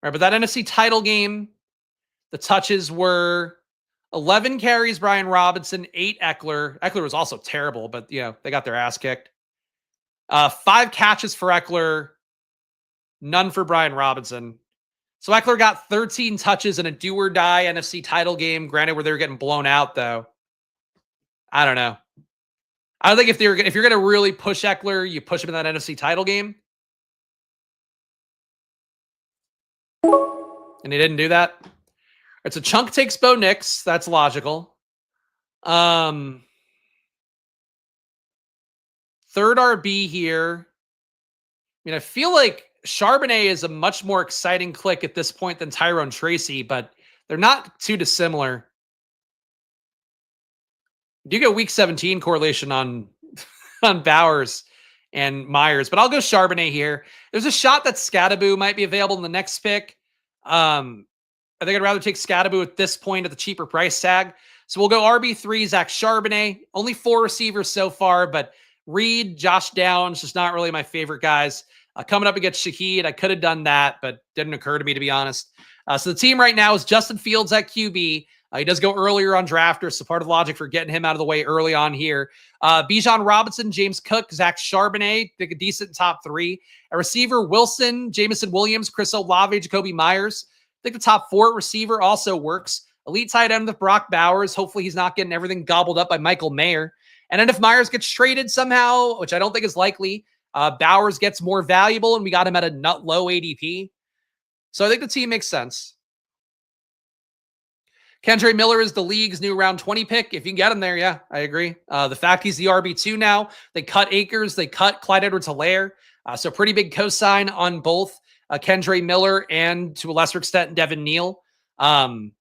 Speaker 1: All right, but that NFC title game, the touches were 11 carries, Brian Robinson, 8 Eckler. Eckler was also terrible, but, you know, they got their ass kicked. 5 catches for Eckler, none for Brian Robinson. So Eckler got 13 touches in a do-or-die NFC title game, granted where they were getting blown out, though. I don't know. I don't think if you're going to really push Eckler, you push him in that NFC title game. And he didn't do that. All right, so Chunk takes Bo Nix. That's logical. Third RB here. I mean, I feel like Charbonnet is a much more exciting click at this point than Tyrone Tracy, but they're not too dissimilar. You get week 17 correlation on Bowers and Myers, but I'll go Charbonnet here. There's a shot that Scadaboo might be available in the next pick. I think I'd rather take Scadaboo at this point at the cheaper price tag. So we'll go RB3, Zach Charbonnet. Only 4 receivers so far, but Reed, Josh Downs, just not really my favorite guys. Coming up against Shaheed, I could have done that, but didn't occur to me, to be honest. So the team right now is Justin Fields at QB. He does go earlier on drafters, so part of the logic for getting him out of the way early on here. Bijan Robinson, James Cook, Zach Charbonnet, think a decent top 3. A receiver, Wilson, Jamison Williams, Chris Olave, Jacoby Myers. I think the top 4 receiver also works. Elite tight end with Brock Bowers. Hopefully he's not getting everything gobbled up by Michael Mayer. And then if Myers gets traded somehow, which I don't think is likely, Bowers gets more valuable, and we got him at a nut low ADP. So I think the team makes sense. Kendre Miller is the league's new round 20 pick. If you can get him there, yeah, I agree. The fact he's the RB2 now, they cut Akers, they cut Clyde Edwards-Helaire. So pretty big cosign on both Kendre Miller and, to a lesser extent, Devin Neal. And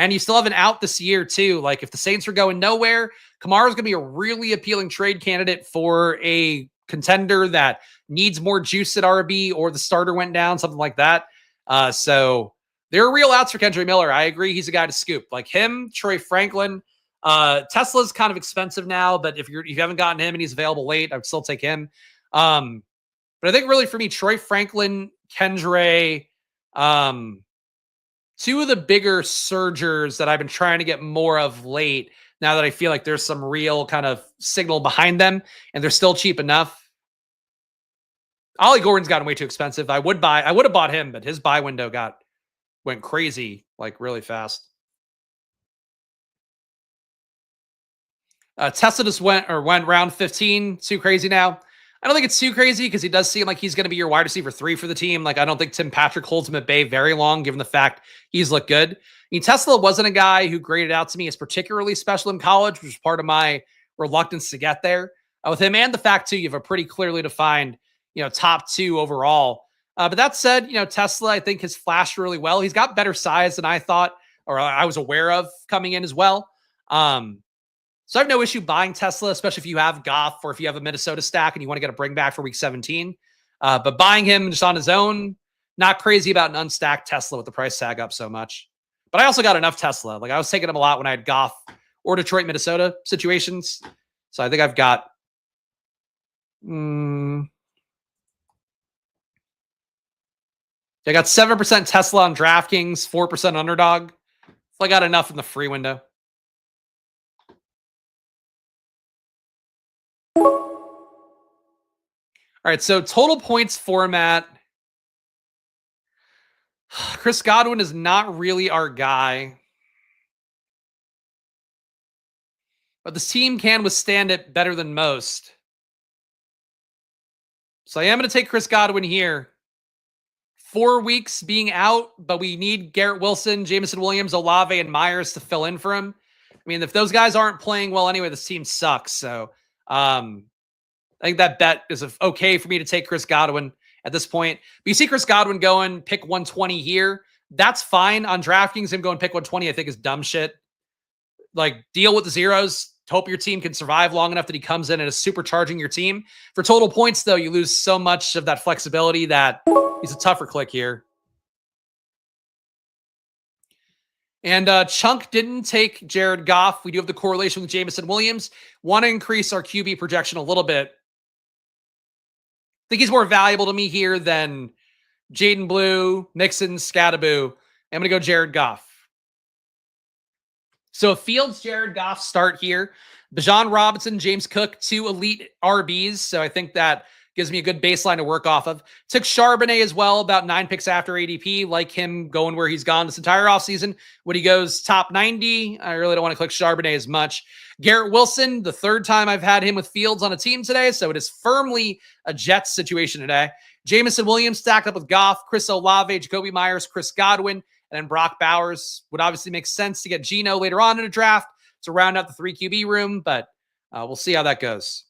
Speaker 1: you still have an out this year, too. Like, if the Saints are going nowhere, Kamara's going to be a really appealing trade candidate for a contender that needs more juice at RB, or the starter went down, something like that. So there are real outs for Kendre Miller. I agree. He's a guy to scoop. Like him, Troy Franklin. Tesla's kind of expensive now, but if you haven't gotten him and he's available late, I would still take him. But I think really for me, Troy Franklin, Kendre, 2 of the bigger surgers that I've been trying to get more of late now that I feel like there's some real kind of signal behind them and they're still cheap enough. Ollie Gordon's gotten way too expensive. I would have bought him, but his buy window went crazy, like really fast. Tesla just went round 15. Too crazy now. I don't think it's too crazy because he does seem like he's going to be your wide receiver 3 for the team. Like, I don't think Tim Patrick holds him at bay very long, given the fact he's looked good. I mean, Tesla wasn't a guy who graded out to me as particularly special in college, which was part of my reluctance to get there. With him and the fact, too, you have a pretty clearly defined, top 2 overall. But that said, Tesla, I think, has flashed really well. He's got better size than I thought, or I was aware of coming in as well. So I have no issue buying Tesla, especially if you have Goff or if you have a Minnesota stack and you want to get a bring back for week 17. But buying him just on his own, not crazy about an unstacked Tesla with the price tag up so much. But I also got enough Tesla. Like, I was taking him a lot when I had Goff or Detroit, Minnesota situations. So I think I've got... I got 7% Tesla on DraftKings, 4% Underdog. So I got enough in the free window. All right, so total points format. Chris Godwin is not really our guy. But this team can withstand it better than most. So I am going to take Chris Godwin here. 4 weeks being out, but we need Garrett Wilson, Jameson Williams, Olave, and Myers to fill in for him. I mean, if those guys aren't playing well anyway, this team sucks. So I think that bet is okay for me to take Chris Godwin at this point. But you see Chris Godwin going pick 120 here. That's fine. On DraftKings, him going pick 120, I think is dumb shit. Like, deal with the zeros. Hope your team can survive long enough that he comes in and is supercharging your team. For total points, though, you lose so much of that flexibility that he's a tougher click here. And Chunk didn't take Jared Goff. We do have the correlation with Jameson Williams. Want to increase our QB projection a little bit. I think he's more valuable to me here than Jaden Blue, Mixon, Scattaboo. I'm going to go Jared Goff. So Fields, Jared Goff start here. Bijan Robinson, James Cook, 2 elite RBs. So I think that gives me a good baseline to work off of. Took Charbonnet as well, about 9 picks after ADP. Like him going where he's gone this entire offseason. When he goes top 90, I really don't want to click Charbonnet as much. Garrett Wilson, the 3rd time I've had him with Fields on a team today, so it is firmly a Jets situation today. Jameson Williams stacked up with Goff, Chris Olave, Jacoby Myers, Chris Godwin, and then Brock Bowers. Would obviously make sense to get Geno later on in a draft to round out the 3 QB room, but we'll see how that goes.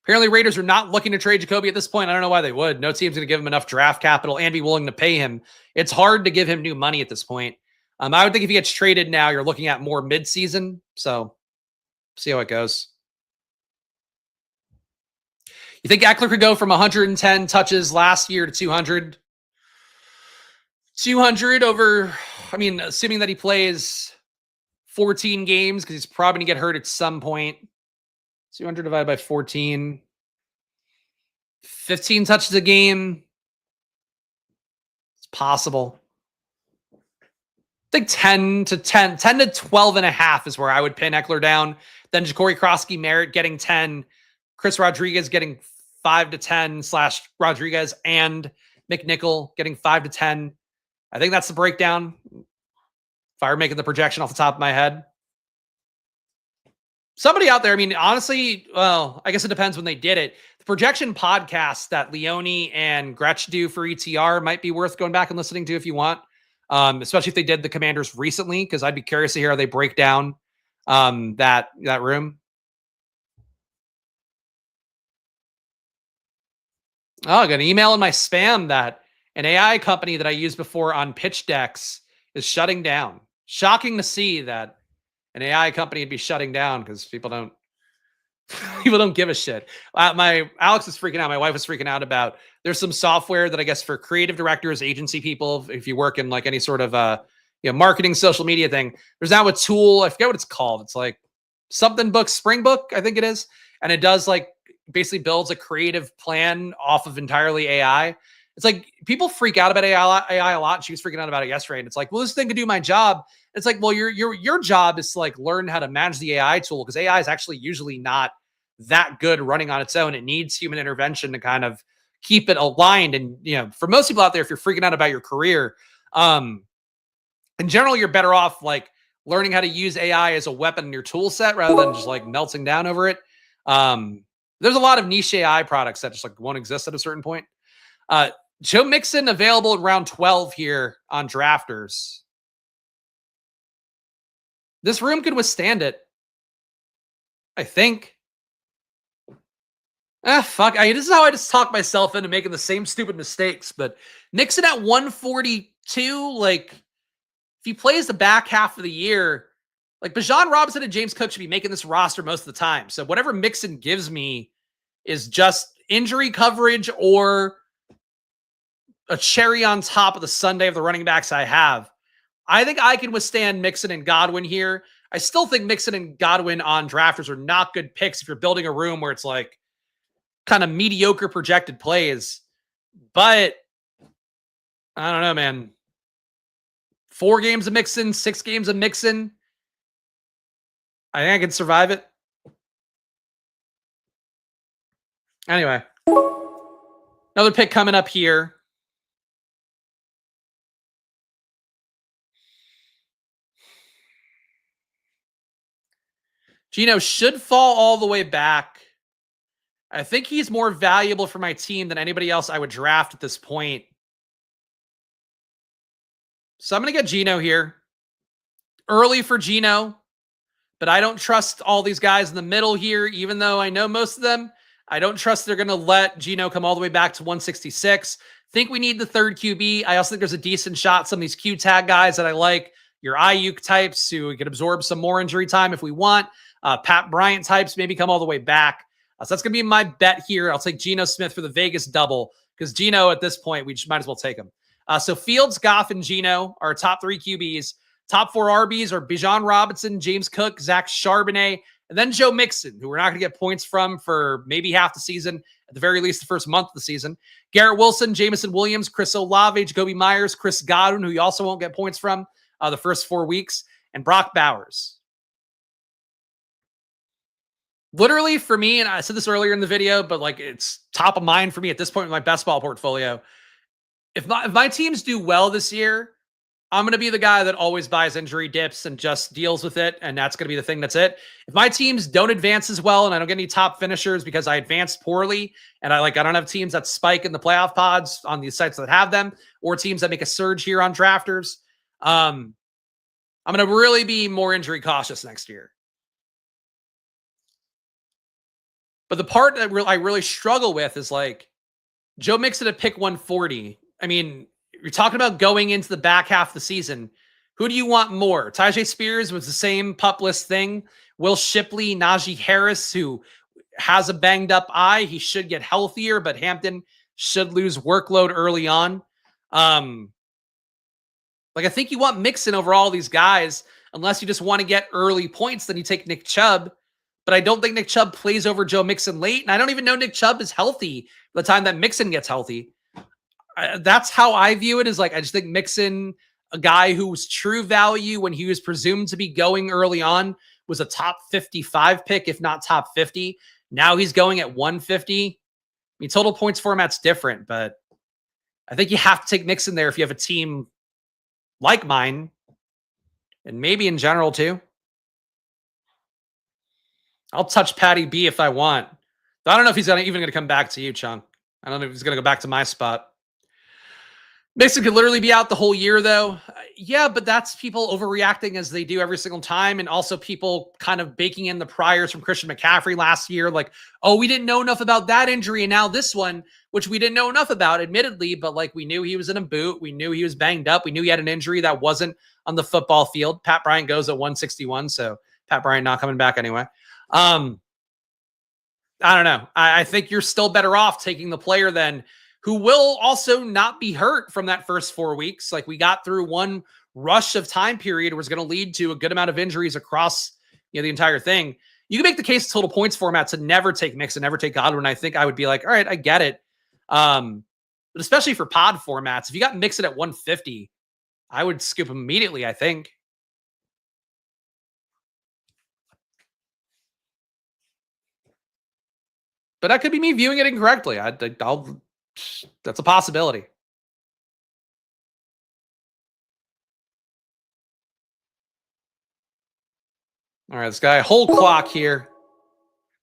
Speaker 1: Apparently, Raiders are not looking to trade Jacoby at this point. I don't know why they would. No team's going to give him enough draft capital and be willing to pay him. It's hard to give him new money at this point. I would think if he gets traded now, you're looking at more mid-season. So, see how it goes. You think Eckler could go from 110 touches last year to 200? 200 over, I mean, assuming that he plays 14 games, because he's probably going to get hurt at some point. 200 divided by 14. 15 touches a game. It's possible. I think 10 to 12 and a half is where I would pin Eckler down. Then Ja'Cory Krosky, Merritt getting 10. Chris Rodriguez getting 5 to 10 / Rodriguez and McNichol getting 5 to 10. I think that's the breakdown. If I were making the projection off the top of my head. Somebody out there, I mean, honestly, well, I guess it depends when they did it. The projection podcast that Leone and Gretsch do for ETR might be worth going back and listening to if you want. Especially if they did the Commanders recently, because I'd be curious to hear how they break down that room. Oh, I got an email in my spam that an AI company that I used before on pitch decks is shutting down. Shocking to see that an AI company would be shutting down because people don't give a shit. Alex is freaking out. My wife was freaking out about there's some software that I guess for creative directors, agency people, if you work in like any sort of marketing, social media thing, there's now a tool. I forget what it's called. It's like something book, Springbook, I think it is. And it does like basically builds a creative plan off of entirely AI. It's like people freak out about AI a lot. And she was freaking out about it yesterday. And it's like, well, this thing could do my job. It's like, well, your job is to like learn how to manage the AI tool, because AI is actually usually not that good running on its own. It needs human intervention to kind of keep it aligned. And, for most people out there, if you're freaking out about your career, in general, you're better off like learning how to use AI as a weapon in your tool set rather than just like melting down over it. There's a lot of niche AI products that just like won't exist at a certain point. Joe Mixon available at round 12 here on Drafters. This room could withstand it, I think. Fuck. This is how I just talk myself into making the same stupid mistakes. But Mixon at 142, like, if he plays the back half of the year, like Bijan Robinson and James Cook should be making this roster most of the time. So whatever Mixon gives me is just injury coverage or a cherry on top of the sundae of the running backs I have. I think I can withstand Mixon and Godwin here. I still think Mixon and Godwin on Drafters are not good picks if you're building a room where it's like kind of mediocre projected plays. But I don't know, man. 4 games of Mixon, 6 games of Mixon. I think I can survive it. Anyway, another pick coming up here. Geno should fall all the way back. I think he's more valuable for my team than anybody else I would draft at this point. So I'm going to get Geno here. Early for Geno, but I don't trust all these guys in the middle here, even though I know most of them. I don't trust they're going to let Geno come all the way back to 166. Think we need the third QB. I also think there's a decent shot. Some of these Q tag guys that I like, your Ayuk types who can absorb some more injury time if we want. Pat Bryant types maybe come all the way back. So that's going to be my bet here. I'll take Geno Smith for the Vegas double because Geno at this point, we just might as well take him. So Fields, Goff, and Geno are top 3 QBs. Top 4 RBs are Bijan Robinson, James Cook, Zach Charbonnet, and then Joe Mixon, who we're not going to get points from for maybe half the season, at the very least the first month of the season. Garrett Wilson, Jamison Williams, Chris Olave, Jacoby Myers, Chris Godwin, who you also won't get points from the first 4 weeks, and Brock Bowers. Literally for me, and I said this earlier in the video, but like it's top of mind for me at this point in my best ball portfolio. If my teams do well this year, I'm going to be the guy that always buys injury dips and just deals with it. And that's going to be the thing. That's it. If my teams don't advance as well and I don't get any top finishers because I advanced poorly and I don't have teams that spike in the playoff pods on these sites that have them or teams that make a surge here on drafters, I'm going to really be more injury cautious next year. But the part that I really struggle with is like Joe Mixon at pick 140. I mean, you're talking about going into the back half of the season. Who do you want more? Tyjae Spears was the same pup-less thing. Will Shipley, Najee Harris, who has a banged up eye. He should get healthier, but Hampton should lose workload early on. I think you want Mixon over all these guys, unless you just want to get early points, then you take Nick Chubb. But I don't think Nick Chubb plays over Joe Mixon late. And I don't even know Nick Chubb is healthy by the time that Mixon gets healthy. That's how I view it, is like, I just think Mixon, a guy who was true value when he was presumed to be going early on, was a top 55 pick, if not top 50. Now he's going at 150. I mean, total points format's different, but I think you have to take Mixon there if you have a team like mine, and maybe in general too. I'll touch Patty B if I want. I don't know if he's even going to come back to you, Chung. I don't know if he's going to go back to my spot. Mixon could literally be out the whole year, though. Yeah, but that's people overreacting as they do every single time, and also people kind of baking in the priors from Christian McCaffrey last year. Like, oh, we didn't know enough about that injury, and now this one, which we didn't know enough about, admittedly, but like we knew he was in a boot. We knew he was banged up. We knew he had an injury that wasn't on the football field. Pat Bryant goes at 161, so Pat Bryant not coming back anyway. I don't know. I think you're still better off taking the player then who will also not be hurt from that first 4 weeks. Like, we got through one rush of time period was going to lead to a good amount of injuries across the entire thing. You can make the case total points format to never take Mixon, never take Godwin. I think I would be like, all right, I get it. But especially for pod formats, if you got Mixon at 150, I would scoop him immediately, I think. But that could be me viewing it incorrectly. That's a possibility. All right, this guy, whole clock here.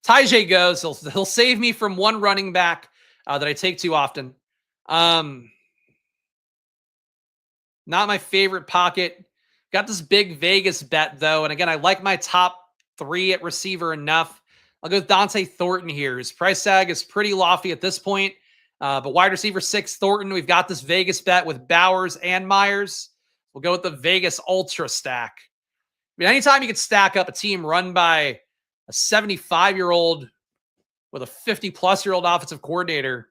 Speaker 1: Tajay goes. He'll save me from one running back that I take too often. Not my favorite pocket. Got this big Vegas bet, though. And again, I like my top 3 at receiver enough. I'll go with Dante Thornton here. His price tag is pretty lofty at this point. But wide receiver 6, Thornton. We've got this Vegas bet with Bowers and Myers. We'll go with the Vegas Ultra stack. I mean, anytime you could stack up a team run by a 75-year-old with a 50-plus-year-old offensive coordinator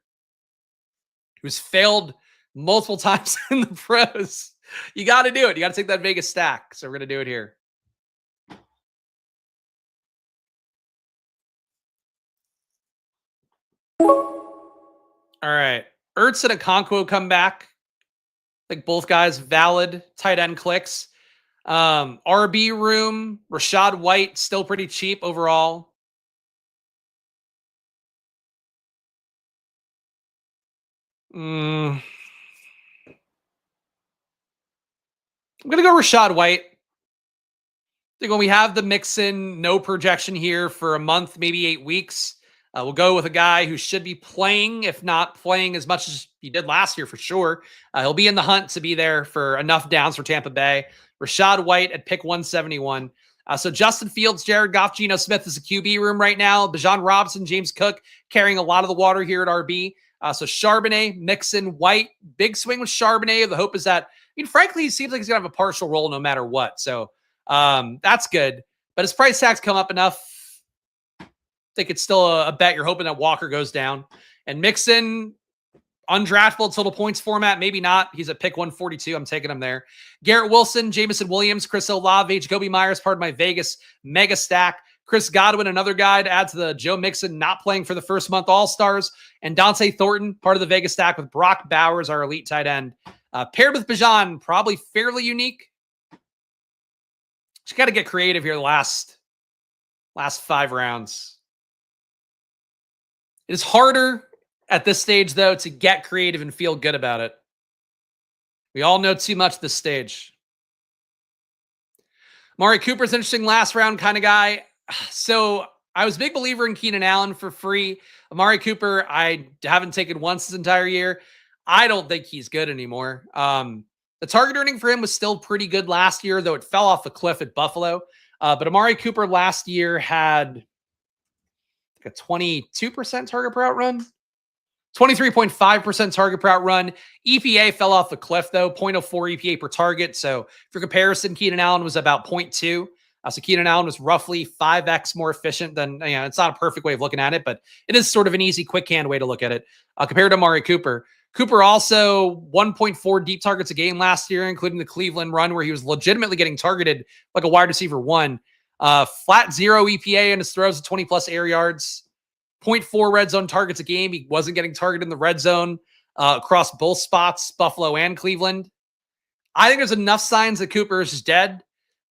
Speaker 1: who's failed multiple times in the pros, you got to do it. You got to take that Vegas stack. So we're going to do it here. All right. Ertz and Okonkwo come back. I think both guys valid tight end clicks. RB room, Rachaad White, still pretty cheap overall. I'm going to go Rachaad White. I think when we have the Mixon, no projection here for a month, maybe 8 weeks, we'll go with a guy who should be playing, if not playing as much as he did last year for sure. He'll be in the hunt to be there for enough downs for Tampa Bay. Rachaad White at pick 171. So Justin Fields, Jared Goff, Geno Smith is a QB room right now. Bijan Robinson, James Cook carrying a lot of the water here at RB. So Charbonnet, Mixon, White, big swing with Charbonnet. The hope is that, frankly, he seems like he's going to have a partial role no matter what. So that's good. But his price tag's come up enough. I think it's still a bet. You're hoping that Walker goes down. And Mixon, undraftable total points format, maybe not. He's at pick 142. I'm taking him there. Garrett Wilson, Jameson Williams, Chris Olave, Jacoby Myers, part of my Vegas mega stack. Chris Godwin, another guy to add to the Joe Mixon not playing for the first month All-Stars. And Dante Thornton, part of the Vegas stack with Brock Bowers, our elite tight end. Paired with Bijan, probably fairly unique. Just got to get creative here the last 5 rounds. It is harder at this stage, though, to get creative and feel good about it. We all know too much this stage. Amari Cooper's an interesting last round kind of guy. So I was a big believer in Keenan Allen for free. Amari Cooper, I haven't taken once this entire year. I don't think he's good anymore. The target earning for him was still pretty good last year, though it fell off the cliff at Buffalo. But Amari Cooper last year had a 22% target per out run. 23.5% target per out run. EPA fell off the cliff, though. 0.04 EPA per target. So for comparison, Keenan Allen was about 0.2. So Keenan Allen was roughly 5x more efficient than, it's not a perfect way of looking at it, but it is sort of an easy, quick hand way to look at it compared to Amari Cooper. Cooper also 1.4 deep targets a game last year, including the Cleveland run where he was legitimately getting targeted like a wide receiver 1. Flat 0 EPA in his throws at 20-plus air yards. 0.4 red zone targets a game. He wasn't getting targeted in the red zone across both spots, Buffalo and Cleveland. I think there's enough signs that Cooper is just dead.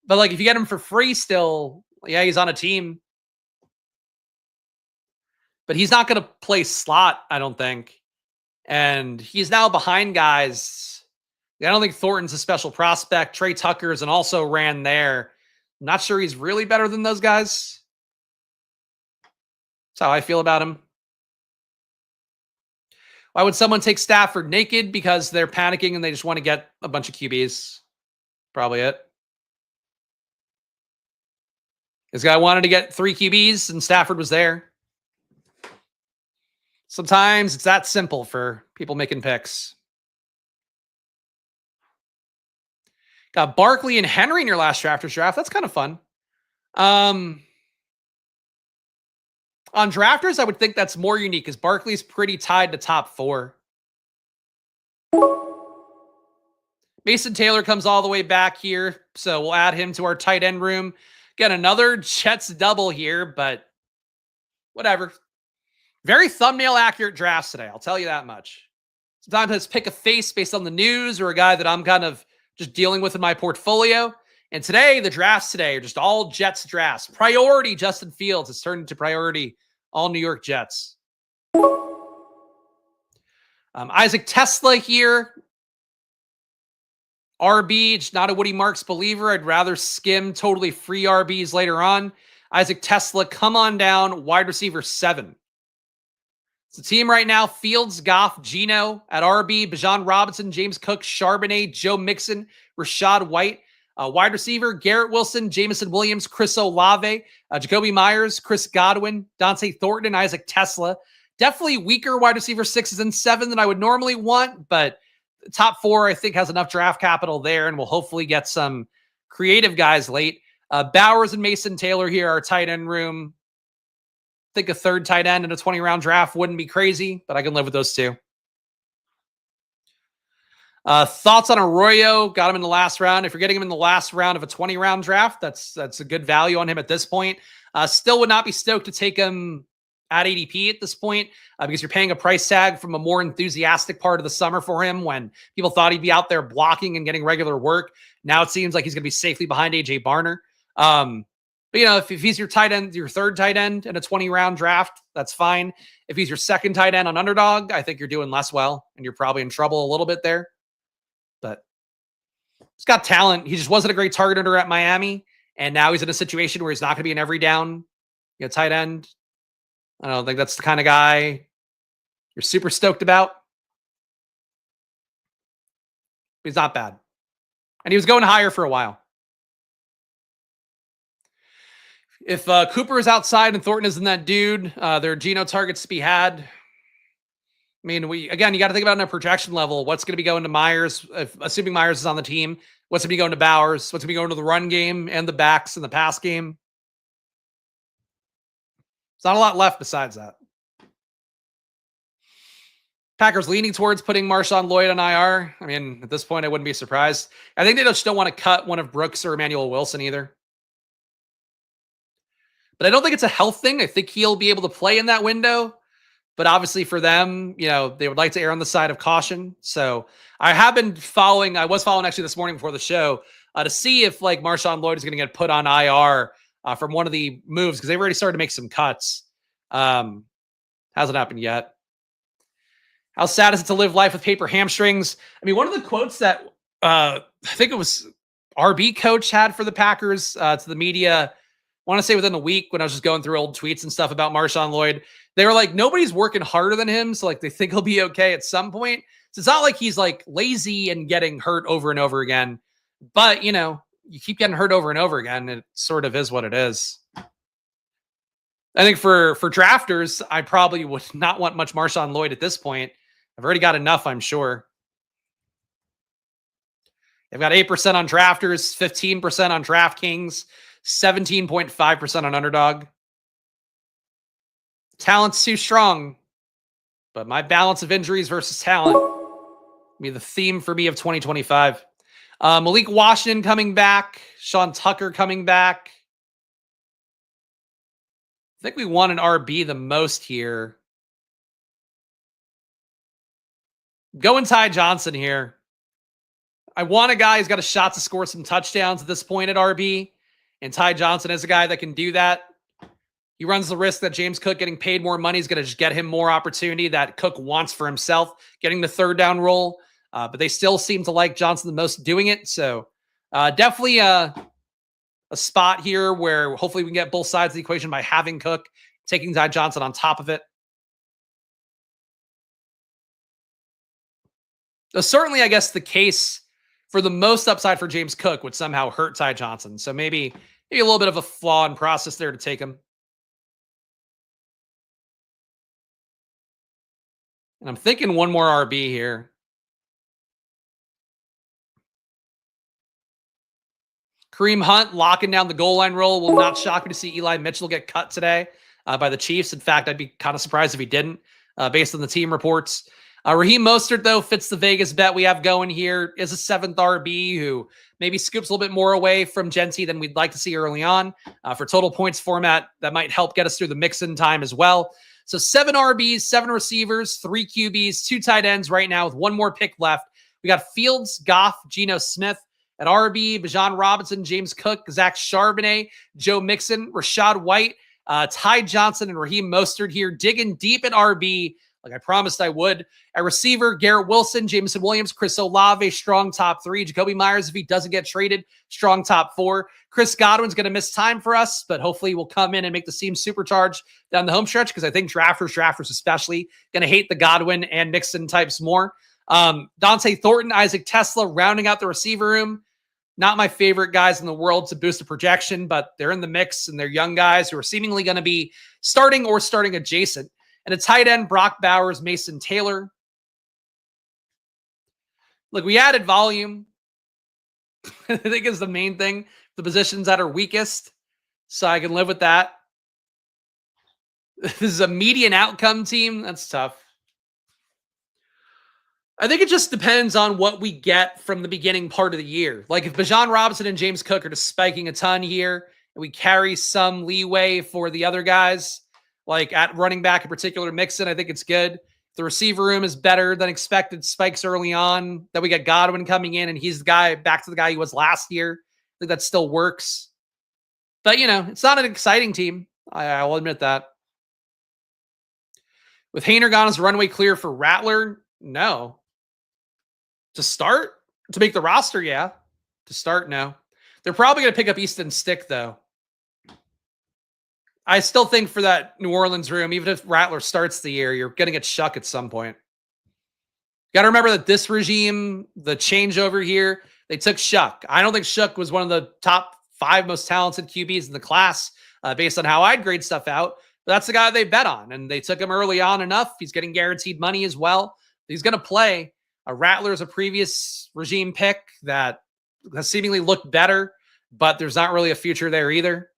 Speaker 1: But if you get him for free still, yeah, he's on a team. But he's not going to play slot, I don't think. And he's now behind guys. I don't think Thornton's a special prospect. Trey Tucker's and also ran there. I'm not sure he's really better than those guys. That's how I feel about him. Why would someone take Stafford naked? Because they're panicking and they just want to get a bunch of QBs. Probably it. This guy wanted to get 3 QBs and Stafford was there. Sometimes it's that simple for people making picks. Got Barkley and Henry in your last drafters draft. That's kind of fun. On drafters, I would think that's more unique because Barkley's pretty tied to top 4. Mason Taylor comes all the way back here, so we'll add him to our tight end room. Get another Jets double here, but whatever. Very thumbnail accurate drafts today, I'll tell you that much. Sometimes I just pick a face based on the news or a guy that I'm kind of just dealing with in my portfolio. And today, the drafts today are just all Jets drafts. Priority Justin Fields has turned into priority all New York Jets. Isaac Tesla here. RB, just not a Woody Marks believer. I'd rather skim totally free RBs later on. Isaac Tesla, come on down. Wide receiver 7. It's the team right now. Fields, Goff, Geno at RB, Bijan Robinson, James Cook, Charbonnet, Joe Mixon, Rashad White. Wide receiver, Garrett Wilson, Jameson Williams, Chris Olave, Jacoby Myers, Chris Godwin, Dante Thornton, and Isaac Tesla. Definitely weaker wide receiver 6s and 7 than I would normally want, but the top 4, I think, has enough draft capital there, and we'll hopefully get some creative guys late. Bowers and Mason Taylor here, our tight end room. I think a third tight end in a 20-round draft wouldn't be crazy, but I can live with those 2. Thoughts on Arroyo? Got him in the last round. If you're getting him in the last round of a 20-round draft, that's a good value on him at this point. Still would not be stoked to take him at ADP at this point because you're paying a price tag from a more enthusiastic part of the summer for him when people thought he'd be out there blocking and getting regular work. Now it seems like he's going to be safely behind AJ Barner. But, if he's your tight end, your third tight end in a 20-round draft, that's fine. If he's your second tight end on Underdog, I think you're doing less well, and you're probably in trouble a little bit there. But he's got talent. He just wasn't a great targeter at Miami, and now he's in a situation where he's not going to be an every down tight end. I don't think that's the kind of guy you're super stoked about. He's not bad. And he was going higher for a while. If Cooper is outside and Thornton isn't that dude, there are Geno targets to be had. I mean, you got to think about on a projection level, what's going to be going to Myers, assuming Myers is on the team. What's going to be going to Bowers? What's going to be going to the run game and the backs and the pass game? There's not a lot left besides that. Packers leaning towards putting Marshawn Lloyd on IR. I mean, at this point, I wouldn't be surprised. I think they just don't want to cut one of Brooks or Emmanuel Wilson either. But I don't think it's a health thing. I think he'll be able to play in that window. But obviously for them, they would like to err on the side of caution. So I have been following. I was following actually this morning before the show to see if Marshawn Lloyd is going to get put on IR from one of the moves because they've already started to make some cuts. Hasn't happened yet. How sad is it to live life with paper hamstrings? I mean, one of the quotes that I think it was RB coach had for the Packers to the media, I want to say within a week when I was just going through old tweets and stuff about Marshawn Lloyd, they were like, nobody's working harder than him. So they think he'll be okay at some point. So it's not like he's lazy and getting hurt over and over again, but you keep getting hurt over and over again. It sort of is what it is. I think for drafters, I probably would not want much Marshawn Lloyd at this point. I've already got enough, I'm sure. They've got 8% on drafters, 15% on DraftKings, 17.5% on Underdog. Talent's too strong, but my balance of injuries versus talent will be the theme for me of 2025. Malik Washington coming back, Sean Tucker coming back. I think we want an RB the most here. Going Ty Johnson here. I want a guy who's got a shot to score some touchdowns at this point at RB. And Ty Johnson is a guy that can do that. He runs the risk that James Cook getting paid more money is going to just get him more opportunity that Cook wants for himself, getting the third down role. But they still seem to like Johnson the most doing it. So definitely a spot here where hopefully we can get both sides of the equation by having Cook, taking Ty Johnson on top of it. So certainly, I guess the case for the most upside for James Cook would somehow hurt Ty Johnson. So maybe a little bit of a flaw in process there to take him. And I'm thinking one more RB here. Kareem Hunt locking down the goal line roll. Will not shock me to see Eli Mitchell get cut today by the Chiefs. In fact, I'd be kind of surprised if he didn't, based on the team reports. Raheem Mostert, though, fits the Vegas bet we have going here. Is a 7th RB who maybe scoops a little bit more away from Genty than we'd like to see early on. For total points format, that might help get us through the mix-in time as well. So 7 RBs, 7 receivers, 3 QBs, 2 tight ends right now with one more pick left. We got Fields, Goff, Geno Smith. At RB, Bijan Robinson, James Cook, Zach Charbonnet, Joe Mixon, Rashad White. Ty Johnson and Raheem Mostert here, digging deep at RB, like I promised I would. At receiver, Garrett Wilson, Jameson Williams, Chris Olave, strong top 3. Jacoby Myers, if he doesn't get traded, strong top 4. Chris Godwin's going to miss time for us, but hopefully he will come in and make the team supercharged down the home stretch, because I think drafters especially, going to hate the Godwin and Mixon types more. Dante Thornton, Isaac Tesla, rounding out the receiver room. Not my favorite guys in the world to boost the projection, but they're in the mix, and they're young guys who are seemingly going to be starting or starting adjacent. And a tight end, Brock Bowers, Mason Taylor. Look, we added volume. I think is the main thing. The positions that are weakest. So I can live with that. This is a median outcome team. That's tough. I think it just depends on what we get from the beginning part of the year. Like if Bijan Robinson and James Cook are just spiking a ton here, and we carry some leeway for the other guys, like at running back in particular, Mixon, I think it's good. The receiver room is better than expected. Spikes early on. Then we got Godwin coming in, and he's the guy back to the guy he was last year. I think that still works. But, you know, it's not an exciting team. I will admit that. With Hainer gone, is runway clear for Rattler? No. To start? To make the roster, yeah. To start, no. They're probably going to pick up Easton Stick, though. I still think for that New Orleans room, even if Rattler starts the year, you're going to get Shuck at some point. Got to remember that this regime, the changeover here, they took Shuck. I don't think Shuck was one of the top 5 most talented QBs in the class based on how I'd grade stuff out. But that's the guy they bet on, and they took him early on enough. He's getting guaranteed money as well. He's going to play. Rattler is a previous regime pick that has seemingly looked better, but there's not really a future there either.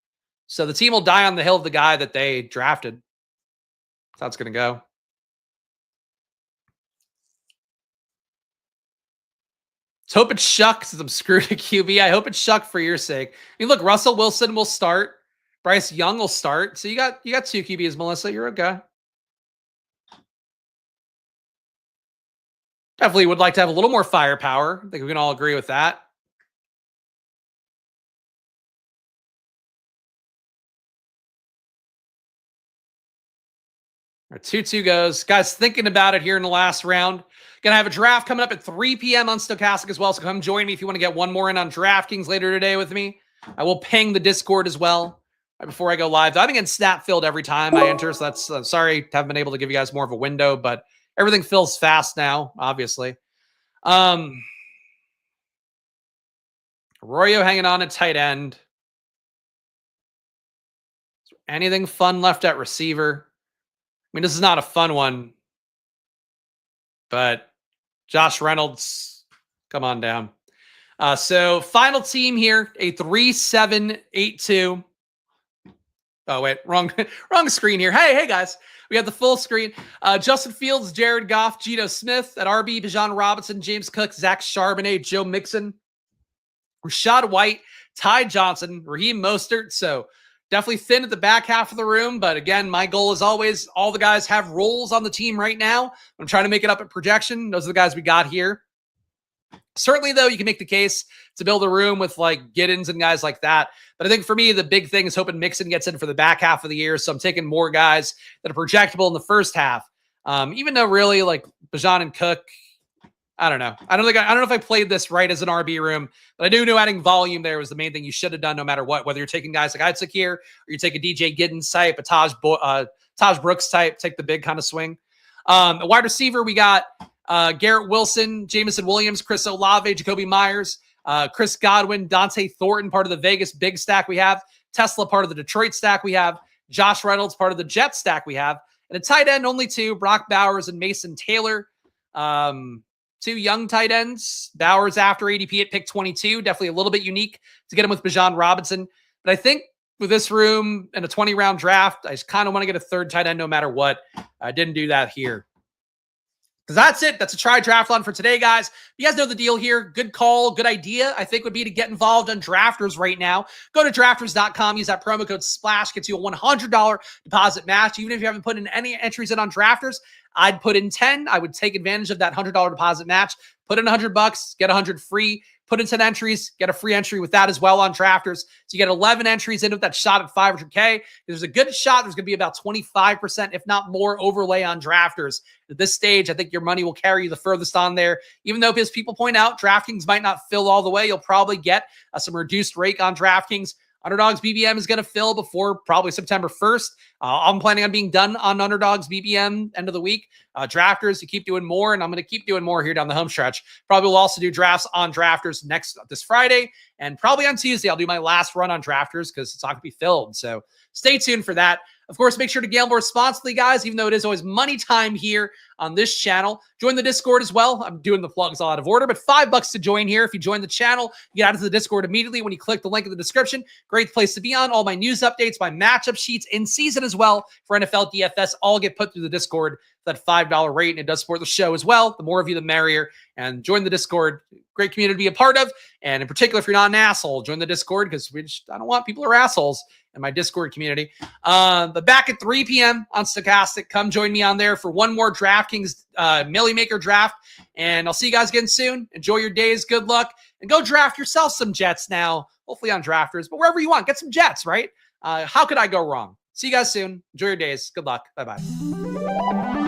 Speaker 1: So the team will die on the hill of the guy that they drafted. That's how it's going to go. Let's hope it's Shuck since I'm screwed at QB. I hope it's Shuck for your sake. I mean, look, Russell Wilson will start. Bryce Young will start. So you got 2 QBs, Melissa. You're okay. Definitely would like to have a little more firepower. I think we can all agree with that. Our 2-2 goes. Guys, thinking about it here in the last round. Gonna have a draft coming up at 3 p.m. on Stochastic as well, so come join me if you want to get one more in on DraftKings later today with me. I will ping the Discord as well right before I go live. I'm getting snap filled every time I enter, so that's sorry haven't been able to give you guys more of a window, but everything fills fast now, obviously. Arroyo hanging on at tight end. Is there anything fun left at receiver? I mean, this is not a fun one, but Josh Reynolds, come on down. So final team here, a 3-7-8-2. Oh, wait, wrong screen here. Hey, guys. We have the full screen. Justin Fields, Jared Goff, Geno Smith at RB, Bijan Robinson, James Cook, Zach Charbonnet, Joe Mixon, Rachaad White, Ty Johnson, Raheem Mostert. So definitely thin at the back half of the room. But again, my goal is always all the guys have roles on the team right now. I'm trying to make it up at projection. Those are the guys we got here. Certainly, though, you can make the case to build a room with like Giddens and guys like that. But I think for me, the big thing is hoping Mixon gets in for the back half of the year. So I'm taking more guys that are projectable in the first half. Even though really like Bijan and Cook, I don't know. I don't know if I played this right as an RB room, but I do know adding volume there was the main thing you should have done no matter what, whether you're taking guys like I took here or you take a DJ Giddens type, a Taj Brooks type, take the big kind of swing. A wide receiver, we got Garrett Wilson, Jameson Williams, Chris Olave, Jacoby Myers, Chris Godwin, Dante Thornton, part of the Vegas big stack we have, Tesla, part of the Detroit stack we have, Josh Reynolds, part of the Jet stack we have, and a tight end, only 2, Brock Bowers and Mason Taylor. 2 young tight ends. Bowers after ADP at pick 22. Definitely a little bit unique to get him with Bijan Robinson. But I think with this room and a 20-round draft, I just kind of want to get a 3rd tight end no matter what. I didn't do that here. Because that's it. That's a try draft-a-thon for today, guys. You guys know the deal here. Good call, good idea, I think, would be to get involved on Drafters right now. Go to drafters.com. Use that promo code SPLASH. Gets you a $100 deposit match. Even if you haven't put in any entries in on Drafters, I'd put in 10. I would take advantage of that $100 deposit match. Put in $100, get $100 free. put in 10 entries, get a free entry with that as well on Drafters. So you get 11 entries into that shot at 500K. There's a good shot. There's going to be about 25%, if not more, overlay on Drafters. At this stage, I think your money will carry you the furthest on there. Even though, as people point out, DraftKings might not fill all the way. You'll probably get some reduced rate on DraftKings. Underdog's BBM is going to fill before probably September 1st. I'm planning on being done on Underdog's BBM end of the week. Drafters, you keep doing more, and I'm going to keep doing more here down the home stretch. Probably will also do drafts on Drafters this Friday, and probably on Tuesday I'll do my last run on Drafters because it's not going to be filled. So stay tuned for that. Of course, make sure to gamble responsibly, guys, even though it is always money time here on this channel. Join the Discord as well. I'm doing the plugs all out of order, but $5 to join here. If you join the channel, you get out of the Discord immediately when you click the link in the description. Great place to be on. All my news updates, my matchup sheets in season as well for NFL DFS all get put through the Discord for that $5 rate, and it does support the show as well. The more of you, the merrier. And join the Discord. Great community to be a part of. And in particular, if you're not an asshole, join the Discord because I don't want people who are assholes in my Discord community. But back at 3 p.m. on Stochastic, come join me on there for one more DraftKings Millie Maker draft. And I'll see you guys again soon. Enjoy your days. Good luck. And go draft yourself some Jets now, hopefully on Drafters, but wherever you want. Get some Jets, right? How could I go wrong? See you guys soon. Enjoy your days. Good luck. Bye-bye.